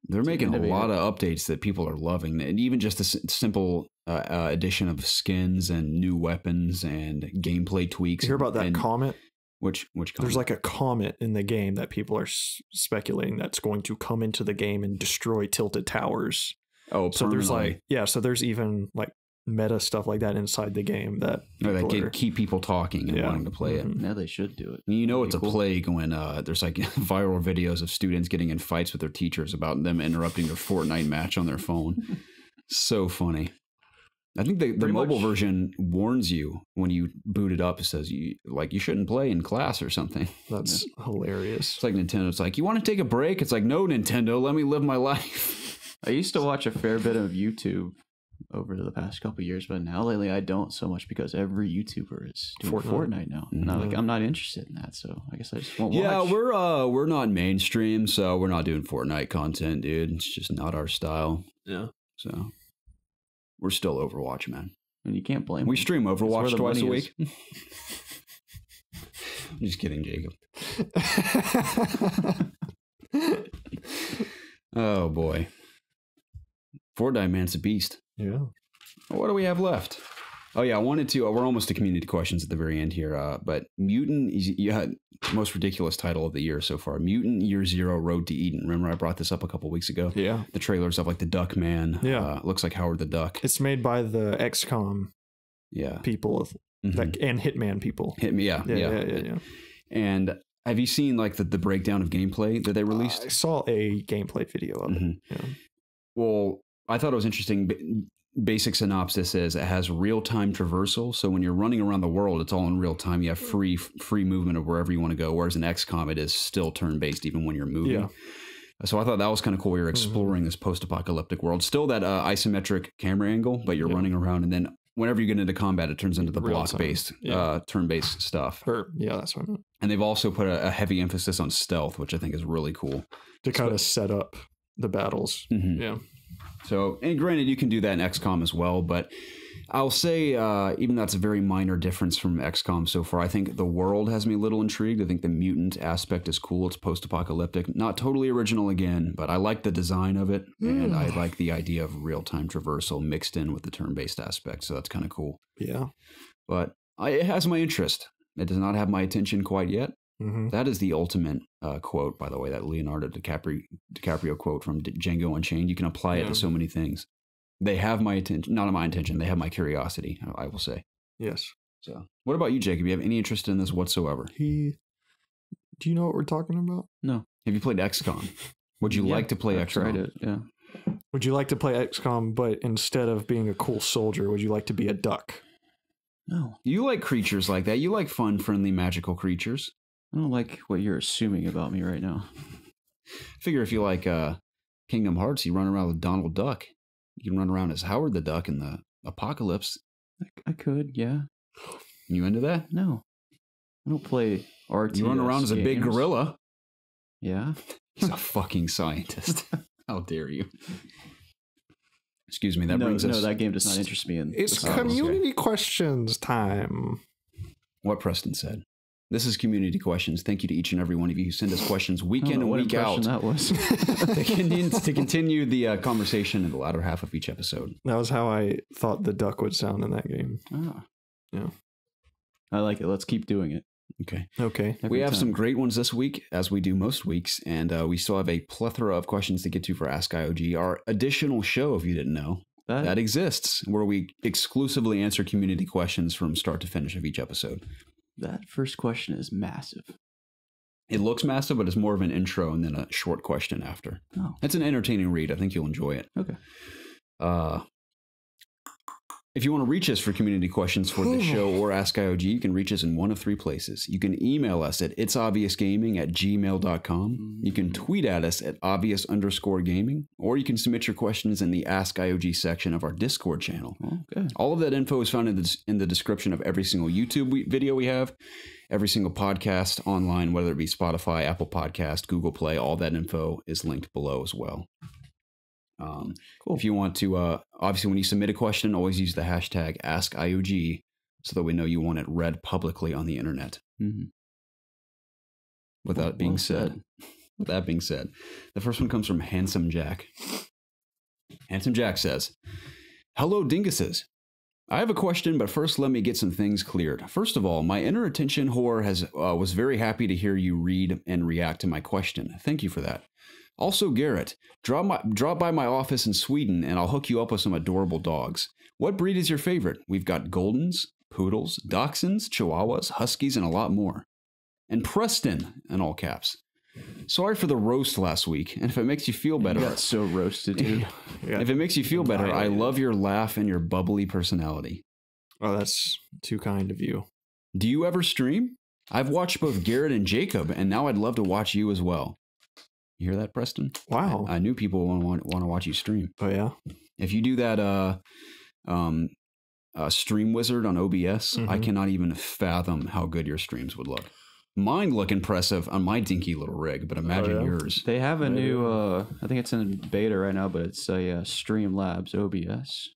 They're To making a innovate lot it. of updates that people are loving, and even just a simple addition of skins and new weapons and gameplay tweaks. You hear about that and comet? Which There's comet? like a comet in the game that people are speculating that's going to come into the game and destroy tilted towers. oh, So there's permanently. like, yeah, so there's even like meta stuff like that inside the game that Or that people are- keep people talking and Yeah. wanting to play it. Mhm. Yeah, they should do it. You know, it's a Pretty cool. plague when there's like viral videos of students getting in fights with their teachers about them interrupting their Fortnite match on their phone. So funny. I think the Pretty mobile much. version warns you when you boot it up. It says you shouldn't play in class or something. That's hilarious. It's like Nintendo. It's like, you want to take a break? It's like, no, Nintendo, let me live my life. I used to watch a fair bit of YouTube over the past couple of years, but now lately I don't so much because every YouTuber is doing Fortnite now. And I'm not interested in that, so I guess I just won't Yeah, watch. we're not mainstream, so we're not doing Fortnite content, dude. It's just not our style. Yeah. So we're still Overwatch, man. And you can't blame We them. stream where Overwatch the twice a money is. week. I'm just kidding, Jacob. Oh boy, Fortnite, man, it's a beast. Yeah. What do we have left? Oh yeah, I wanted to. We're almost to community questions at the very end here. But Mutant, you had most ridiculous title of the year so far. Mutant Year Zero: Road to Eden. Remember, I brought this up a couple weeks ago. Yeah. The trailers of like the Duck Man. Yeah. Looks like Howard the Duck. It's made by the XCOM Yeah. people Mhm. and Hitman people. Hit me. Yeah. Yeah. And have you seen like the breakdown of gameplay that they released? I saw a gameplay video of it. Mhm. Yeah. Well, I thought it was interesting. Basic synopsis is it has real-time traversal. So when you're running around the world, it's all in real time. You have free movement of wherever you want to go. Whereas in XCOM, it is still turn-based even when you're moving. Yeah. So I thought that was kind of cool. You're exploring this post-apocalyptic world. Still that isometric camera angle, but you're running around. And then whenever you get into combat, it turns into the Real time. block-based, Yeah. turn-based stuff. Yeah, that's what I meant. And they've also put a heavy emphasis on stealth, which I think is really cool. To kind of set up the battles. Mhm. Yeah. So, and granted, you can do that in XCOM as well, but I'll say even that's a very minor difference from XCOM so far. I think the world has me a little intrigued. I think the mutant aspect is cool. It's post-apocalyptic, not totally original again, but I like the design of it, and I like the idea of real-time traversal mixed in with the turn-based aspect. So that's kind of cool. Yeah. But it has my interest. It does not have my attention quite yet. Mm-hmm. That is the ultimate quote, by the way, that Leonardo DiCaprio quote from Django Unchained. You can apply it to so many things. They have my attention, not my attention. They have my curiosity, I will say. Yes. So, what about you, Jacob? You have any interest in this whatsoever? Do you know what we're talking about? No. Have you played XCOM? Would you like to play I've XCOM? tried it, yeah. Would you like to play XCOM, but instead of being a cool soldier, would you like to be a duck? No. You like creatures like that. You like fun, friendly, magical creatures. I don't like what you're assuming about me right now. Figure if you like Kingdom Hearts, you run around with Donald Duck. You can run around as Howard the Duck in the apocalypse. I could, yeah. You into that? No. I don't play RTS You run around as a big games. gorilla. Yeah. He's a fucking scientist. How dare you? Excuse me. That brings us. No, that game does not interest me in. It's the science. community questions time. What Preston said. This is community questions. Thank you to each and every one of you who send us questions week I don't in know and what week out impression that was. to continue the conversation in the latter half of each episode. That was how I thought the duck would sound in that game. Ah. Yeah. I like it. Let's keep doing it. Okay. Okay. Every We have time. some great ones this week, as we do most weeks, and we still have a plethora of questions to get to for Ask IOG, our additional show, if you didn't know. That exists, where we exclusively answer community questions from start to finish of each episode. That first question is massive. It looks massive, but it's more of an intro and then a short question after. Oh. It's an entertaining read. I think you'll enjoy it. Okay. If you want to reach us for community questions for the show or Ask IOG, you can reach us in one of three places. You can email us at itsobviousgaming@gmail.com. You can tweet at us at obvious_gaming, or you can submit your questions in the Ask IOG section of our Discord channel. Okay. All of that info is found in the description of every single YouTube video we have, every single podcast online, whether it be Spotify, Apple Podcast, Google Play. All that info is linked below as well. Cool. If you want to, obviously, when you submit a question, always use the hashtag AskIOG so that we know you want it read publicly on the internet. Mm-hmm. With that being said, the first one comes from Handsome Jack. Handsome Jack says, "Hello, dinguses. I have a question, but first let me get some things cleared. First of all, my inner attention whore was very happy to hear you read and react to my question. Thank you for that. Also, Garrett, drop by my office in Sweden and I'll hook you up with some adorable dogs. What breed is your favorite? We've got Goldens, Poodles, Dachshunds, Chihuahuas, Huskies, and a lot more. And Preston, in all caps. Sorry for the roast last week, and if it makes you feel better... You got so roasted, dude. Yeah. If it makes you feel better, I love your laugh and your bubbly personality. Oh, that's too kind of you. Do you ever stream? I've watched both Garrett and Jacob, and now I'd love to watch you as well. You hear that, Preston? Wow. I knew people want to watch you stream. Oh, yeah? If you do that Stream Wizard on OBS, I cannot even fathom how good your streams would look. Mine look impressive on my dinky little rig, but imagine yours. They have a new, I think it's in beta right now, but it's a Streamlabs OBS.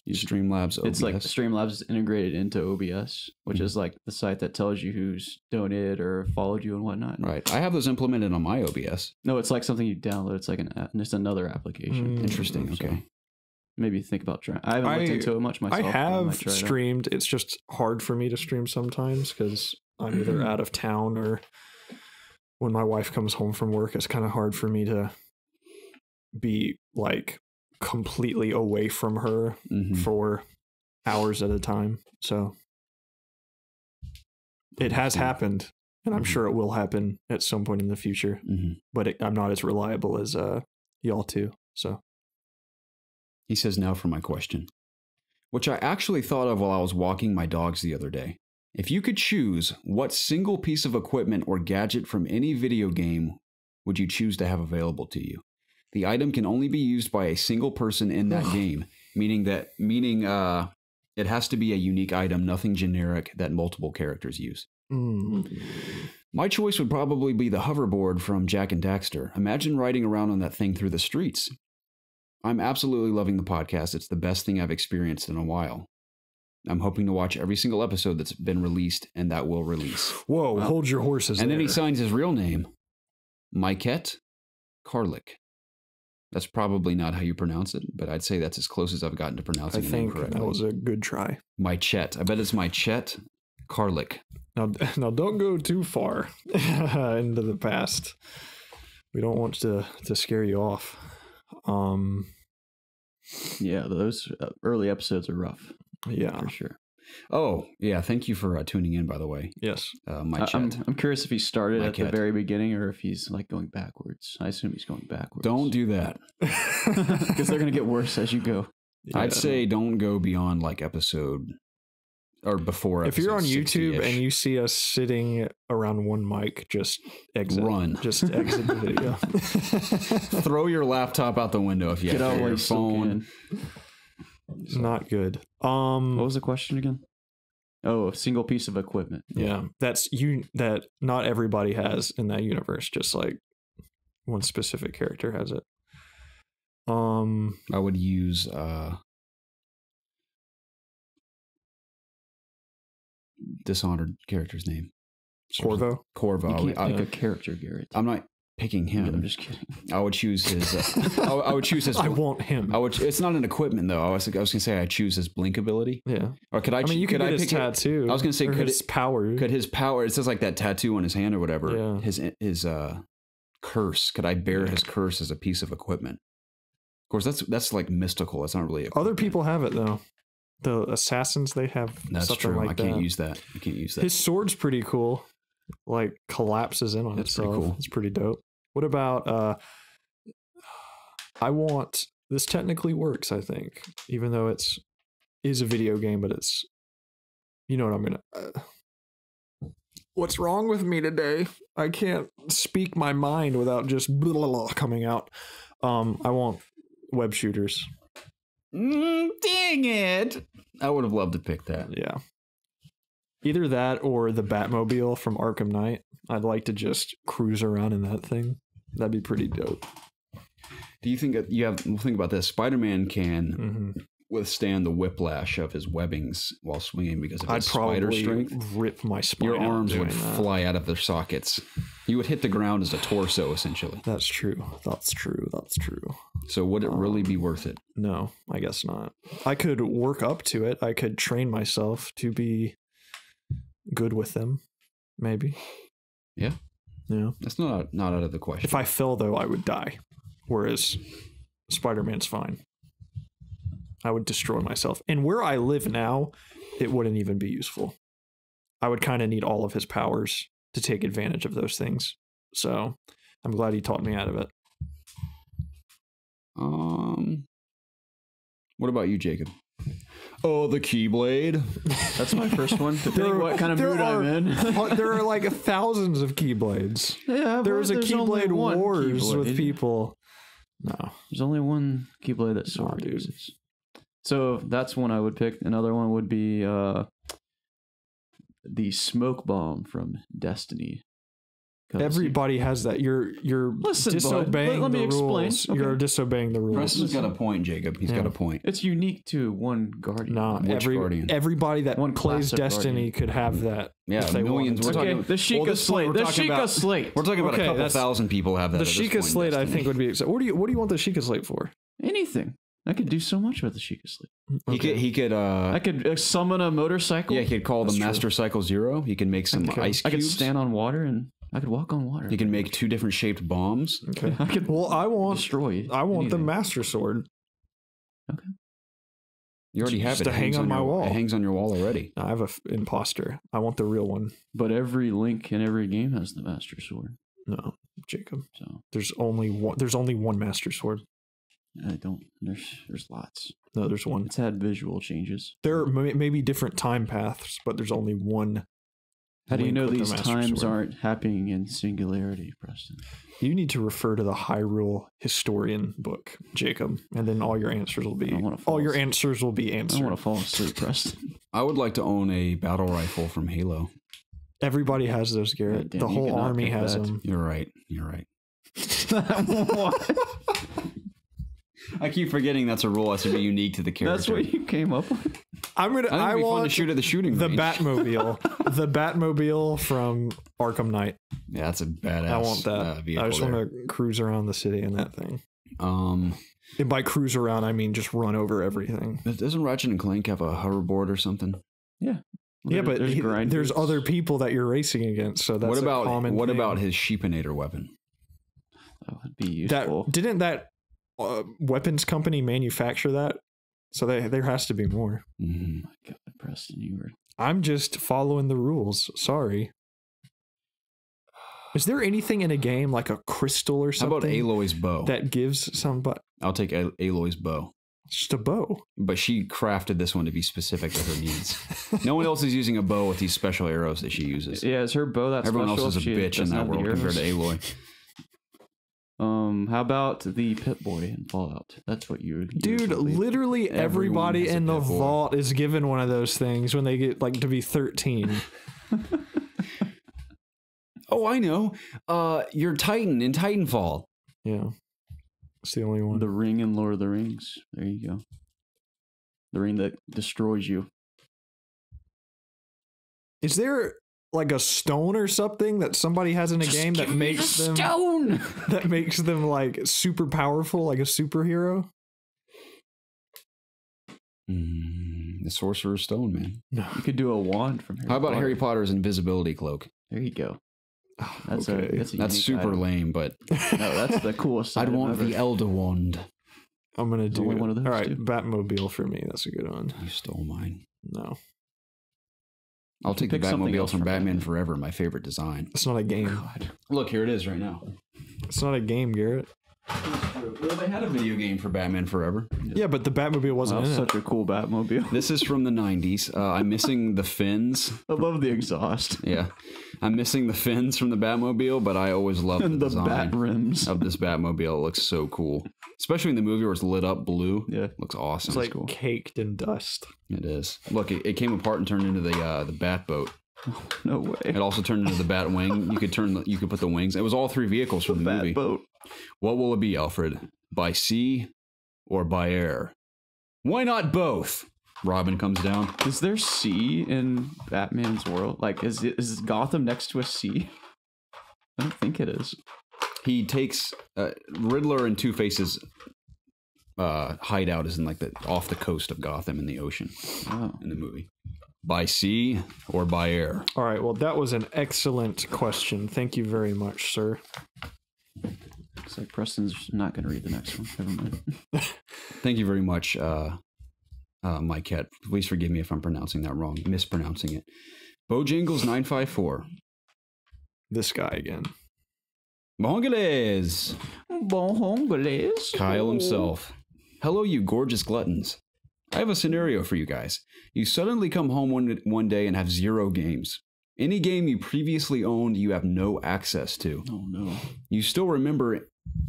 Streamlabs OBS. It's like Streamlabs is integrated into OBS, which is like the site that tells you who's donated or followed you and whatnot. Right. I have those implemented on my OBS. No, it's like something you download. It's like just another application. Interesting. So Okay. maybe think about trying. I haven't looked into it much myself. I but have might try it out. streamed. It's just hard for me to stream sometimes because I'm either out of town or when my wife comes home from work, it's kind of hard for me to be like completely away from her for hours at a time. So it has happened, and I'm sure it will happen at some point in the future, but I'm not as reliable as y'all two. So He says, now for my question, which I actually thought of while I was walking my dogs the other day. If you could choose, what single piece of equipment or gadget from any video game would you choose to have available to you? The item can only be used by a single person in that game, meaning it has to be a unique item, nothing generic that multiple characters use. My choice would probably be the hoverboard from Jak and Daxter. Imagine riding around on that thing through the streets. I'm absolutely loving the podcast. It's the best thing I've experienced in a while. I'm hoping to watch every single episode that's been released and that will release. Whoa, hold your horses. And there. then he signs his real name, Myket Karlik. That's probably not how you pronounce it, but I'd say that's as close as I've gotten to pronouncing I the name think correctly. that was a good try. Mychet. I bet it's Mychet Karlik. Now don't go too far into the past. We don't want to scare you off. Yeah, those early episodes are rough. Yeah, for sure. Oh, yeah. Thank you for tuning in, by the way. Yes. Mychet. I'm curious if he started at the Mychet. very beginning or if he's like going backwards. I assume he's going backwards. Don't do that. Because they're going to get worse as you go. I'd say don't go beyond like episode or before. If you're on episode YouTube 60-ish. and you see us sitting around one mic, just exit. Run. Just exit the video. Throw your laptop out the window if you Get have out to. while Your you still phone. can. Not good. What was the question again? Oh, a single piece of equipment. Yeah, that not everybody has in that universe. Just like one specific character has it. I would use Dishonored character's name. Corvo. Corvo. You can't pick a character, Garrett. I'm not picking him. I'm just kidding. I would choose his. I would choose his. I want him. It's not an equipment though. I was gonna say I choose his blink ability. Yeah. Or could I? I mean, you could get his tattoo. I was gonna say or could his power. Could his power? It says like that tattoo on his hand or whatever. Yeah. His curse. Could I bear his curse as a piece of equipment? Of course, that's like mystical. It's not really. Other people have it though. The assassins, they have That's something true. like I can't that. use that. I can't use that. His sword's pretty cool. Like collapses in on That's pretty itself. cool. It's pretty dope. What about this technically works, I think, even though is a video game, but it's, you know what I'm gonna what's wrong with me today? I can't speak my mind without just blah, blah, blah coming out. I want web shooters. Dang it! I would have loved to pick that. Yeah. Either that or the Batmobile from Arkham Knight. I'd like to just cruise around in that thing. That'd be pretty dope. Do you think think about this? Spider-Man can Mhm. withstand the whiplash of his webbings while swinging because of I'd his spider probably strength. rip my spine. Your out arms would doing that. fly out of their sockets. You would hit the ground as a torso, essentially. That's true. That's true. So would it really be worth it? No, I guess not. I could work up to it. I could train myself to be good with them. Maybe. Yeah. Yeah. That's not out of the question. If I fell though, I would die. whereas Spider-Man's fine. I would destroy myself. And where I live now, it wouldn't even be useful. I would kind of need all of his powers to take advantage of those things. So I'm glad he taught me out of it. What about you, Jacob? Oh, the Keyblade. That's my first one. Depending what kind of mood I'm in. There are like thousands of Keyblades. Yeah, There was a there's only Keyblade one Wars Keyblade. with people. No. There's only one Keyblade that Sword dude. uses. So that's one I would pick. Another one would be the smoke bomb from Destiny. 'Cause Everybody has that. You're Listen, bud, disobeying let me the explain. rules. Okay. You're disobeying the rules. Preston's got a point, Jacob. He's got a point. it's unique to one Guardian. No, Which Guardian? everybody that One plays classic Destiny Guardian. could have that. Yeah, if they millions. wanted We're to. talking The Sheikah well, this Slate. one The we're talking Sheikah about- Slate. We're talking about Okay, a couple that's- thousand people have that. The at this Sheikah point in Slate, I Destiny. think, would be exciting. What do you want the Sheikah Slate for? Anything. I could do so much with the Sheikah Slate. He could I could summon a motorcycle. yeah, he could call That's the true. Master Cycle Zero. He can make some Okay. ice I could cubes. stand on water and I could walk on water. He can make 2 different shaped bombs. Okay. I could Well, I want destroy. the anything. Master Sword. You already have Just it. to It hang hangs on my your, wall. It hangs on your wall already. I have a imposter. I want the real one. But every Link in every game has the Master Sword. No, Jacob. So There's only one. There's only one Master Sword. I don't. There's lots. No, there's one. It's had visual changes. There may be different time paths, but there's only one. How do you Link know with the these Master times Sword. aren't happening in singularity, Preston? You need to refer to the Hyrule Historian book, Jacob, and then all your answers will be. I wanna fall All your asleep. answers will be I answered. want to fall asleep, Preston. I would like to own a battle rifle from Halo. Everybody has those, Garrett. Damn, the you whole cannot army pick has that. them. You're right. You're right. What? I keep forgetting that's a rule. That's to be unique to the character. That's what you came up with? I'm gonna. I think I it'd be fun to want shoot at the shooting the range. Batmobile. The Batmobile from Arkham Knight. Yeah, that's a badass. I want that. Vehicle I just there. want to cruise around the city in that thing. Um, And by cruise around, I mean just run over everything. doesn't Ratchet and Clank have a hoverboard or something? Yeah, but there's other people that you're racing against, so that's what a about common what thing. about his sheepinator weapon? That would be useful. Didn't that weapons company manufacture that? So there has to be more. Mm-hmm. Oh my God, Preston, you were. I'm just following the rules. Sorry. Is there anything in a game like a crystal or How something about Aloy's bow? that gives somebody I'll take Aloy's bow. just a bow? But she crafted this one to be specific to her needs. No one else is using a bow with these special arrows that she uses. Yeah, is her bow that Everyone special? else is a She bitch in doesn't that have the world compared to arrows? Aloy. How about the Pit Boy in Fallout? That's what you would. Dude, literally everybody has a in the Pit-Boy. vault is given one of those things when they get like to be 13. Oh, I know. Your Titan in Titanfall. Yeah. It's the only one. The ring in Lord of the Rings. There you go. The ring that destroys you. Is there like a stone or something that somebody has in a game that makes them stone. that makes them like super powerful, like a superhero? The Sorcerer's Stone, man. No. You could do a wand from Harry How about Potter. Harry Potter's invisibility cloak? There you go. That's Okay. that's That's unique super item. lame, but No, that's the coolest. I'd item want ever. the Elder Wand. I'm gonna There's do only one of those, all right. too. Batmobile for me. That's a good one. You stole mine. No, I'll take the pick something Batmobile else from from Batman Batman. Forever, my favorite design. it's not a game. God. Look, here it is right now. It's not a game, Garrett. Well, they had a video game for Batman Forever. Yeah, but the Batmobile wasn't Wow, in such it. a cool Batmobile. This is from the 90s. I'm missing the fins. I love the exhaust Yeah. I'm missing the fins from the Batmobile, but I always loved and the the design bat rims. of this Batmobile. It looks so cool. Especially in the movie where it's lit up blue. Yeah. Looks awesome. It's like cool. caked in dust. It is. Look, it came apart and turned into the bat boat. No way. It also turned into the bat wing. You could put the wings. It was all 3 vehicles from the Bat movie. boat. What will it be, Alfred? By sea or by air? Why not both? Robin comes down. Is there sea in Batman's world? Like, is Gotham next to a sea? I don't think it is. He takes Riddler and Two-Face's hideout is in like off the coast of Gotham in the ocean Oh. in the movie. By sea or by air? All right. Well, that was an excellent question. Thank you very much, sir. It's like Preston's not going to read the next one. Never mind. Thank you very much, Mike Cat. Please forgive me if I'm pronouncing that wrong, mispronouncing it. Bojangles954. This guy again. Bongoles. Kyle himself. Hello, you gorgeous gluttons. I have a scenario for you guys. You suddenly come home one day and have 0 games. Any game you previously owned, you have no access to. Oh no. You still remember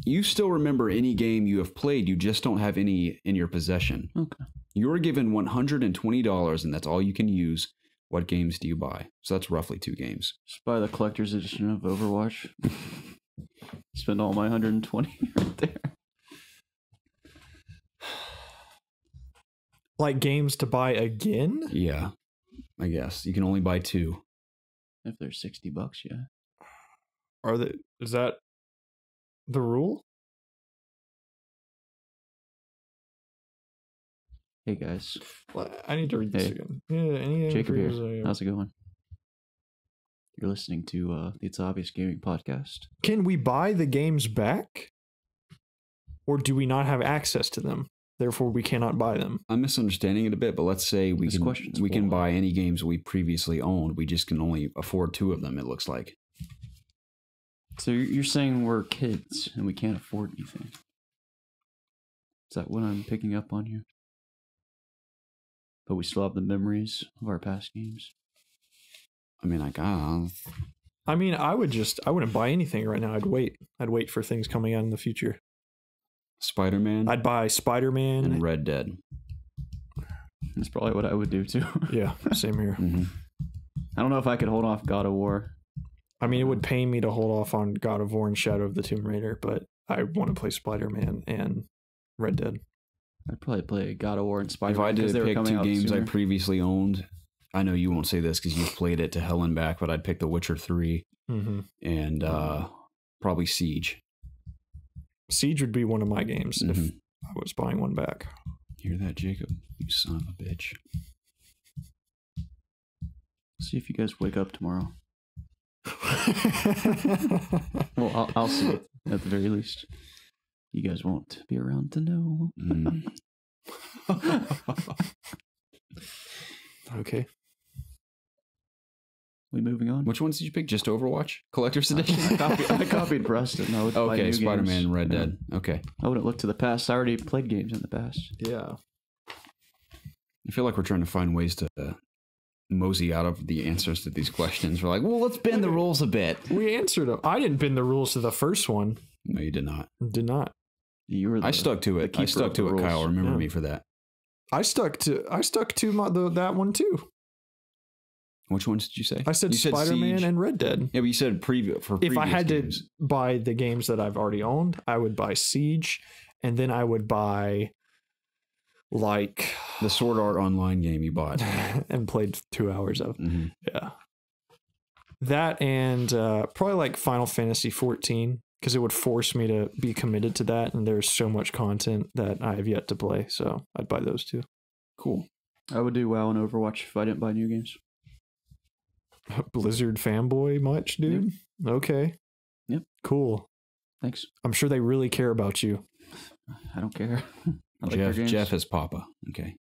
any game you have played, you just don't have any in your possession. Okay. You're given $120 and that's all you can use. What games do you buy? So that's roughly 2 games. Just buy the collector's edition of Overwatch. Spend all my 120 right there. Like games to buy again? Yeah, I guess. You can only buy 2. If they're $60, yeah. Is that the rule? Hey guys. I need to read this again. Yeah, Jacob here. How's it going? You're listening to the It's Obvious Gaming podcast. Can we buy the games back? Or do we not have access to them? Therefore, we cannot buy them. I'm misunderstanding it a bit, but let's say we can buy any games we previously owned. We just can only afford 2 of them, it looks like. So you're saying we're kids and we can't afford anything? Is that what I'm picking up on here? But we still have the memories of our past games. I mean, I wouldn't buy anything right now. I'd wait for things coming out in the future. Spider-Man. I'd buy Spider-Man and Red Dead. That's probably what I would do too. Yeah, same here. Mm-hmm. I don't know if I could hold off God of War. I mean, it would pain me to hold off on God of War and Shadow of the Tomb Raider, but I want to play Spider-Man and Red Dead. I'd probably play God of War and Spyro. If I did pick 2 games sooner. I previously owned, I know you won't say this because you've played it to hell and back, but I'd pick The Witcher 3 and probably Siege. Siege would be one of my games if I was buying one back. Hear that, Jacob? You son of a bitch. See if you guys wake up tomorrow. Well, I'll see it at the very least. You guys won't be around to know. Okay. We moving on? Which ones did you pick? Just Overwatch? Collector's Edition? I copied Preston. Okay, Spider-Man and Red Dead. Okay. I wouldn't look to the past. I already played games in the past. Yeah. I feel like we're trying to find ways to mosey out of the answers to these questions. We're like, well, let's bend the rules a bit. We answered them. I didn't bend the rules to the first one. No, you did not. Did not. I stuck to it. I stuck to it, Kyle. Remember me for that. I stuck to that one too. Which ones did you say? I said Spider-Man and Red Dead. Yeah, but you said if I had games. to buy the games that I've already owned, I would buy Siege, and then I would buy like the Sword Art Online game you bought and played 2 hours of. Mm-hmm. Yeah, that and probably like Final Fantasy 14 because it would force me to be committed to that, and there's so much content that I have yet to play, so I'd buy those 2. Cool. I would do WoW and Overwatch if I didn't buy new games. Blizzard fanboy much, dude? Yep. Okay. Yep. Cool. Thanks. I'm sure they really care about you. I don't care. I like their games. Jeff is Papa. Okay.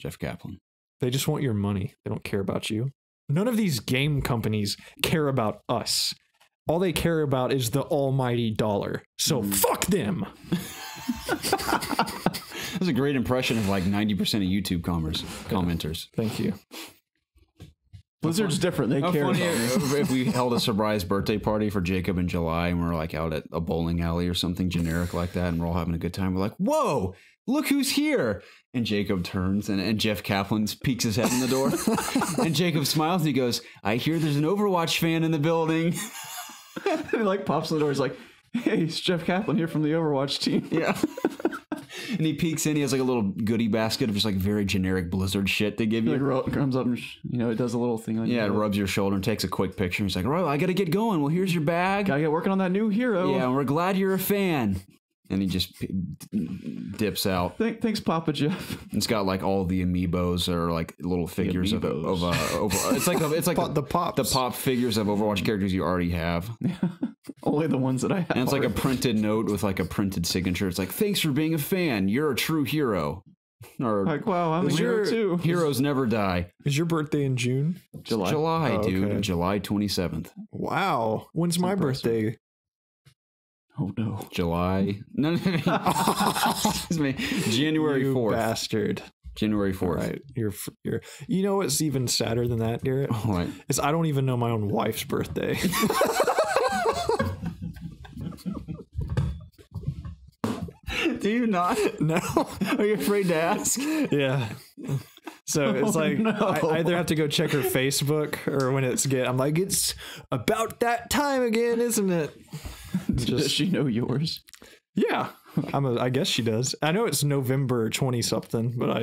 Jeff Kaplan. They just want your money. They don't care about you. None of these game companies care about us. All they care about is the almighty dollar. So fuck them. That's a great impression of like 90% of YouTube commenters. Thank you. Blizzard's different. They care about if we held a surprise birthday party for Jacob in July and we're like out at a bowling alley or something generic like that and we're all having a good time. We're like, whoa, look who's here. And Jacob turns and Jeff Kaplan peeks his head in the door. And Jacob smiles and he goes, I hear there's an Overwatch fan in the building. He like pops in the door. He's like, hey, it's Jeff Kaplan here from the Overwatch team. Yeah. And he peeks in. He has like a little goodie basket of just like very generic Blizzard shit they give you. Like comes up and it does a little thing on you. Yeah, it rubs your shoulder and takes a quick picture. He's like, all right, I got to get going. Well, here's your bag. Gotta get working on that new hero. Yeah, and we're glad you're a fan. And he just dips out. Thanks, Papa Jeff. It's got like all the amiibos or like little figures of it's like the pop figures of Overwatch characters you already have. Only the ones that I have. And it's like a are- printed note with like a printed signature. It's like, thanks for being a fan. You're a true hero. Or like, wow, I'm a Is hero your- too. heroes never die. Is your birthday in June? July. Oh, Dude. okay. July 27th. Wow. When's my impressive. birthday? Oh no. July. No. Excuse me. January You 4th. bastard. January 4th. All right. You're. You know what's even sadder than that, Garrett? What? Is I don't even know my own wife's birthday. Do you not? No. Are you afraid to ask? Yeah. So it's like no. I either have to go check her Facebook or when I'm like, it's about that time again, isn't it? Does she know yours? Yeah. I guess she does. I know it's November 20 something, but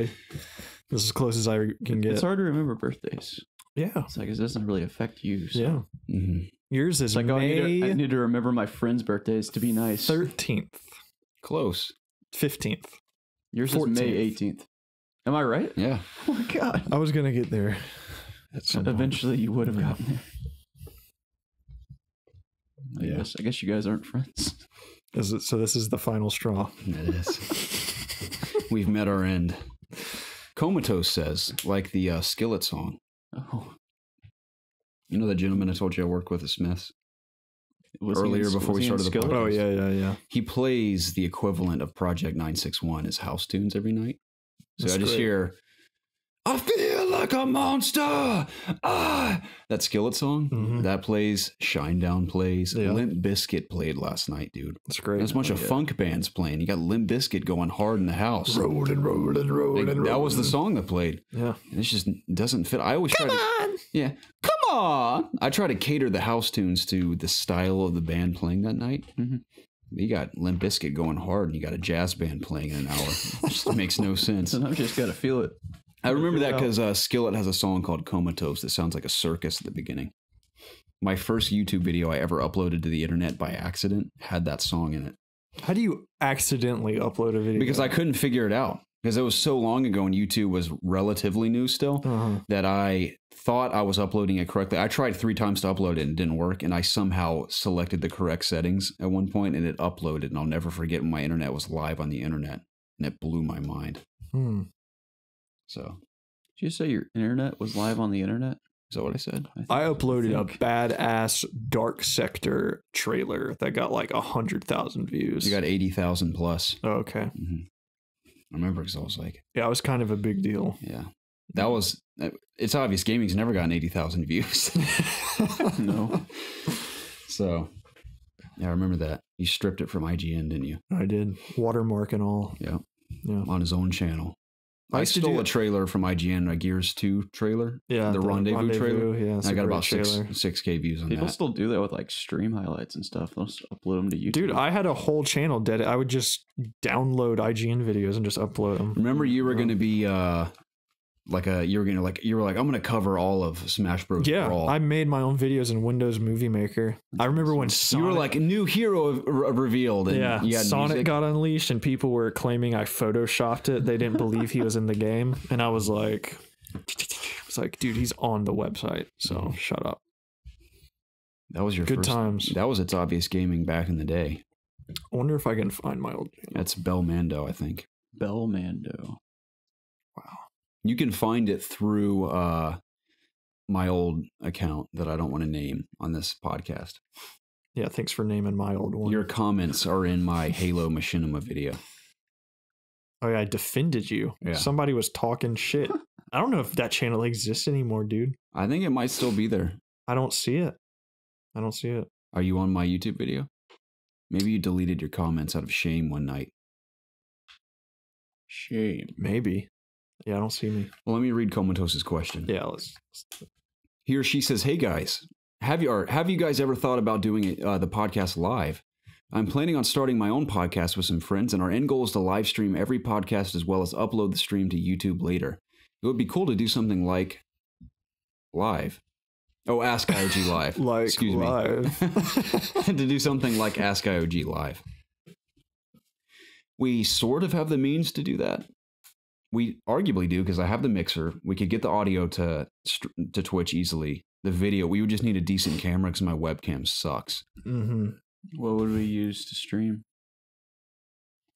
this is as close as I can get. It's hard to remember birthdays. Yeah. It's like it doesn't really affect you. So. Yeah. Mm-hmm. Yours is It's like, oh, I May need to remember my friends' birthdays to be nice. 13th, Close. 15th. Yours is May 18th. Am I right? Yeah. Oh my god. I was going to get there. At some point. Eventually you would have gotten there. Yeah. I guess you guys aren't friends. So this is the final straw. It is. We've met our end. Comatose says, like the Skillet song. Oh. You know the gentleman I told you I worked with at Smith's? Was he Earlier in- before was we he in started the Skillet? podcast. Oh, yeah. He plays the equivalent of Project 961 as house tunes every night. So That's I just great. hear, I feel like a monster. That Skillet song, Mhm. that plays. Shinedown plays. Yeah. Limp Bizkit played last night, dude. That's great. There's a bunch of funk bands playing. You got Limp Bizkit going hard in the house. Rolling. Like, that was the song that played. Yeah. And it just doesn't fit. I always try to. Yeah. Come on. I try to cater the house tunes to the style of the band playing that night. Mhm. You got Limp Bizkit going hard and you got a jazz band playing in an hour. It just makes no sense. Sometimes you just gotta feel it. I remember that feel it because Skillet has a song called Comatose that sounds like a circus at the beginning. My first YouTube video I ever uploaded to the internet by accident had that song in it. How do you accidentally upload a video? Because I couldn't figure it out. Because it was so long ago and YouTube was relatively new still that I thought I was uploading it correctly. I tried 3 times to upload it and it didn't work. And I somehow selected the correct settings at one point and it uploaded. And I'll never forget when my internet was live on the internet. And it blew my mind. So, Did you say your internet was live on the internet? is that what I said? I uploaded a think- badass Dark Sector trailer that got like 100,000 views. You got 80,000 plus. Oh, okay. I remember because I was like, Yeah, it was kind of a big deal. yeah. That was, it's obvious gaming's never gotten 80,000 views. No. So, yeah, I remember that. You stripped it from IGN, didn't you? I did. Watermark and all. Yeah. Yeah. On his own channel. I I used to stole do- a trailer from IGN, a Gears 2 trailer. Yeah. The Rendezvous trailer. Yeah. And I got about 6K views on People that. still do that with like stream highlights and stuff. They'll just upload them to YouTube. Dude, I had a whole channel dead. I would just download IGN videos and just upload them. Remember you were going to be you were like, I'm going to cover all of Smash Bros. Yeah, Brawl. I made my own videos in Windows Movie Maker. I remember when you were like, new hero revealed. And yeah, you had Sonic music. got unleashed and people were claiming I photoshopped it. They didn't believe he was in the game. And I was like, dude, he's on the website. So shut up. That was your Good first times. That was It's Obvious Gaming back in the day. I wonder if I can find my old channel. That's Belmando, I think. Belmando. You can find it through my old account that I don't want to name on this podcast. Yeah, thanks for naming my old one. Your comments are in my Halo Machinima video. Oh yeah, I defended you. Yeah. Somebody was talking shit. I don't know if that channel exists anymore, dude. I think it might still be there. I don't see it. Are you on my YouTube video? Maybe you deleted your comments out of shame one night. Shame. Maybe. Yeah, I don't see me. Well, let me read Comatose's question. Yeah, let's He or she says, "Hey guys, have you guys ever thought about doing the podcast live? I'm planning on starting my own podcast with some friends, and our end goal is to live stream every podcast as well as upload the stream to YouTube later. It would be cool to do something like live. Oh, Ask IOG Live. like Excuse me. live. To do something like Ask IOG Live. We sort of have the means to do that. We arguably do because I have the mixer. We could get the audio to Twitch easily. the video. We would just need a decent camera because my webcam sucks. Mm-hmm. What would we use to stream?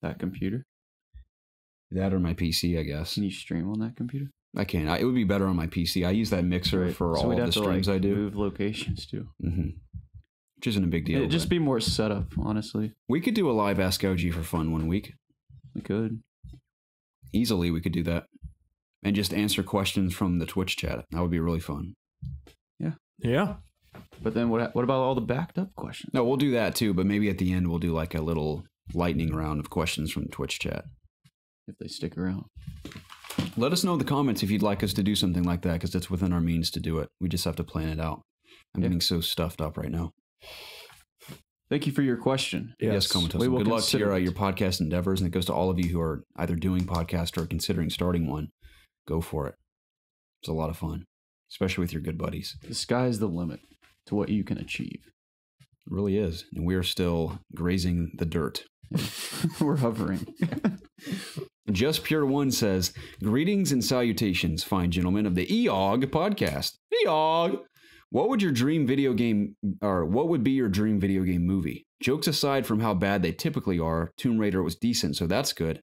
That computer? That or my PC, I guess. Can you stream on that computer? I can. It would be better on my PC. I use that mixer for so all we'd of have the to, streams I do. Move locations too. Which isn't a big deal. It'd just be more setup, honestly. We could do a live Ask OG for fun one week. We could. Easily, we could do that. And just answer questions from the Twitch chat. That would be really fun. Yeah. But then what about all the backed up questions? No, we'll do that too, but maybe at the end we'll do like a little lightning round of questions from the Twitch chat. If they stick around. Let us know in the comments if you'd like us to do something like that, because it's within our means to do it. We just have to plan it out. I'm getting so stuffed up right now. Thank you for your question. Yes, Comatose. We will Good luck to consider your podcast endeavors, and it goes to all of you who are either doing podcast or considering starting one. Go for it. It's a lot of fun, especially with your good buddies. The sky's the limit to what you can achieve. It really is. And we are still grazing the dirt. We're hovering. Just Pure One says, greetings and salutations, fine gentlemen of the EOG podcast. EOG! What would be your dream video game movie? Jokes aside from how bad they typically are, Tomb Raider was decent, so that's good.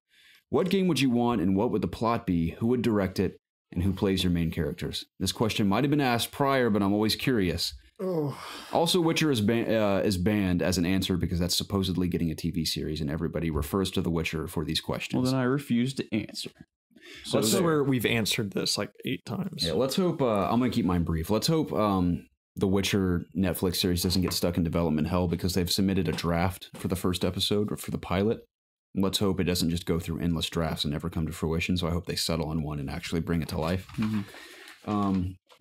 What game would you want, and what would the plot be? Who would direct it, and who plays your main characters? This question might have been asked prior, but I'm always curious. Oh. Also, Witcher is banned as an answer because that's supposedly getting a TV series, and everybody refers to The Witcher for these questions. Well, then I refuse to answer. So I swear we've answered this like 8 times. Yeah, let's hope. I'm going to keep mine brief. Let's hope the Witcher Netflix series doesn't get stuck in development hell because they've submitted a draft for the first episode or for the pilot. Let's hope it doesn't just go through endless drafts and never come to fruition. So I hope they settle on one and actually bring it to life.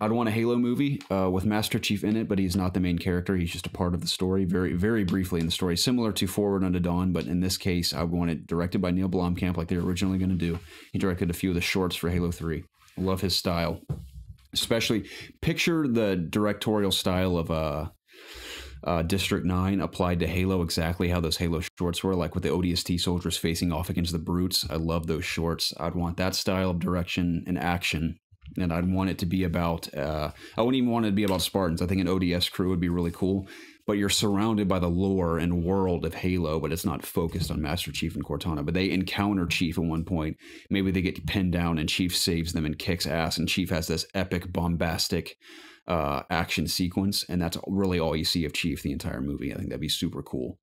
I'd want a Halo movie with Master Chief in it, but he's not the main character. He's just a part of the story, very, very briefly in the story, similar to Forward Unto Dawn. But in this case, I want it directed by Neil Blomkamp, like they were originally going to do. He directed a few of the shorts for Halo 3. I love his style, especially picture the directorial style of District 9 applied to Halo, exactly how those Halo shorts were, like with the ODST soldiers facing off against the brutes. I love those shorts. I'd want that style of direction and action. And I'd want it to be about, I wouldn't even want it to be about Spartans. I think an ODS crew would be really cool. But you're surrounded by the lore and world of Halo, but it's not focused on Master Chief and Cortana. But they encounter Chief at one point. Maybe they get pinned down and Chief saves them and kicks ass. And Chief has this epic, bombastic action sequence. And that's really all you see of Chief the entire movie. I think that'd be super cool.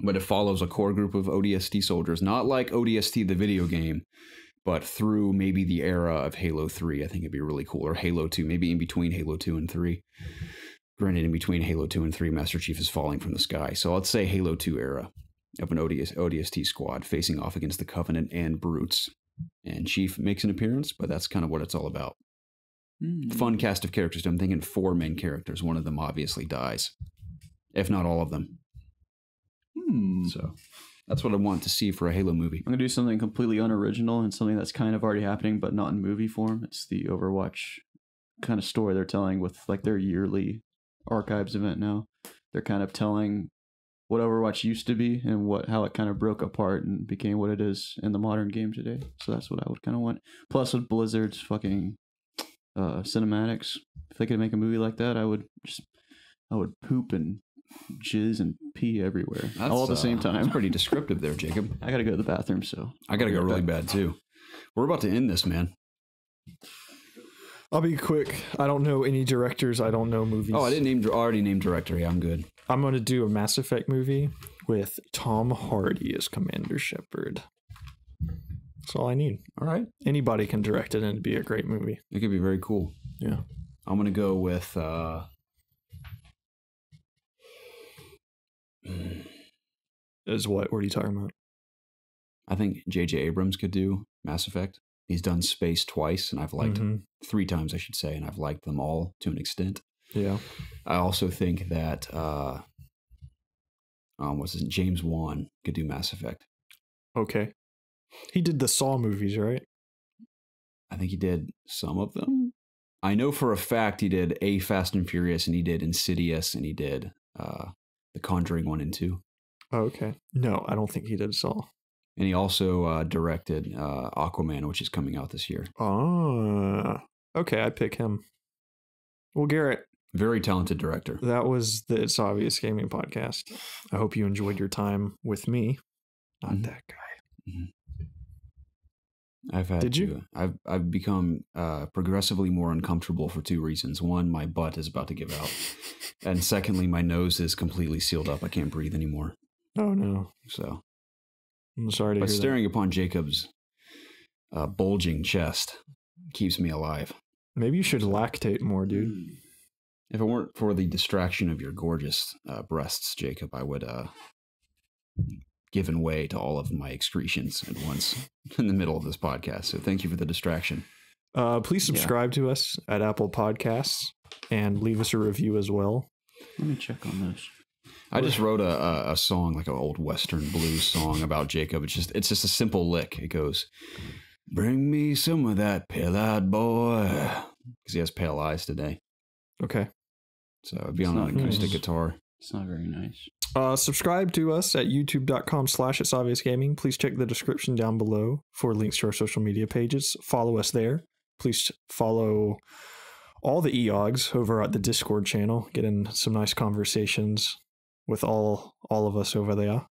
But it follows a core group of ODST soldiers, not like ODST the video game, but through maybe the era of Halo 3, I think it'd be really cool. Or Halo 2, maybe in between Halo 2 and 3. Granted, in between Halo 2 and 3, Master Chief is falling from the sky. So let's say Halo 2 era of an ODST squad facing off against the Covenant and Brutes. And Chief makes an appearance, but that's kind of what it's all about. Fun cast of characters. I'm thinking 4 main characters. One of them obviously dies, if not all of them. So that's what I want to see for a Halo movie. I'm going to do something completely unoriginal and something that's kind of already happening, but not in movie form. It's the Overwatch kind of story they're telling with like their yearly Archives event now. They're kind of telling what Overwatch used to be and how it kind of broke apart and became what it is in the modern game today. So that's what I would kind of want. Plus with Blizzard's fucking cinematics, if they could make a movie like that, I would poop and jizz and pee everywhere all at the same time. That's pretty descriptive there, Jacob. I gotta go to the bathroom, so I gotta go really bad too. We're about to end this, man. I'll be quick. I don't know any directors. I don't know movies. Oh, I didn't already named director. Yeah, I'm good. I'm going to do a Mass Effect movie with Tom Hardy as Commander Shepard. That's all I need. All right. Anybody can direct it and it'd be a great movie. It could be very cool. Yeah. I'm going to go with... Is what? What are you talking about? I think J.J. Abrams could do Mass Effect. He's done Space twice, and I've liked 3 times, I should say, and I've liked them all to an extent. Yeah. I also think that James Wan could do Mass Effect. Okay. He did the Saw movies, right? I think he did some of them. I know for a fact he did A Fast and Furious, and he did Insidious, and he did The Conjuring 1 and 2. Oh, okay. No, I don't think he did Saw. And he also directed Aquaman, which is coming out this year. Oh, okay. I pick him. Well, Garrett, Very talented director. that was the It's Obvious Gaming Podcast. I hope you enjoyed your time with me. Not Mhm. that guy. I've had Did to, you? I've become progressively more uncomfortable for two reasons. One, my butt is about to give out, and secondly, my nose is completely sealed up. I can't breathe anymore. Oh, no. So, I'm sorry to but hear staring upon Jacob's bulging chest keeps me alive. that. Maybe you should lactate more, dude. If it weren't for the distraction of your gorgeous breasts, Jacob, I would given way to all of my excretions at once in the middle of this podcast. So thank you for the distraction. Please subscribe to us at Apple Podcasts and leave us a review as well. Let me check on those. I just wrote a song, like an old Western blues song about Jacob. It's just a simple lick. It goes, "Bring me some of that pale-eyed boy," because he has pale eyes today. Okay. So it'd be on It's an not acoustic nice. guitar. It's not very nice. Subscribe to us at youtube.com/It's Obvious Gaming. Please check the description down below for links to our social media pages. Follow us there. Please follow all the EOGs over at the Discord channel. Get in some nice conversations with all of us over there.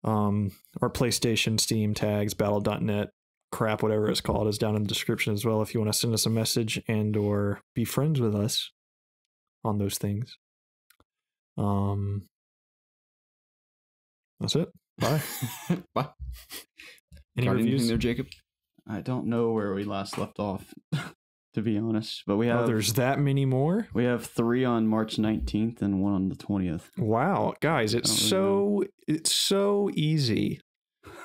Our PlayStation, Steam tags, battle.net, crap, whatever it's called, is down in the description as well if you want to send us a message and or be friends with us on those things. That's it. Bye. Bye. Any Got reviews? anything there, Jacob? I don't know where we last left off, to be honest. But we Oh, have there's that many more? we have 3 on March 19th and 1 on the 20th. Wow, guys, it's so easy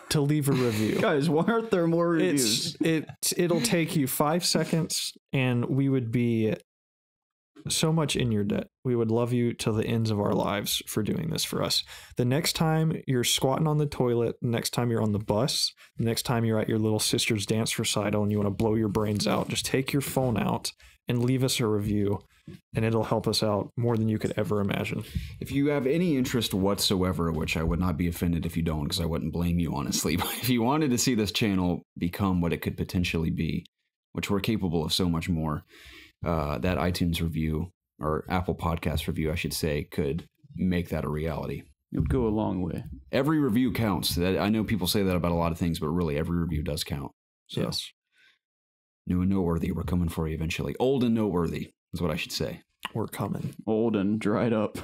to leave a review. Guys, why aren't there more reviews? It'll take you 5 seconds and we would be so much in your debt. We would love you till the ends of our lives for doing this for us. The next time you're squatting on the toilet, the next time you're on the bus, the next time you're at your little sister's dance recital and you want to blow your brains out, just take your phone out and leave us a review, and it'll help us out more than you could ever imagine. If you have any interest whatsoever, which I would not be offended if you don't, because I wouldn't blame you, honestly, but if you wanted to see this channel become what it could potentially be, which we're capable of so much more, that iTunes review, or Apple Podcast review, I should say, could make that a reality. It would go a long way. Every review counts. I know people say that about a lot of things, but really every review does count. So, Yes. new and noteworthy, we're coming for you eventually. Old and noteworthy is what I should say. We're coming. Old and dried up.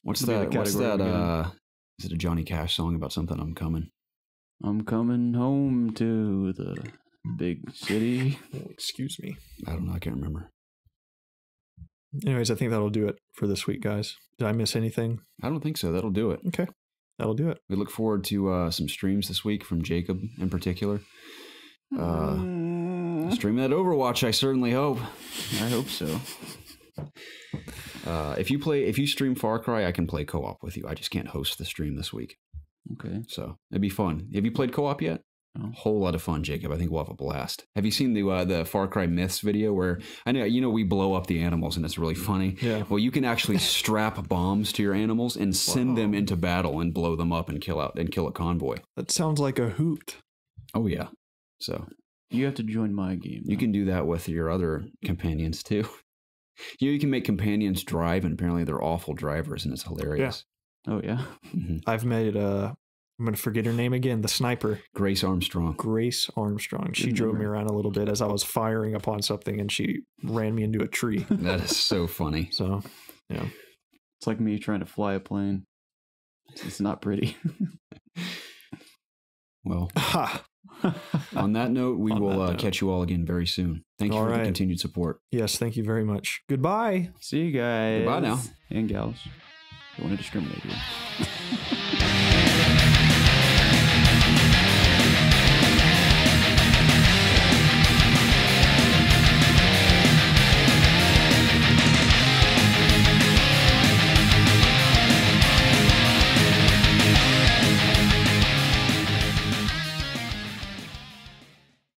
What's Could be the that? What's category that? we're getting. Is it a Johnny Cash song about something? I'm coming. I'm coming home to the big city. Oh, excuse me. I don't know. I can't remember. Anyways, I think that'll do it for this week, guys. Did I miss anything? I don't think so. That'll do it. Okay. That'll do it. We look forward to some streams this week from Jacob in particular. Stream that Overwatch, I certainly hope. I hope so. If you stream Far Cry, I can play co-op with you. I just can't host the stream this week. Okay. So it'd be fun. Have you played co-op yet? No. Whole lot of fun, Jacob. I think we'll have a blast. Have you seen the Far Cry Myths video where I know we blow up the animals and it's really funny. Yeah. Well, you can actually strap bombs to your animals and send them into battle and blow them up and kill a convoy. That sounds like a hoot. Oh yeah. So You have to join my game. you can do that with your other companions too. You can make companions drive, and apparently they're awful drivers, and it's hilarious. Oh, yeah. Mhm. I've made I'm going to forget her name again, the sniper, Grace Armstrong. Grace Armstrong. She Good drove me memory. around a little bit as I was firing upon something and she ran me into a tree. That is so funny. So, yeah. It's like me trying to fly a plane. It's not pretty. Well, Ha! on that note, we On will that note. catch you all again very soon. Thank you All for the right. continued support. Yes, thank you very much. Goodbye. See you guys. Goodbye now. And gals. Don't want to discriminate here.